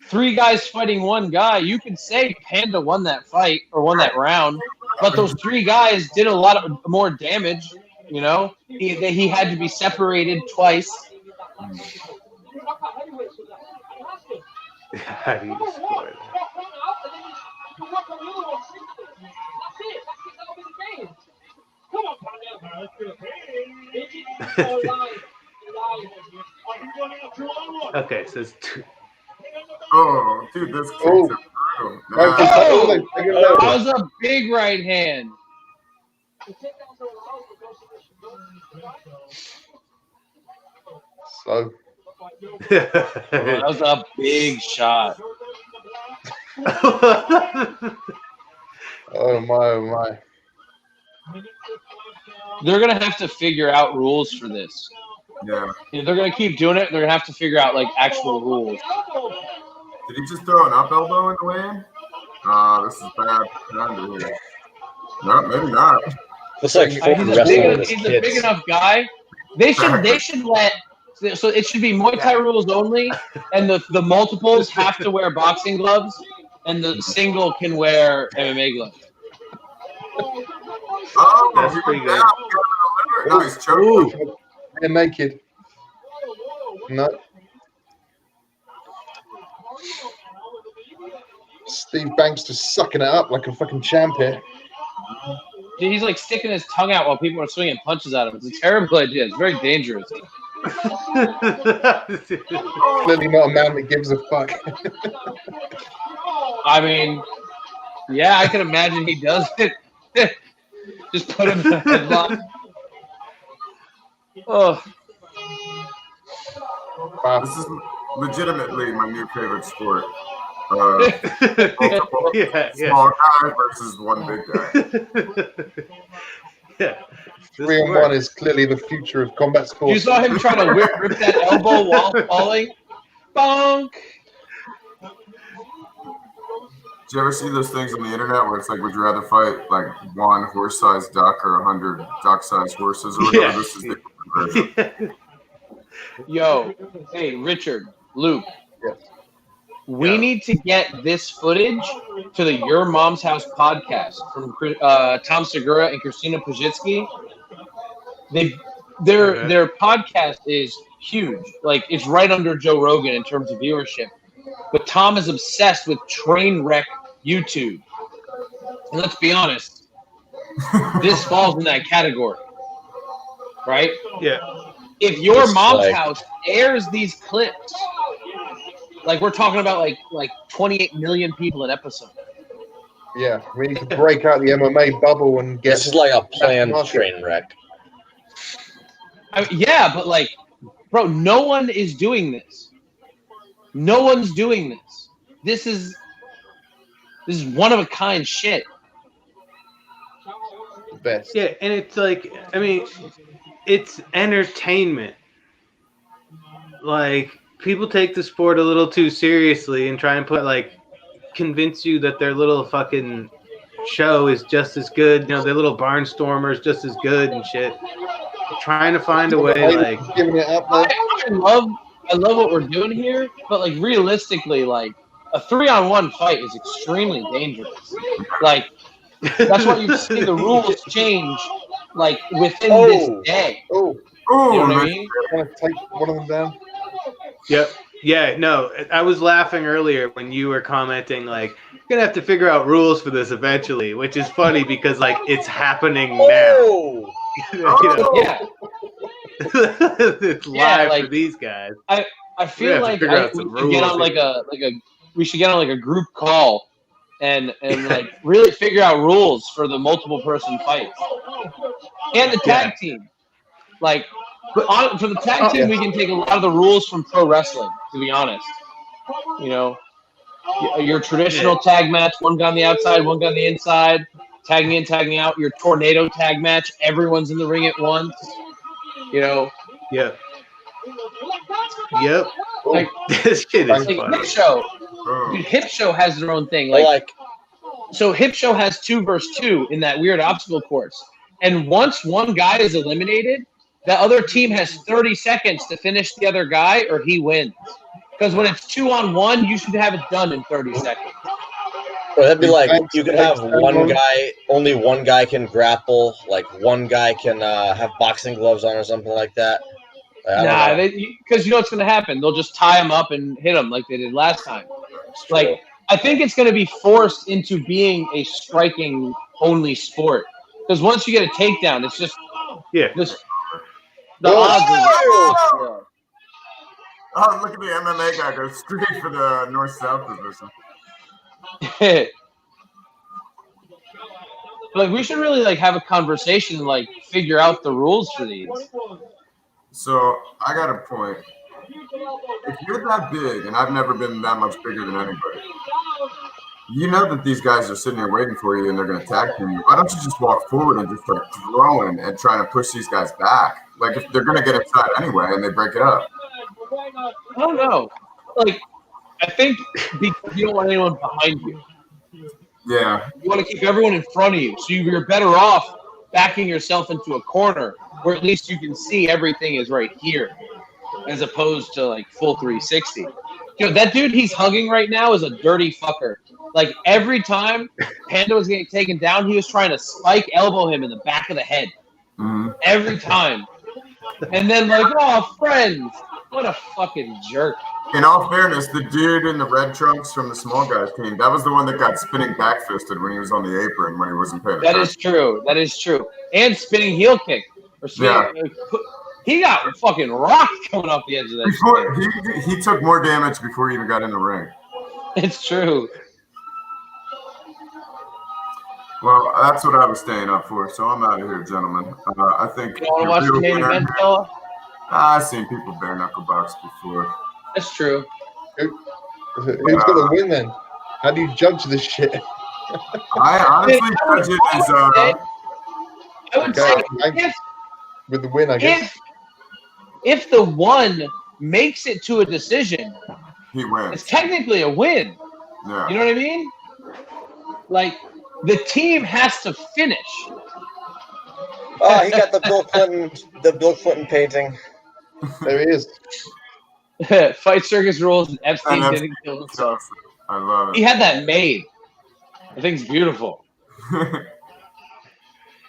3 guys fighting 1 guy, you could say Panda won that fight or won that round, but those 3 guys did a lot of more damage. You know, he had to be separated twice. how do you score that? Come on, Panda. Okay, so it's Oh, dude, this kicks Oh. are brutal. Right, Nah. Oh! they take it That over. was a big right hand. So That was a big shot. oh my. They're gonna have to figure out rules for this. Yeah. If they're gonna keep doing it, they're gonna have to figure out like actual rules. Did he just throw an up elbow in the way? This is bad. Panda here. No, maybe not. Looks like He's fucking a wrestling with big, his he's a big kids. enough guy. They should let. So it should be Muay Thai rules only, and the multiples have to wear boxing gloves, and the single can wear MMA gloves. Oh, That's he pretty went good. down. Nice choke. Ooh, they're naked. No. Steve Banks just sucking it up like a fucking champ here. Dude, he's like sticking his tongue out while people are swinging punches at him. It's a terrible idea. It's very dangerous. Clearly not a man that gives a fuck. I mean, yeah, I can imagine he does it. Just put him in a headlock. Oh, Wow. This is legitimately my new favorite sport. Multiple yeah. small guy versus one big guy. Yeah. This 3-on-1 works. is clearly the future of combat sports. you saw him trying to rip that elbow while falling. Bonk. Did you ever see those things on the internet where it's like, would you rather fight like one horse-sized duck or 100 duck-sized horses? Or whatever? Yeah. This is the version. Yo, hey, Richard, Luke. Yes. We Yeah. need to get this footage to the Your Mom's House podcast from Tom Segura and Christina Pajitsky. Their podcast is huge. Like, it's right under Joe Rogan in terms of viewership. But Tom is obsessed with train wreck YouTube. And let's be honest, this falls in that category. Right? Yeah. If Your It's Mom's like- House airs these clips, like we're talking about like 28 million people an episode. Yeah, we need to break out the MMA bubble and get. This is like a planned market. train wreck. Yeah, but like, bro, no one is doing this. No one's doing this. This is one of a kind shit. the best. Yeah, and it's like, I mean, it's entertainment. Like, people take the sport a little too seriously and try and convince you that their little fucking show is just as good. You know, their little barnstormer's just as good and shit. They're trying to find a way, like, Giving it up there. I love what we're doing here, but like realistically, like a 3-on-1 fight is extremely dangerous. Like, that's why you've seen the rules change like within this day. Oh, Oh, You know what I man. mean? want to take one of them down? yep. Yeah, no, I was laughing earlier when you were commenting, like, you're going to have to figure out rules for this eventually, which is funny because, like, it's happening now. Oh! You know? Yeah, It's Yeah, live like- for these guys. I We feel have to like figure out we some should get rules on like here. we should get on like a group call and like really figure out rules for the multiple person fights and the tag team. Like for the tag team, we can take a lot of the rules from pro wrestling. To be honest, you know, your traditional tag match, one guy on the outside, one guy on the inside, tagging in, tagging out. Your tornado tag match, everyone's in the ring at once. You know, Yep. Yep. like This shit is like funny. Hip Show. Oh. Dude, Hip Show has their own thing. Like, So Hip Show has 2 versus 2 in that weird obstacle course. And once one guy is eliminated, the other team has 30 seconds to finish the other guy or he wins. Because when it's 2-on-1, you should have it done in 30 seconds. or that'd be like, you could have one guy, only one guy can grapple, like one guy can have boxing gloves on or something like that. Like, I don't know. Because you know what's going to happen. They'll just tie him up and hit him like they did last time. It's true. Like, I think it's going to be forced into being a striking-only sport. Because once you get a takedown, it's just Yeah. the odds are Oh, look at the MMA guy go straight for the north-south position. like we should really like have a conversation and like figure out the rules for these. So I got a point. If you're that big, and I've never been that much bigger than anybody, you know that these guys are sitting there waiting for you and they're going to tag you. Why don't you just walk forward and just start throwing and trying to push these guys back? Like, if they're going to get inside anyway and they break it up. I don't know. Like, I think because you don't want anyone behind you. Yeah. You want to keep everyone in front of you. So you're better off backing yourself into a corner where at least you can see everything is right here as opposed to like full 360. Yo, that dude he's hugging right now is a dirty fucker. Like every time Panda was getting taken down, he was trying to spike elbow him in the back of the head. Mhm. Every time. And then like, oh, friends. What a fucking jerk. In all fairness, the dude in the red trunks from the small guys team, that was the one that got spinning back fisted when he was on the apron when he wasn't paying That attention. is true. That is true. And spinning heel kick. Or spinning, he got fucking rocked coming off the edge of that Before, he took more damage before he even got in the ring. shit. It's true. Well, that's what I was staying up for, so I'm out of here, gentlemen. I think You want to watch the main event, fella? I've seen people bare knuckle box before. That's true. Who's got the win then? How do you judge this shit? I honestly judge it as I would Okay, say with the win, I guess. if the one makes it to a decision, he wins. it's technically a win. Yeah. You know what I mean? Like the team has to finish. Oh, he got the Bill Clinton painting. There he is. Fight Circus rules and Epstein And didn't kill himself. I love He it. had that made. I think it's beautiful.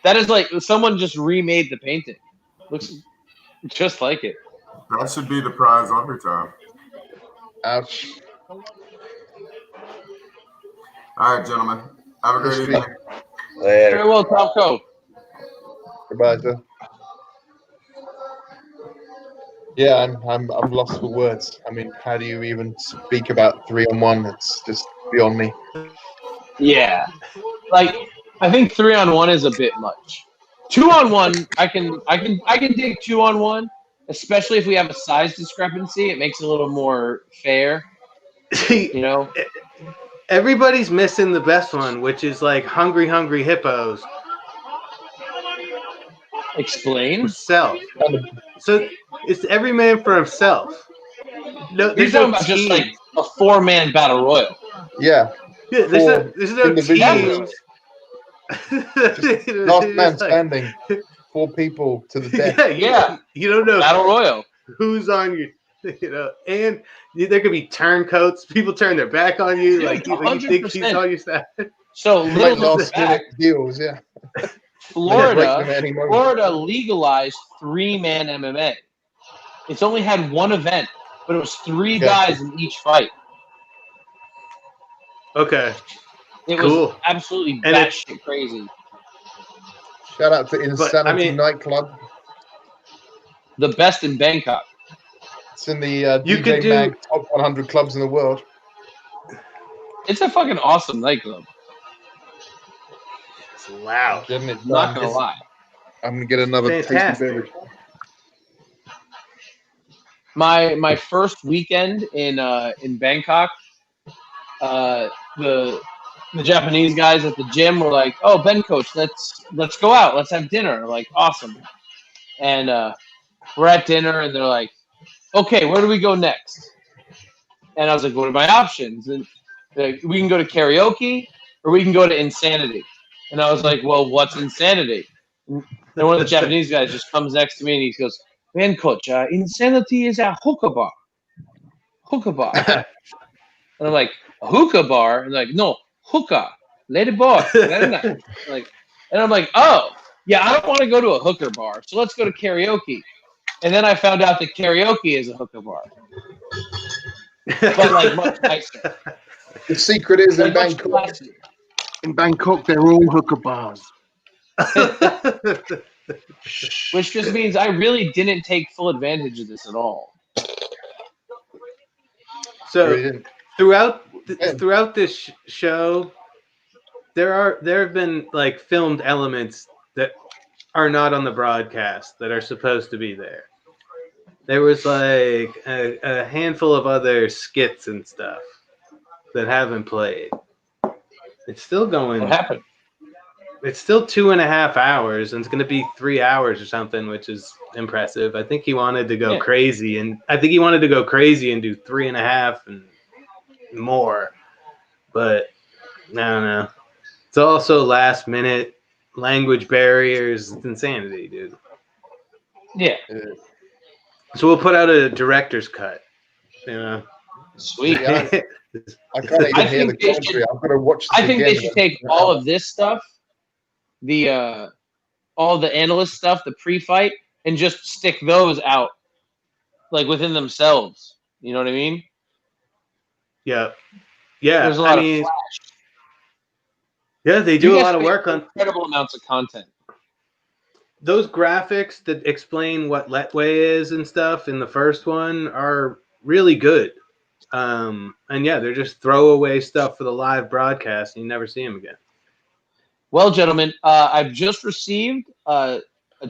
That is like someone just remade the painting. Looks just like it. That should be the prize every time. Ouch. All right, gentlemen. Have a great evening. Later. Very well, Talco. Goodbye, sir. Yeah, I'm lost for words. I mean, how do you even speak about 3-on-1? It's just beyond me. Yeah. Like I think 3-on-1 is a bit much. 2-on-1, I can dig 2-on-1, especially if we have a size discrepancy. It makes it a little more fair. You know? Everybody's missing the best one, which is like Hungry Hungry Hippos. Explain. Self. So it's every man for himself. No, You're there's talking no about just team. like a 4-man battle royal. Yeah. Yeah, there's no individuals. teams. Last man It's like- standing. 4 people to the death. Yeah. You don't know Battle royal. who's on you, and there could be turncoats. People turn their back on you, Dude, like you think he's 100%. on your side. So Like little last back, minute deals, yeah. Break them Florida at any moment. Florida legalized 3-man MMA. It's only had one event, but it was 3 guys in each fight. Okay, It Cool. was absolutely And batshit crazy. Shout out to Insanity Nightclub. The best in Bangkok. It's in the You DJ could do- Mag top 100 clubs in the world. It's a fucking awesome nightclub. it's loud. Getting it Not done. gonna lie. I'm gonna get another tasty Fantastic. beverage. My first weekend in Bangkok, the Japanese guys at the gym were like, "Oh, Ben coach, let's go out, let's have dinner." Like, awesome. And we're at dinner, and they're like, "Okay, where do we go next?" And I was like, "What are my options?" And they're like, we can go to karaoke, or we can go to Insanity. And I was like, "Well, what's Insanity?" And then one of the Japanese guys just comes next to me, and he goes, "Man, coach, Insanity is a hookah bar. Hookah bar." And I'm like, "A hookah bar?" And they're like, "No, hookah. Lady boy." Like, and I'm like, "Oh, yeah, I don't want to go to a hooker bar, so let's go to karaoke." And then I found out that karaoke is a hookah bar, but like much nicer. The secret is in Like, much Bangkok. classier. In Bangkok, they're all hooker bars. Which just means I really didn't take full advantage of this at all. So throughout this show, there have been like filmed elements that are not on the broadcast that are supposed to be there. There was like a handful of other skits and stuff that haven't played. It's still going. What happened? It's still 2.5 hours, and it's going to be 3 hours or something, which is impressive. I think he wanted to go crazy, and do 3.5 and more. But I don't know. It's also last minute language barriers. It's insanity, dude. Yeah. So we'll put out a director's cut. You know. Sweet. Yeah, I can't even hear the commentary. I've got to watch this I think again. they should take all of this stuff, all the analyst stuff, the pre-fight, and just stick those out, like within themselves. You know what I mean? Yeah. Yeah. There's a lot of mean, flash. yeah, they You do a guys lot of make work on incredible amounts of content. those graphics that explain what Letway is and stuff in the first one are really good. And yeah, they're just throwaway stuff for the live broadcast, and you never see them again. Well, gentlemen, I've just received a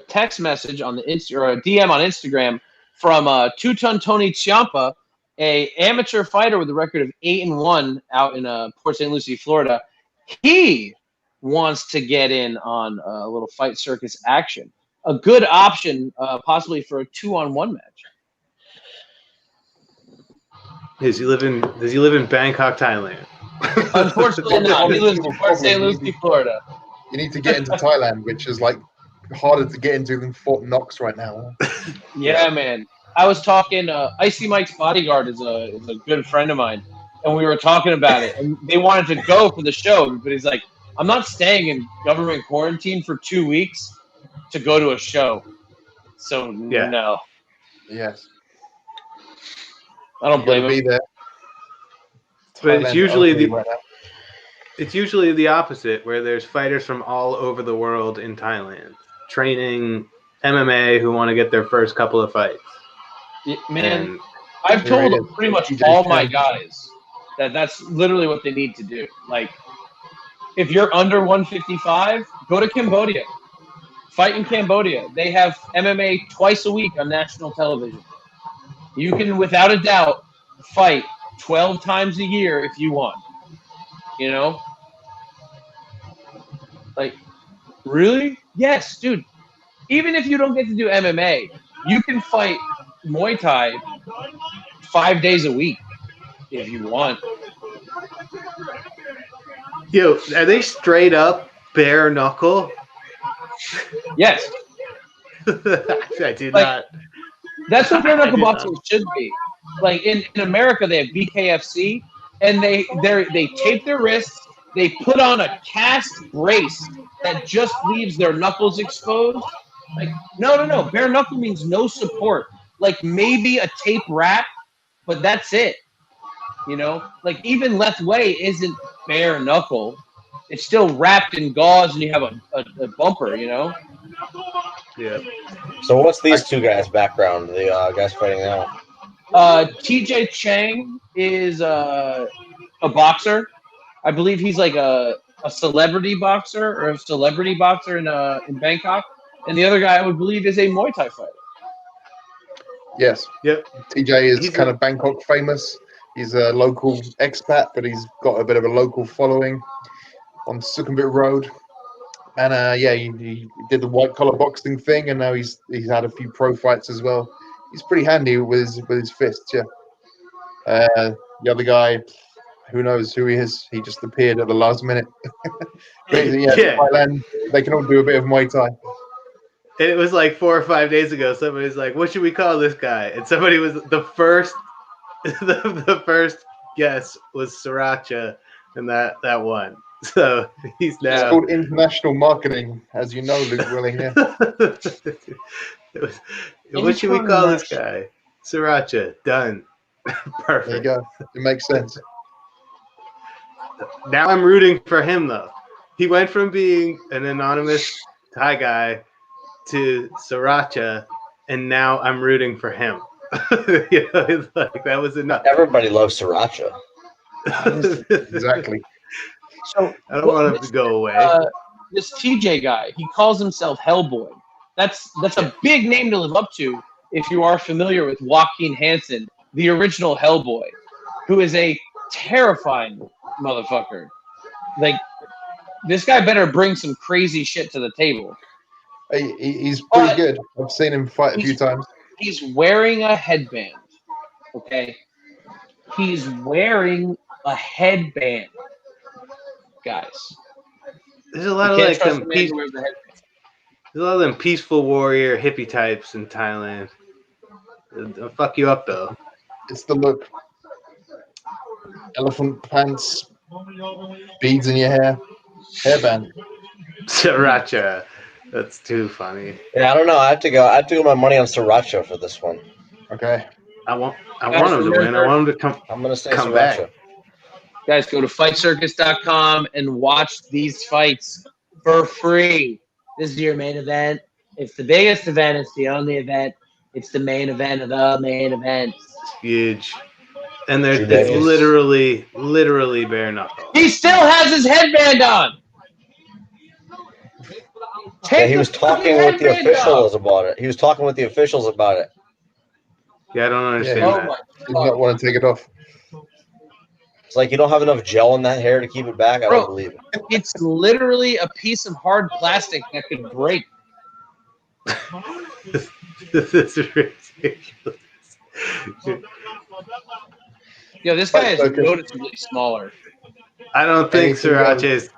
text message on the or a DM on Instagram from Two-Ton Tony Ciampa, a amateur fighter with a record of 8-1 out in Port St. Lucie, Florida. He wants to get in on a little Fight Circus action. A good option, possibly for a 2-on-1 match. Does he live in Bangkok, Thailand? Unfortunately not. He lives in Port St. Lucie, Florida. You need to get into Thailand, which is like harder to get into than Fort Knox right now. Yeah, man. I was talking. Icy Mike's bodyguard is a good friend of mine, and we were talking about it. And they wanted to go for the show, but he's like, "I'm not staying in government quarantine for 2 weeks to go to a show." So no, Yes. I don't blame Be him. there. But it's Thailand usually only the right now. it's usually the opposite, where there's fighters from all over the world in Thailand training MMA who want to get their first couple of fights. Yeah, man, And I've There it told is. pretty much TJ all my Chang. guys that that's literally what they need to do. Like, if you're under 155, go to Cambodia. Fight in Cambodia. They have MMA twice a week on national television. You can, without a doubt, fight 12 times a year if you want. You know? Like, really? Yes, dude. Even if you don't get to do MMA, you can fight Muay Thai 5 days a week if you want. yo, are they straight up bare knuckle? Yes. I do Like, not. That's what bare I knuckle do boxing should be. Like in America, they have BKFC, and they tape their wrists. They put on a cast brace that just leaves their knuckles exposed. Like no. Bare knuckle means no support. Like maybe a tape wrap, but that's it. You know, like even left way isn't bare knuckle. It's still wrapped in gauze, and you have a bumper. You know. Yeah. So what's these two guys' background? The guys fighting now. TJ Chang is a boxer. I believe he's like a celebrity boxer or a celebrity boxer in Bangkok. And the other guy I would believe is a Muay Thai fighter. Yes. Yep. TJ is He's kind of Bangkok famous. He's a local expat, but he's got a bit of a local following on Sukhumvit Road. And he did the white collar boxing thing, and now he's had a few pro fights as well. He's pretty handy with his fists. Yeah. The other guy, who knows who he is? He just appeared at the last minute. But Yeah. Thailand, they can all do a bit of Muay Thai. It was like 4 or 5 days ago. Somebody's like, "What should we call this guy?" And somebody was the first. The first guess was Sriracha, and that won. So he's It's now. called international marketing, as you know, Luke Willing. Yeah. What should we call this guy? Sriracha. Done. Perfect. There you go. It makes sense. Now I'm rooting for him, though. He went from being an anonymous Thai guy to Sriracha, and now I'm rooting for him. It's like that was enough. Everybody loves Sriracha. Exactly. So I don't want him to go away. This TJ guy, he calls himself Hellboy. That's a big name to live up to if you are familiar with Joaquin Hansen, the original Hellboy, who is a terrifying motherfucker. Like, this guy better bring some crazy shit to the table. He's pretty good. I've seen him fight a few times. He's wearing a headband. Okay? He's wearing a headband. Guys. There's a lot of like them. There's a lot of them peaceful warrior hippie types in Thailand. They'll fuck you up though. It's the look. Elephant pants, beads in your hair, hairband. Sriracha. That's too funny. Yeah, I don't know. I have to go my money on Sriracha for this one. Okay. I want him to win. I want him to come. I'm gonna say come Sriracha. back. Guys, go to fightcircus.com and watch these fights for free. This is your main event. It's the biggest event. It's the only event. It's the main event of the main event. It's huge. And it's literally bare knuckle. He still has his headband on. Yeah, he was talking with the officials about it. Yeah, I don't understand Oh that. my Did not want to take it off. It's like you don't have enough gel in that hair to keep it back. I don't believe it. It's literally a piece of hard plastic that could break. This is ridiculous. Yo, this guy is noticeably smaller. I don't think Anything Sriracha goes. is.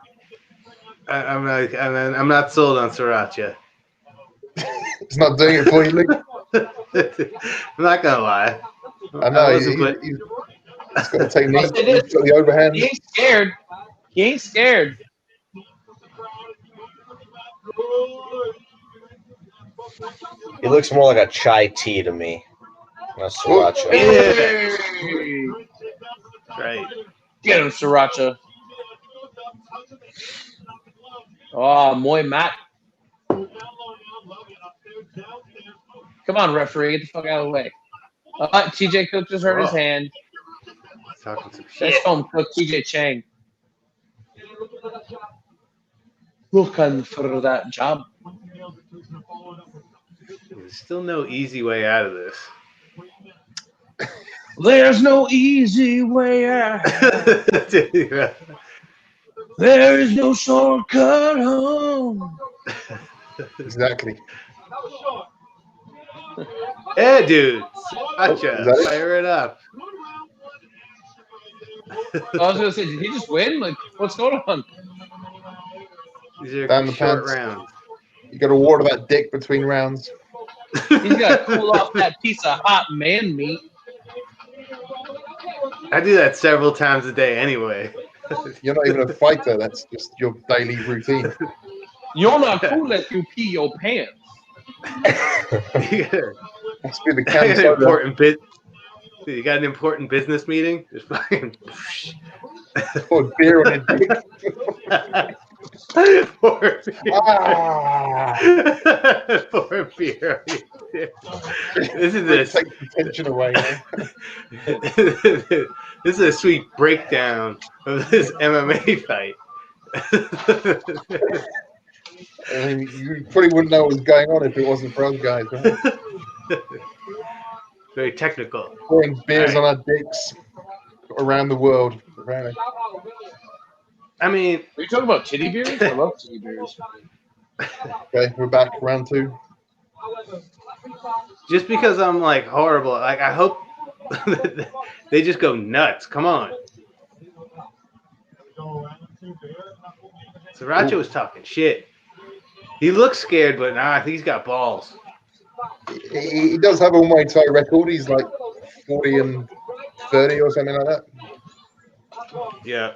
I'm not sold on Sriracha. It's not doing it for you, Luke. I'm not gonna lie. I know. wasn't put- He's got the technique. I'll say this. He's got the overhand. He ain't scared. He ain't scared. He looks more like a chai tea to me. Not sriracha. Hey! Right. Get him, Sriracha. Oh, Muay mat. Come on, referee. Get the fuck out of the way. TJ Cook just hurt his Whoa. hand. Talking some Let's shit. home cook TJ Chang. Looking for that job. There's still no easy way out of this. There's no easy way out. There is no shortcut home. Exactly. Hey, dude. Oh, is Gotcha. that it? Fire it up. I was gonna say, did he just win? Like, what's going on? These are Down the short pants. rounds. You got to water that dick between rounds. He's got to cool off that piece of hot man meat. I do that several times a day anyway. You're not even a fighter. That's just your daily routine. You're not cool if you pee your pants. Must be the I got an can important bit. Dude, you got an important business meeting? Just fucking Pour beer on a dick. pour beer. Ah! Pour beer. This is this. Take the tension away. Man. This is a sweet breakdown of this MMA fight. I mean, you probably wouldn't know what was going on if it wasn't for us guys. Right? Very technical. Pouring beers on our dicks around the world. Apparently. I mean, Are you talking about titty beers? I love titty beers. Okay, we're back. Round 2. just because I'm like horrible, like I hope they just go nuts. Come on. Sriracha was talking shit. He looks scared, but nah, I think he's got balls. He does have a Muay Thai record. He's like 40 and 30 or something like that. Yeah.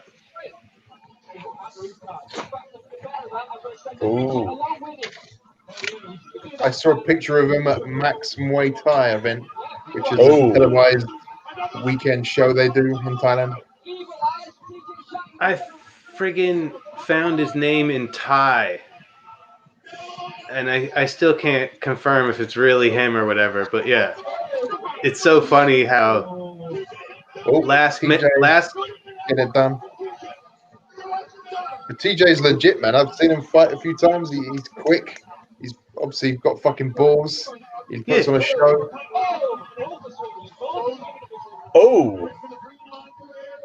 Ooh. I saw a picture of him at Max Muay Thai event, which is Oh. a televised weekend show they do in Thailand. I friggin' found his name in Thai. And I still can't confirm if it's really him or whatever, but yeah. It's so funny how Oh, last TJ get it done. But TJ's legit, man. I've seen him fight a few times. He's quick. He's obviously got fucking balls. He puts on a show. Oh.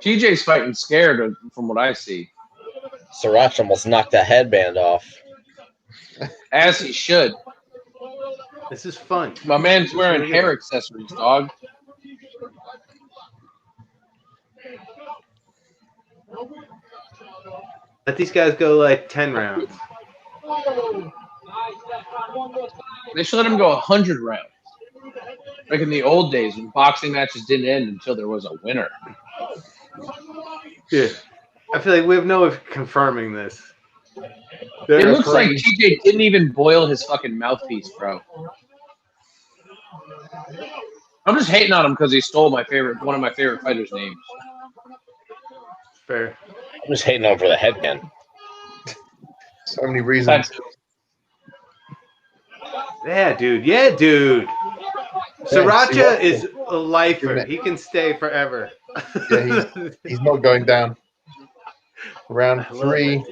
TJ's fighting scared from what I see. Sriracha almost knocked that headband off. As he should. this is fun. My man's wearing hair accessories, dog. Let these guys go like 10 rounds. They should let him go 100 rounds. Like in the old days when boxing matches didn't end until there was a winner. Yeah. I feel like we have no way of confirming this. It looks like TJ didn't even boil his fucking mouthpiece, bro. I'm just hating on him because he stole one of my favorite fighters' names. Fair. I'm just hating on him for the headband. So many reasons. Yeah, dude. Yeah, dude. Sriracha is a lifer. He can stay forever. Yeah, he's not going down. Round 3.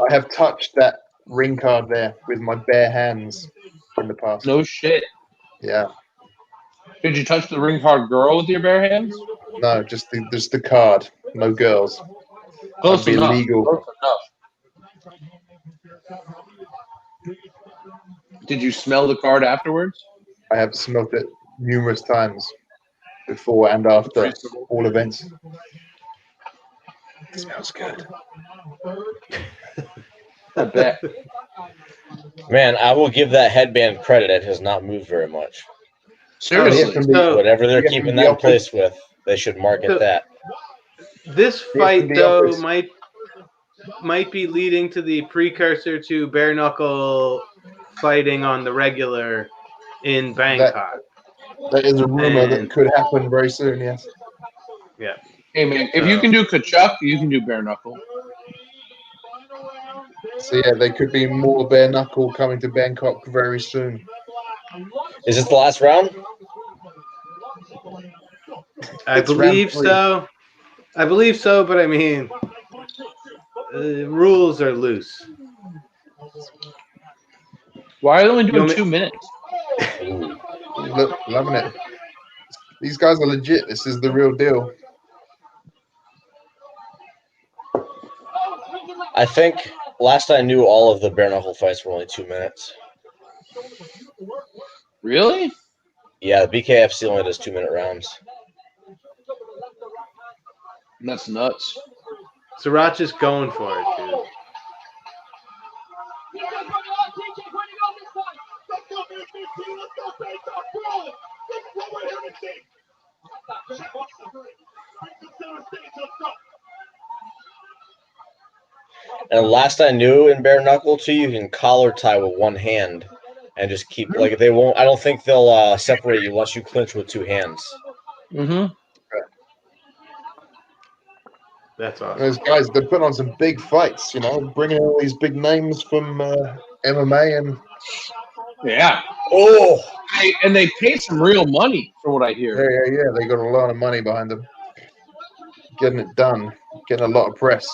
I have touched that ring card there with my bare hands in the past. No shit. Yeah. Did you touch the ring card girl with your bare hands? No, just the card. No girls. Close That'd be enough. illegal. Close enough. Did you smell the card afterwards? I have smelt it numerous times before and after all events. It smells good. I bet. Man, I will give that headband credit. It has not moved very much. Seriously. So Whatever they're Yeah, keeping the that in office- place with, they should market So- that. this Yeah, fight the though office. might be leading to the precursor to bare knuckle fighting on the regular in Bangkok. That is a rumor And- that could happen very soon. Yes. Yeah. Hey man, if you can do Kachuk, you can do bare knuckle. So yeah, there could be more bare knuckle coming to Bangkok very soon. Is this the last round? I It's round believe 3. so. I believe so, but I mean, rules are loose. Why are they only You doing want me- 2 minutes? Look, loving it. These guys are legit. This is the real deal. I think last I knew, all of the bare knuckle fights were only 2 minutes. Really? Yeah, the BKFC only does 2-minute rounds. That's nuts. Sriracha's going for it, dude. And last I knew in bare knuckle too, you can collar tie with one hand, and just keep like they won't. I don't think they'll separate you unless you clinch with 2 hands. Mm-hmm. That's awesome. Those guys, they're putting on some big fights. Bringing all these big names from MMA and Yeah. Oh, And they pay some real money for what I hear. yeah. They got a lot of money behind them. Getting it done, getting a lot of press.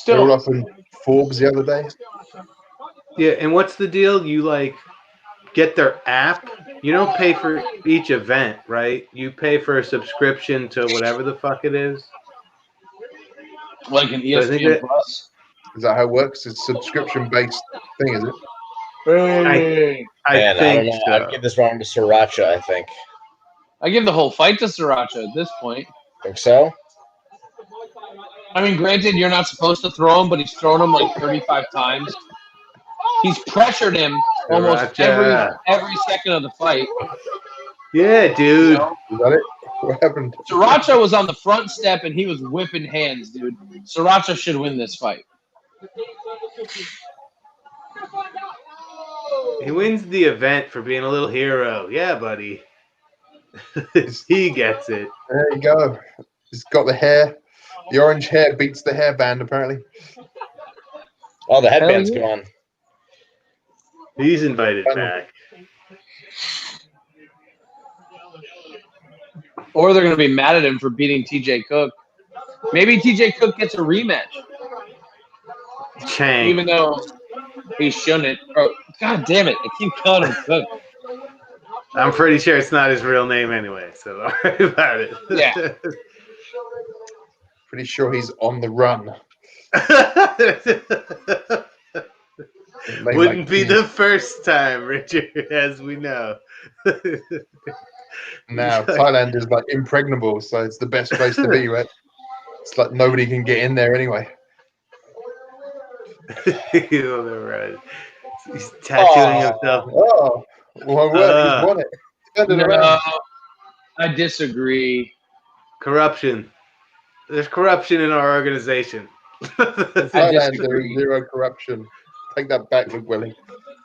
They were all Still, up in Forbes the other day. Yeah, and what's the deal? You like get their app. You don't pay for each event, right? You pay for a subscription to whatever the fuck it is. like an So I think ESPN that- Plus. Is that how it works? It's a subscription-based thing, is it? Hey. I man, I don't think know. so. I'd give this round to Sriracha. I think. I give the whole fight to Sriracha at this point. Think so? I mean, granted, you're not supposed to throw him, but he's thrown him like 35 times. He's pressured him almost Sriracha. every second of the fight. Yeah, dude. Is that it? What happened? Sriracha was on the front step and he was whipping hands, dude. Sriracha should win this fight. He wins the event for being a little hero. Yeah, buddy. He gets it. There you go. He's got the hair. The orange hair beats the hairband, apparently. Oh, the headband's yeah. gone. He's invited back. Or they're going to be mad at him for beating TJ Cook. Maybe TJ Cook gets a rematch, Chang. even though he shouldn't. Oh, God damn it. I keep calling him Cook. I'm pretty sure it's not his real name anyway, so don't worry about it. Yeah. Pretty sure he's on the run. Wouldn't be the first time, Richard, as we know. Now, Thailand is like impregnable, so it's the best place to be, right? It's like nobody can get in there anyway. You're right. He's tattooing himself. Oh, well, he's won it. Turned it No, around. I disagree. Corruption. There's corruption in our organization. Thailand, there is disagree. 0 corruption. Take that back, Luke Willing.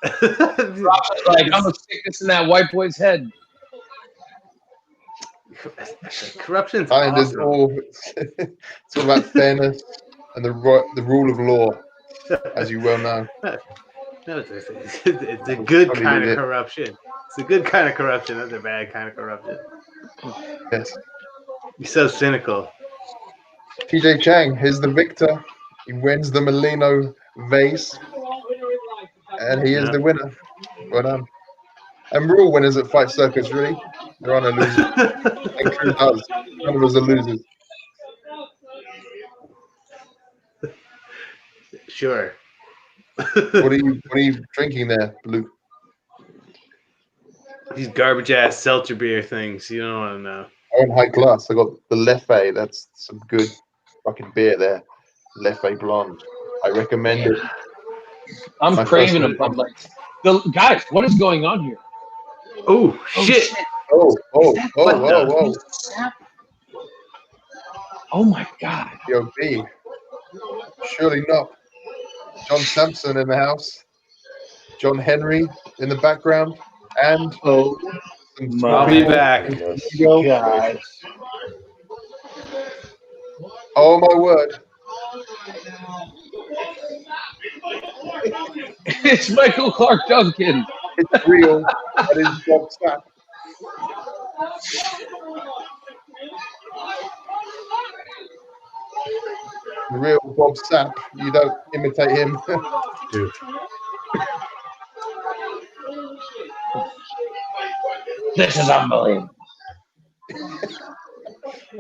Sriracha's like, I'm going to stick this in that white boy's head. Corruption's Thailand is awesome. all it's all about fairness and the rule of law, as you well know. No, it's a good Probably kind did of it. corruption. It's a good kind of corruption. That's a bad kind of corruption. Yes. You're so cynical. TJ Chang is the victor. He wins the Molino vase, and he is Yeah. the winner. Well done. And we're all winners at Fight Circus, really. There are no losers. And Crew does. None of us are losers. Sure. What are you drinking there, Luke? These garbage ass seltzer beer things. You don't want to know. I'm high class. I got the Leffe. That's some good fucking beer there. Leffe Blonde. I recommend it. I'm My craving a first- Bud Light. Guys, what is going on here? Oh shit! Oh, Is that whoa. Sap? Oh my god. Yo, B. Surely not. John Sampson in the house. John Henry in the background. And Oh some I'll be back. god. Oh my word. It's Michael Clark Duncan. It's real. That is Bob Sapp. The real Bob Sapp. You don't imitate him. Dude. This is unbelievable.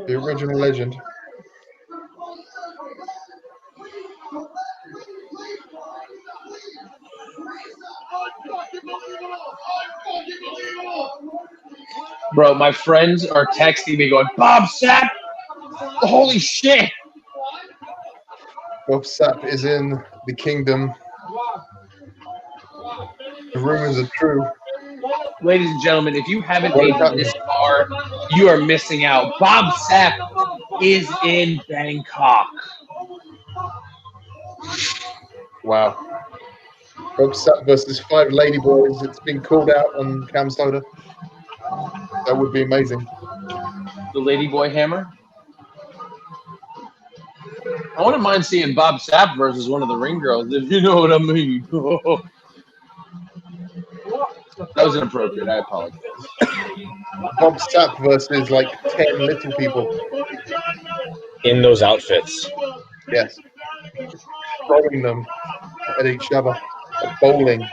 The original legend. Bro, my friends are texting me going, Bob Sapp! Holy shit! Bob Sapp is in the kingdom. The rumors are true. Ladies and gentlemen, if you haven't made it this far, you are missing out. Bob Sapp is in Bangkok. Wow. Bob Sapp versus 5 ladyboys. It's been called out on Cam Soda. That would be amazing. The Ladyboy Hammer. I wouldn't mind seeing Bob Sapp versus one of the ring girls, if you know what I mean. That was inappropriate. I apologize. Bob Sapp versus like 10 little people. In those outfits. Yes. Throwing them at each other. Bowling.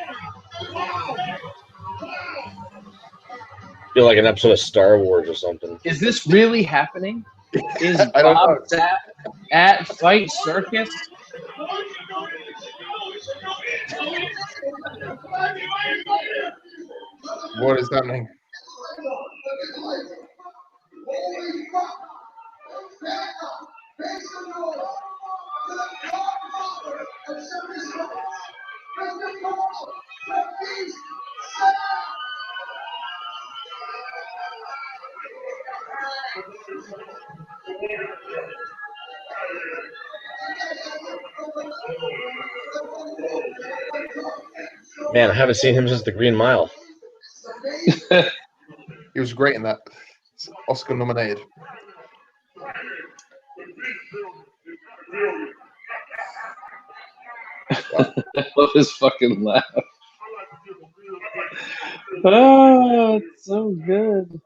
Feel like an episode of Star Wars or something. Is this really happening? Is I don't Bob know. Sapp at Fight Circus? What is happening? Man, I haven't seen him since the Green Mile. He was great in that. Oscar nominated. I love his fucking laugh. Oh, it's so good.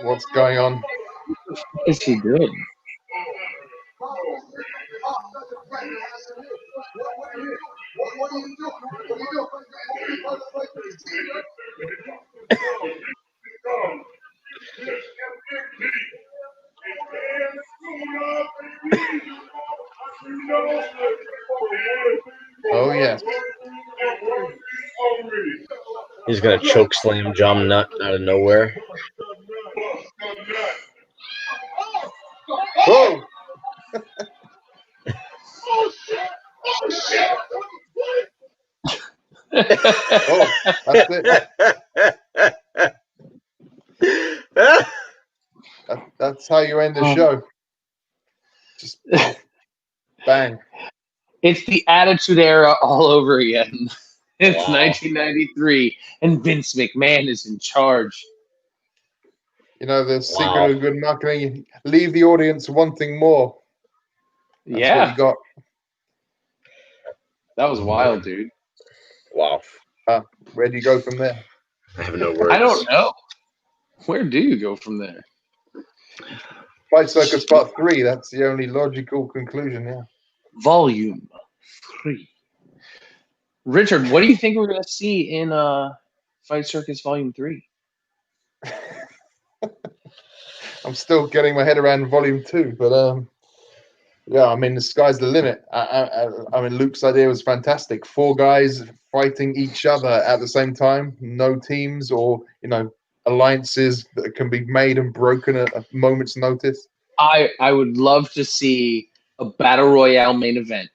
What's going on? What is he doing? Oh, yes. He's gonna choke slam John Nut out of nowhere. Whoa! Oh, that's it. That's how you end the show. Just bang. It's the Attitude Era all over again. It's Wow. 1993, and Vince McMahon is in charge. You know, the secret Wow. of good marketing, leave the audience wanting more. That's what Yeah, you got. that was wild, dude. Wow. Where do you go from there? I have no words. I don't know. Where do you go from there? Fight Circus Part 3, that's the only logical conclusion, yeah. Volume 3. Richard, what do you think we're going to see in Fight Circus Volume 3? I'm still getting my head around Volume 2, but yeah, I mean, the sky's the limit. I mean, Luke's idea was fantastic. 4 guys fighting each other at the same time, no teams or, you know, alliances that can be made and broken at a moment's notice. I would love to see a Battle Royale main event.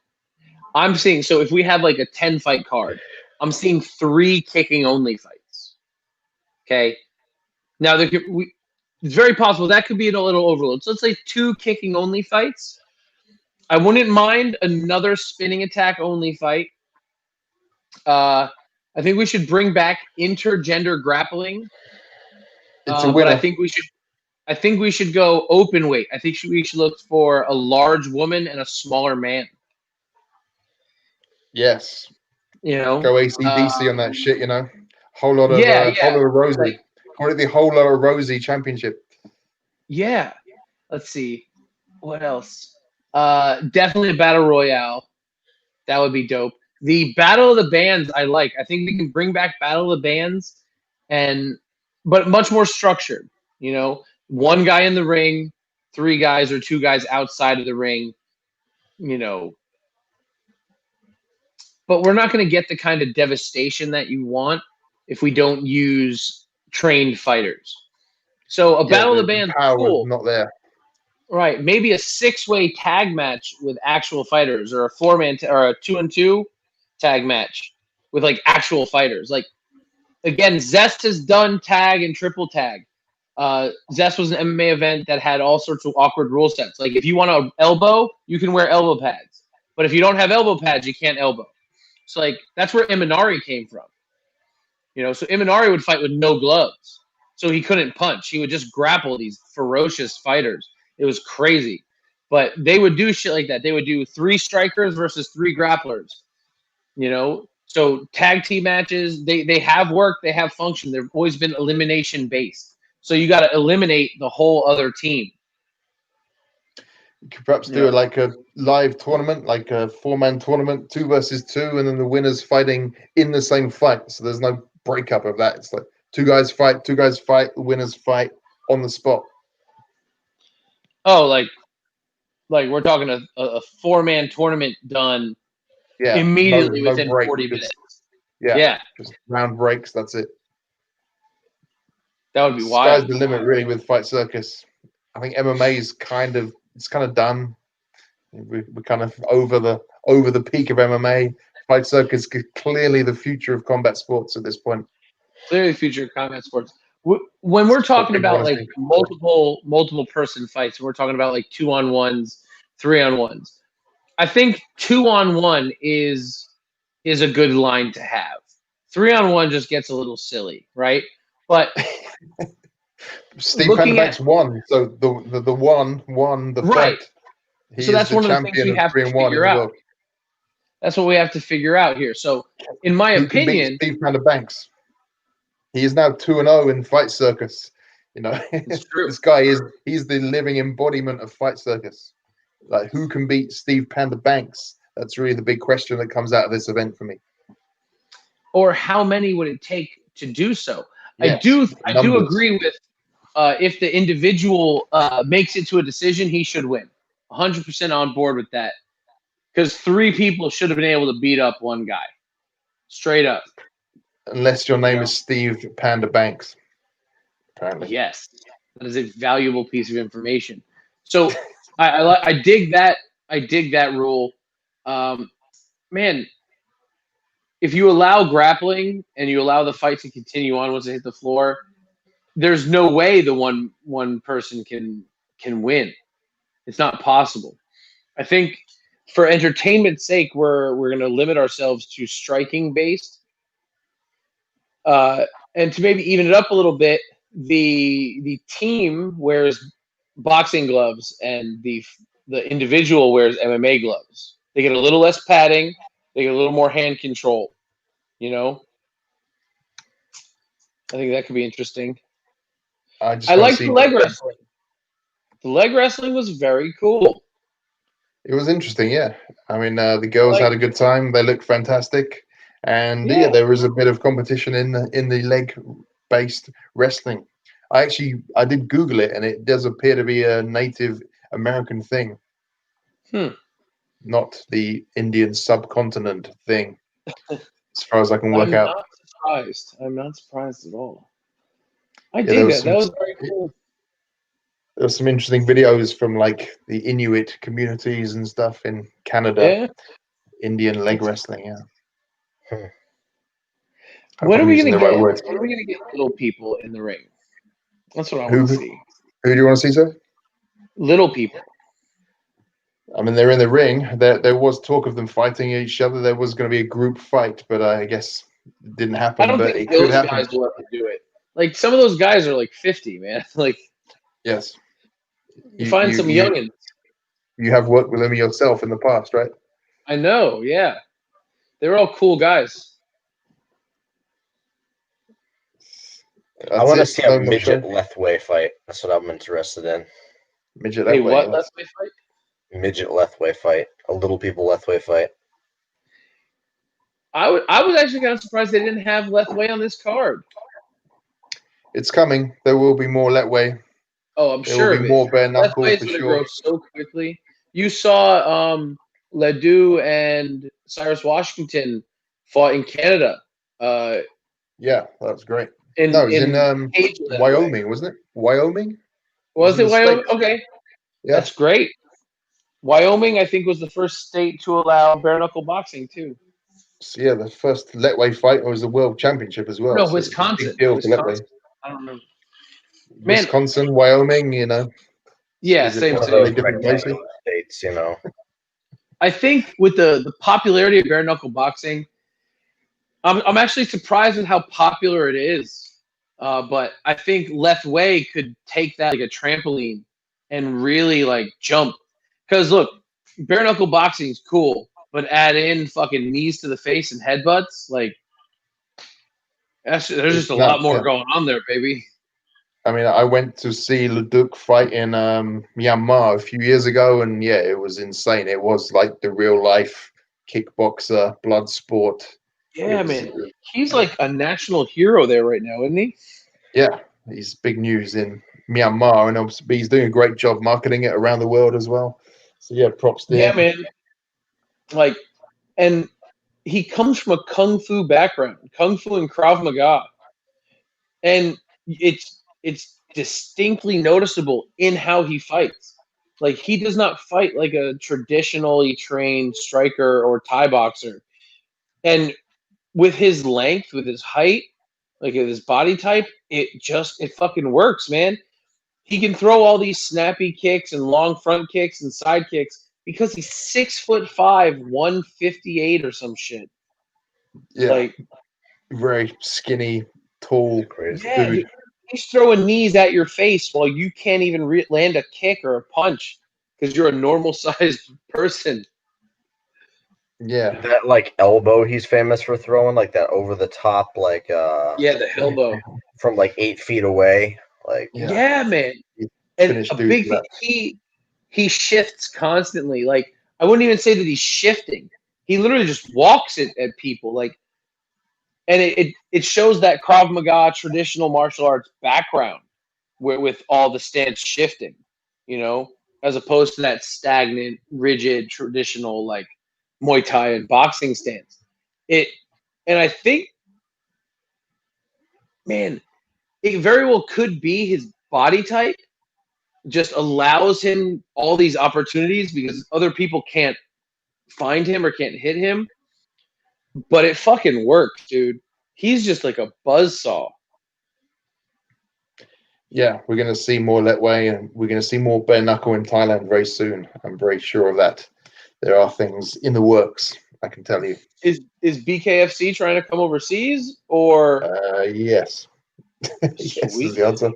I'm seeing, so if we have like a 10-fight card, I'm seeing 3 kicking-only fights. Okay? Now, it's very possible that could be a little overload. So let's say 2 kicking-only fights. I wouldn't mind another spinning attack only fight. I think we should bring back intergender grappling. It's a winner. But I think we should go open weight. I think we should look for a large woman and a smaller man. Yes. You know, go AC/DC on that shit. You know, whole lot of Rosie. Like, Call it the whole lot of Rosie championship. Yeah. Let's see. What else? Definitely a battle royale. That would be dope. The Battle of the Bands, I like. I think we can bring back Battle of the Bands, but much more structured. You know, 1 guy in the ring, 3 guys or 2 guys outside of the ring. You know, but we're not going to get the kind of devastation that you want if we don't use trained fighters. So a Battle of the Bands, cool. Not there. Right, maybe a 6-way tag match with actual fighters, or a 4-man or a 2-on-2 tag match with like actual fighters. Like, again, Zest has done tag and triple tag. Zest was an MMA event that had all sorts of awkward rule sets. Like, if you want to elbow, you can wear elbow pads, but if you don't have elbow pads, you can't elbow. So like that's where Imanari came from. You know, so Imanari would fight with no gloves, so he couldn't punch. He would just grapple these ferocious fighters. It was crazy. But they would do shit like that. They would do 3 strikers versus 3 grapplers. You know? So tag team matches, they have worked, they have functioned. They've always been elimination based. So you got to eliminate the whole other team. You could perhaps do it like a live tournament, like a 4-man tournament, 2 versus 2, and then the winners fighting in the same fight. So there's no breakup of that. It's like 2 guys fight, the winners fight on the spot. Oh, like we're talking a 4-man tournament done immediately within break. 40 minutes. Yeah. Just round breaks. That's it. That would be wild. Sky's the limit, really, with Fight Circus. I think MMA is kind of done. We're kind of over the peak of MMA. Fight Circus is clearly the future of combat sports at this point. Clearly the future of combat sports. When we're talking about like multiple person fights, we're talking about like 2-on-1s, 3-on-1s. I think 2-on-1 is a good line to have. 3-on-1 just gets a little silly, right? But Steve Panda won, so the one won the right. fight. He so that's is the one of the champion things we have to 3-1 figure out. That's what we have to figure out here. So, in my opinion, Steve Panda Banks. He is now 2-0 in Fight Circus. You know, this guy he's the living embodiment of Fight Circus. Like, who can beat Steve Panda Banks? That's really the big question that comes out of this event for me. Or how many would it take to do so? Yes, I do agree with if the individual makes it to a decision, he should win. 100% on board with that. Because 3 people should have been able to beat up 1 guy. Straight up. Unless your name is Steve Panda Banks. Apparently. Yes. That is a valuable piece of information. So I dig that. I dig that rule. Man, if you allow grappling and you allow the fight to continue on once they hit the floor, there's no way the one person can win. It's not possible. I think for entertainment's sake, we're going to limit ourselves to striking based. And to maybe even it up a little bit, the team wears boxing gloves and the individual wears MMA gloves. They get a little less padding. They get a little more hand control. You know, I think that could be interesting. I like the leg wrestling. The leg wrestling was very cool. It was interesting, yeah. I mean, the girls had a good time. They looked fantastic, and yeah, there was a bit of competition in the leg-based wrestling. I did Google it, and it does appear to be a Native American thing, not the Indian subcontinent thing, as far as I can work out. I'm not surprised. I'm not surprised at all. I Yeah, dig that. That was very cool. There were some interesting videos from like the Inuit communities and stuff in Canada. Yeah. Indian leg wrestling, yeah. When are we gonna Right words. when are we gonna get little people in the ring? That's what I Who want to see. Who do you want to see, sir? Little people. I mean, they're in the ring. There was talk of them fighting each other. There was going to be a group fight, but I guess it didn't happen. I don't but think it could those happen. guys will ever do it. Like some of those guys are like 50, man. Like Yes. you find some youngins. You have worked with them yourself in the past, right? I know, yeah. They're all cool guys. I want to see a midget Lethway fight. That's what I'm interested in. Midget Wait, Lethway. what Lethway fight? Midget Lethway fight. A little people Lethway fight. I was actually kind of surprised they didn't have Lethway on this card. It's coming. There will be more Lethway. Oh, I'm there sure will be more bare knuckle Lethway is for going to sure. grow so quickly. You saw Ledoux and Cyrus Washington fought in Canada. Yeah, that was great. It was in Wyoming, wasn't it? Wyoming? Was it Wyoming? States. Okay. Yeah. That's great. Wyoming, I think, was the first state to allow bare knuckle boxing too. So, yeah, the first Lethway fight was the World Championship as well. No, so Wisconsin. Big deal for Lethway. I don't remember. Wisconsin, Wyoming, you know. Yeah, Is it same one of thing. those different places? States, you know. I think with the popularity of bare knuckle boxing, I'm actually surprised at how popular it is. But I think Lethway could take that like a trampoline and really like jump. Because look, bare knuckle boxing is cool, but add in fucking knees to the face and headbutts, like there's just a lot more going on there, baby. I mean, I went to see Leduc fight in Myanmar a few years ago, and yeah, it was insane. It was like the real life kickboxer, blood sport. Yeah, man. He's like a national hero there right now, isn't he? Yeah, he's big news in Myanmar, and obviously he's doing a great job marketing it around the world as well. So yeah, props to him. Yeah, man. Like, and he comes from a kung fu background, kung fu and Krav Maga, and it's distinctly noticeable in how he fights. Like, he does not fight like a traditionally trained striker or Thai boxer. And with his length, with his height, like his body type, it fucking works, man. He can throw all these snappy kicks and long front kicks and side kicks because he's 6'5", 158 or some shit. Yeah, like very skinny, tall, dude. He's throwing knees at your face while you can't even land a kick or a punch because you're a normal sized person. Yeah, that like elbow he's famous for throwing, like that over the top, like the elbow from like 8 feet away, like yeah man. And a big thing, he shifts constantly. Like, I wouldn't even say that he's shifting. He literally just walks it at people, like, and it shows that Krav Maga traditional martial arts background with all the stance shifting, you know, as opposed to that stagnant, rigid, traditional like Muay Thai and boxing stance. And I think, man, it very well could be his body type just allows him all these opportunities because other people can't find him or can't hit him. But it fucking works, dude. He's just like a buzzsaw. Yeah, we're going to see more Lethway, and we're going to see more bare knuckle in Thailand very soon. I'm very sure of that. There are things in the works, I can tell you. Is BKFC trying to come overseas, or? Yes. Yes is the answer.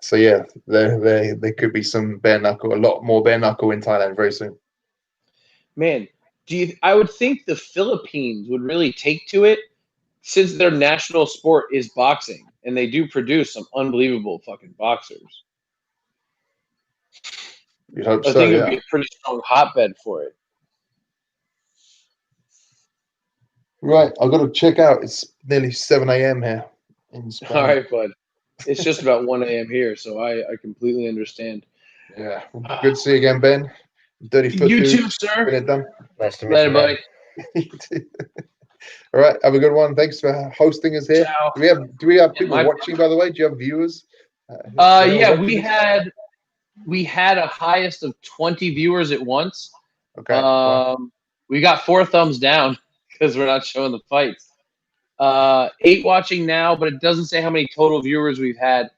So yeah, there could be some bare knuckle, a lot more bare knuckle in Thailand very soon. Man, I would think the Philippines would really take to it since their national sport is boxing, and they do produce some unbelievable fucking boxers. You'd hope I so, think it yeah. would be a pretty strong hotbed for it. Right, I've got to check out. It's nearly 7 a.m. here in Spain. All right, bud. It's just about 1 a.m. here, so I completely understand. Yeah. Good to see you again, Ben. Dirty Foot You Dude. too, sir. Get it done. Nice to meet Later, you, man. buddy. All right, have a good one. Thanks for hosting us here. Ciao. Do we have people My- watching, by the way? Do you have viewers? Yeah, watching we this? had a highest of 20 viewers at once. Okay. Wow. We got 4 thumbs down because we're not showing the fights. 8 watching now, but it doesn't say how many total viewers we've had.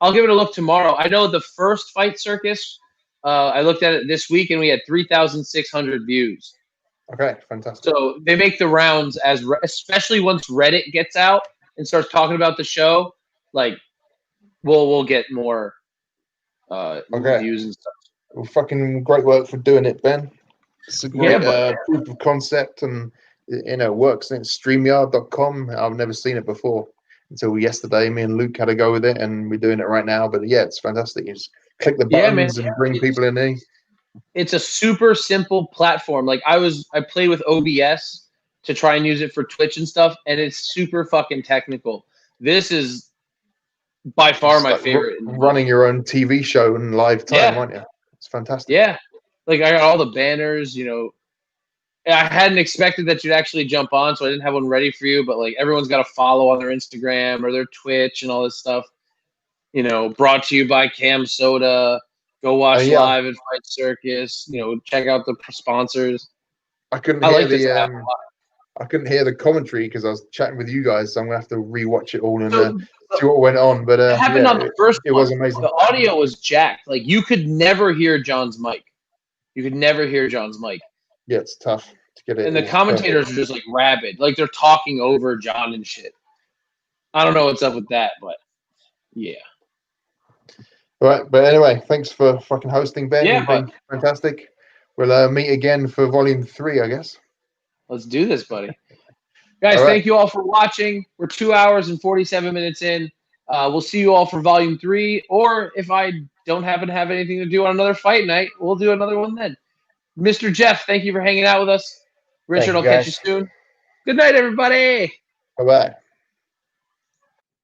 I'll give it a look tomorrow. I know the first Fight Circus, I looked at it this week, and we had 3,600 views. Okay, fantastic. So they make the rounds especially once Reddit gets out and starts talking about the show. Like, we'll get more views and stuff. Well, fucking great work for doing it, Ben. It's a great but- proof of concept, and works. It's StreamYard.com. I've never seen it before until yesterday. Me and Luke had a go with it, and we're doing it right now. But yeah, it's fantastic. You just click the buttons and bring people in. It's a super simple platform. Like I played with OBS to try and use it for Twitch and stuff, and it's super fucking technical. This is by far It's my like favorite. Running your own TV show in live time, aren't you? It's fantastic. Yeah. Like I got all the banners, I hadn't expected that you'd actually jump on, so I didn't have one ready for you, but like everyone's got to follow on their Instagram or their Twitch and all this stuff. Brought to you by Cam Soda. Go watch live at Fight Circus. Check out the sponsors. I couldn't hear the commentary because I was chatting with you guys, so I'm gonna have to rewatch it all and see what went on. But it happened on the first. It was amazing. The audio was jacked. Like you could never hear John's mic. Yeah, it's tough to get it. And the commentators are just like rabid, like they're talking over John and shit. I don't know what's up with that, but yeah. All right, but anyway, thanks for fucking hosting, Ben. Yeah, You've been fantastic. We'll meet again for Volume 3, I guess. Let's do this, buddy. Guys, thank you all for watching. We're 2 hours and 47 minutes in. We'll see you all for Volume 3, or if I don't happen to have anything to do on another fight night, we'll do another one then. Mr. Jeff, thank you for hanging out with us. Richard, I'll catch you soon. Good night, everybody. Bye-bye.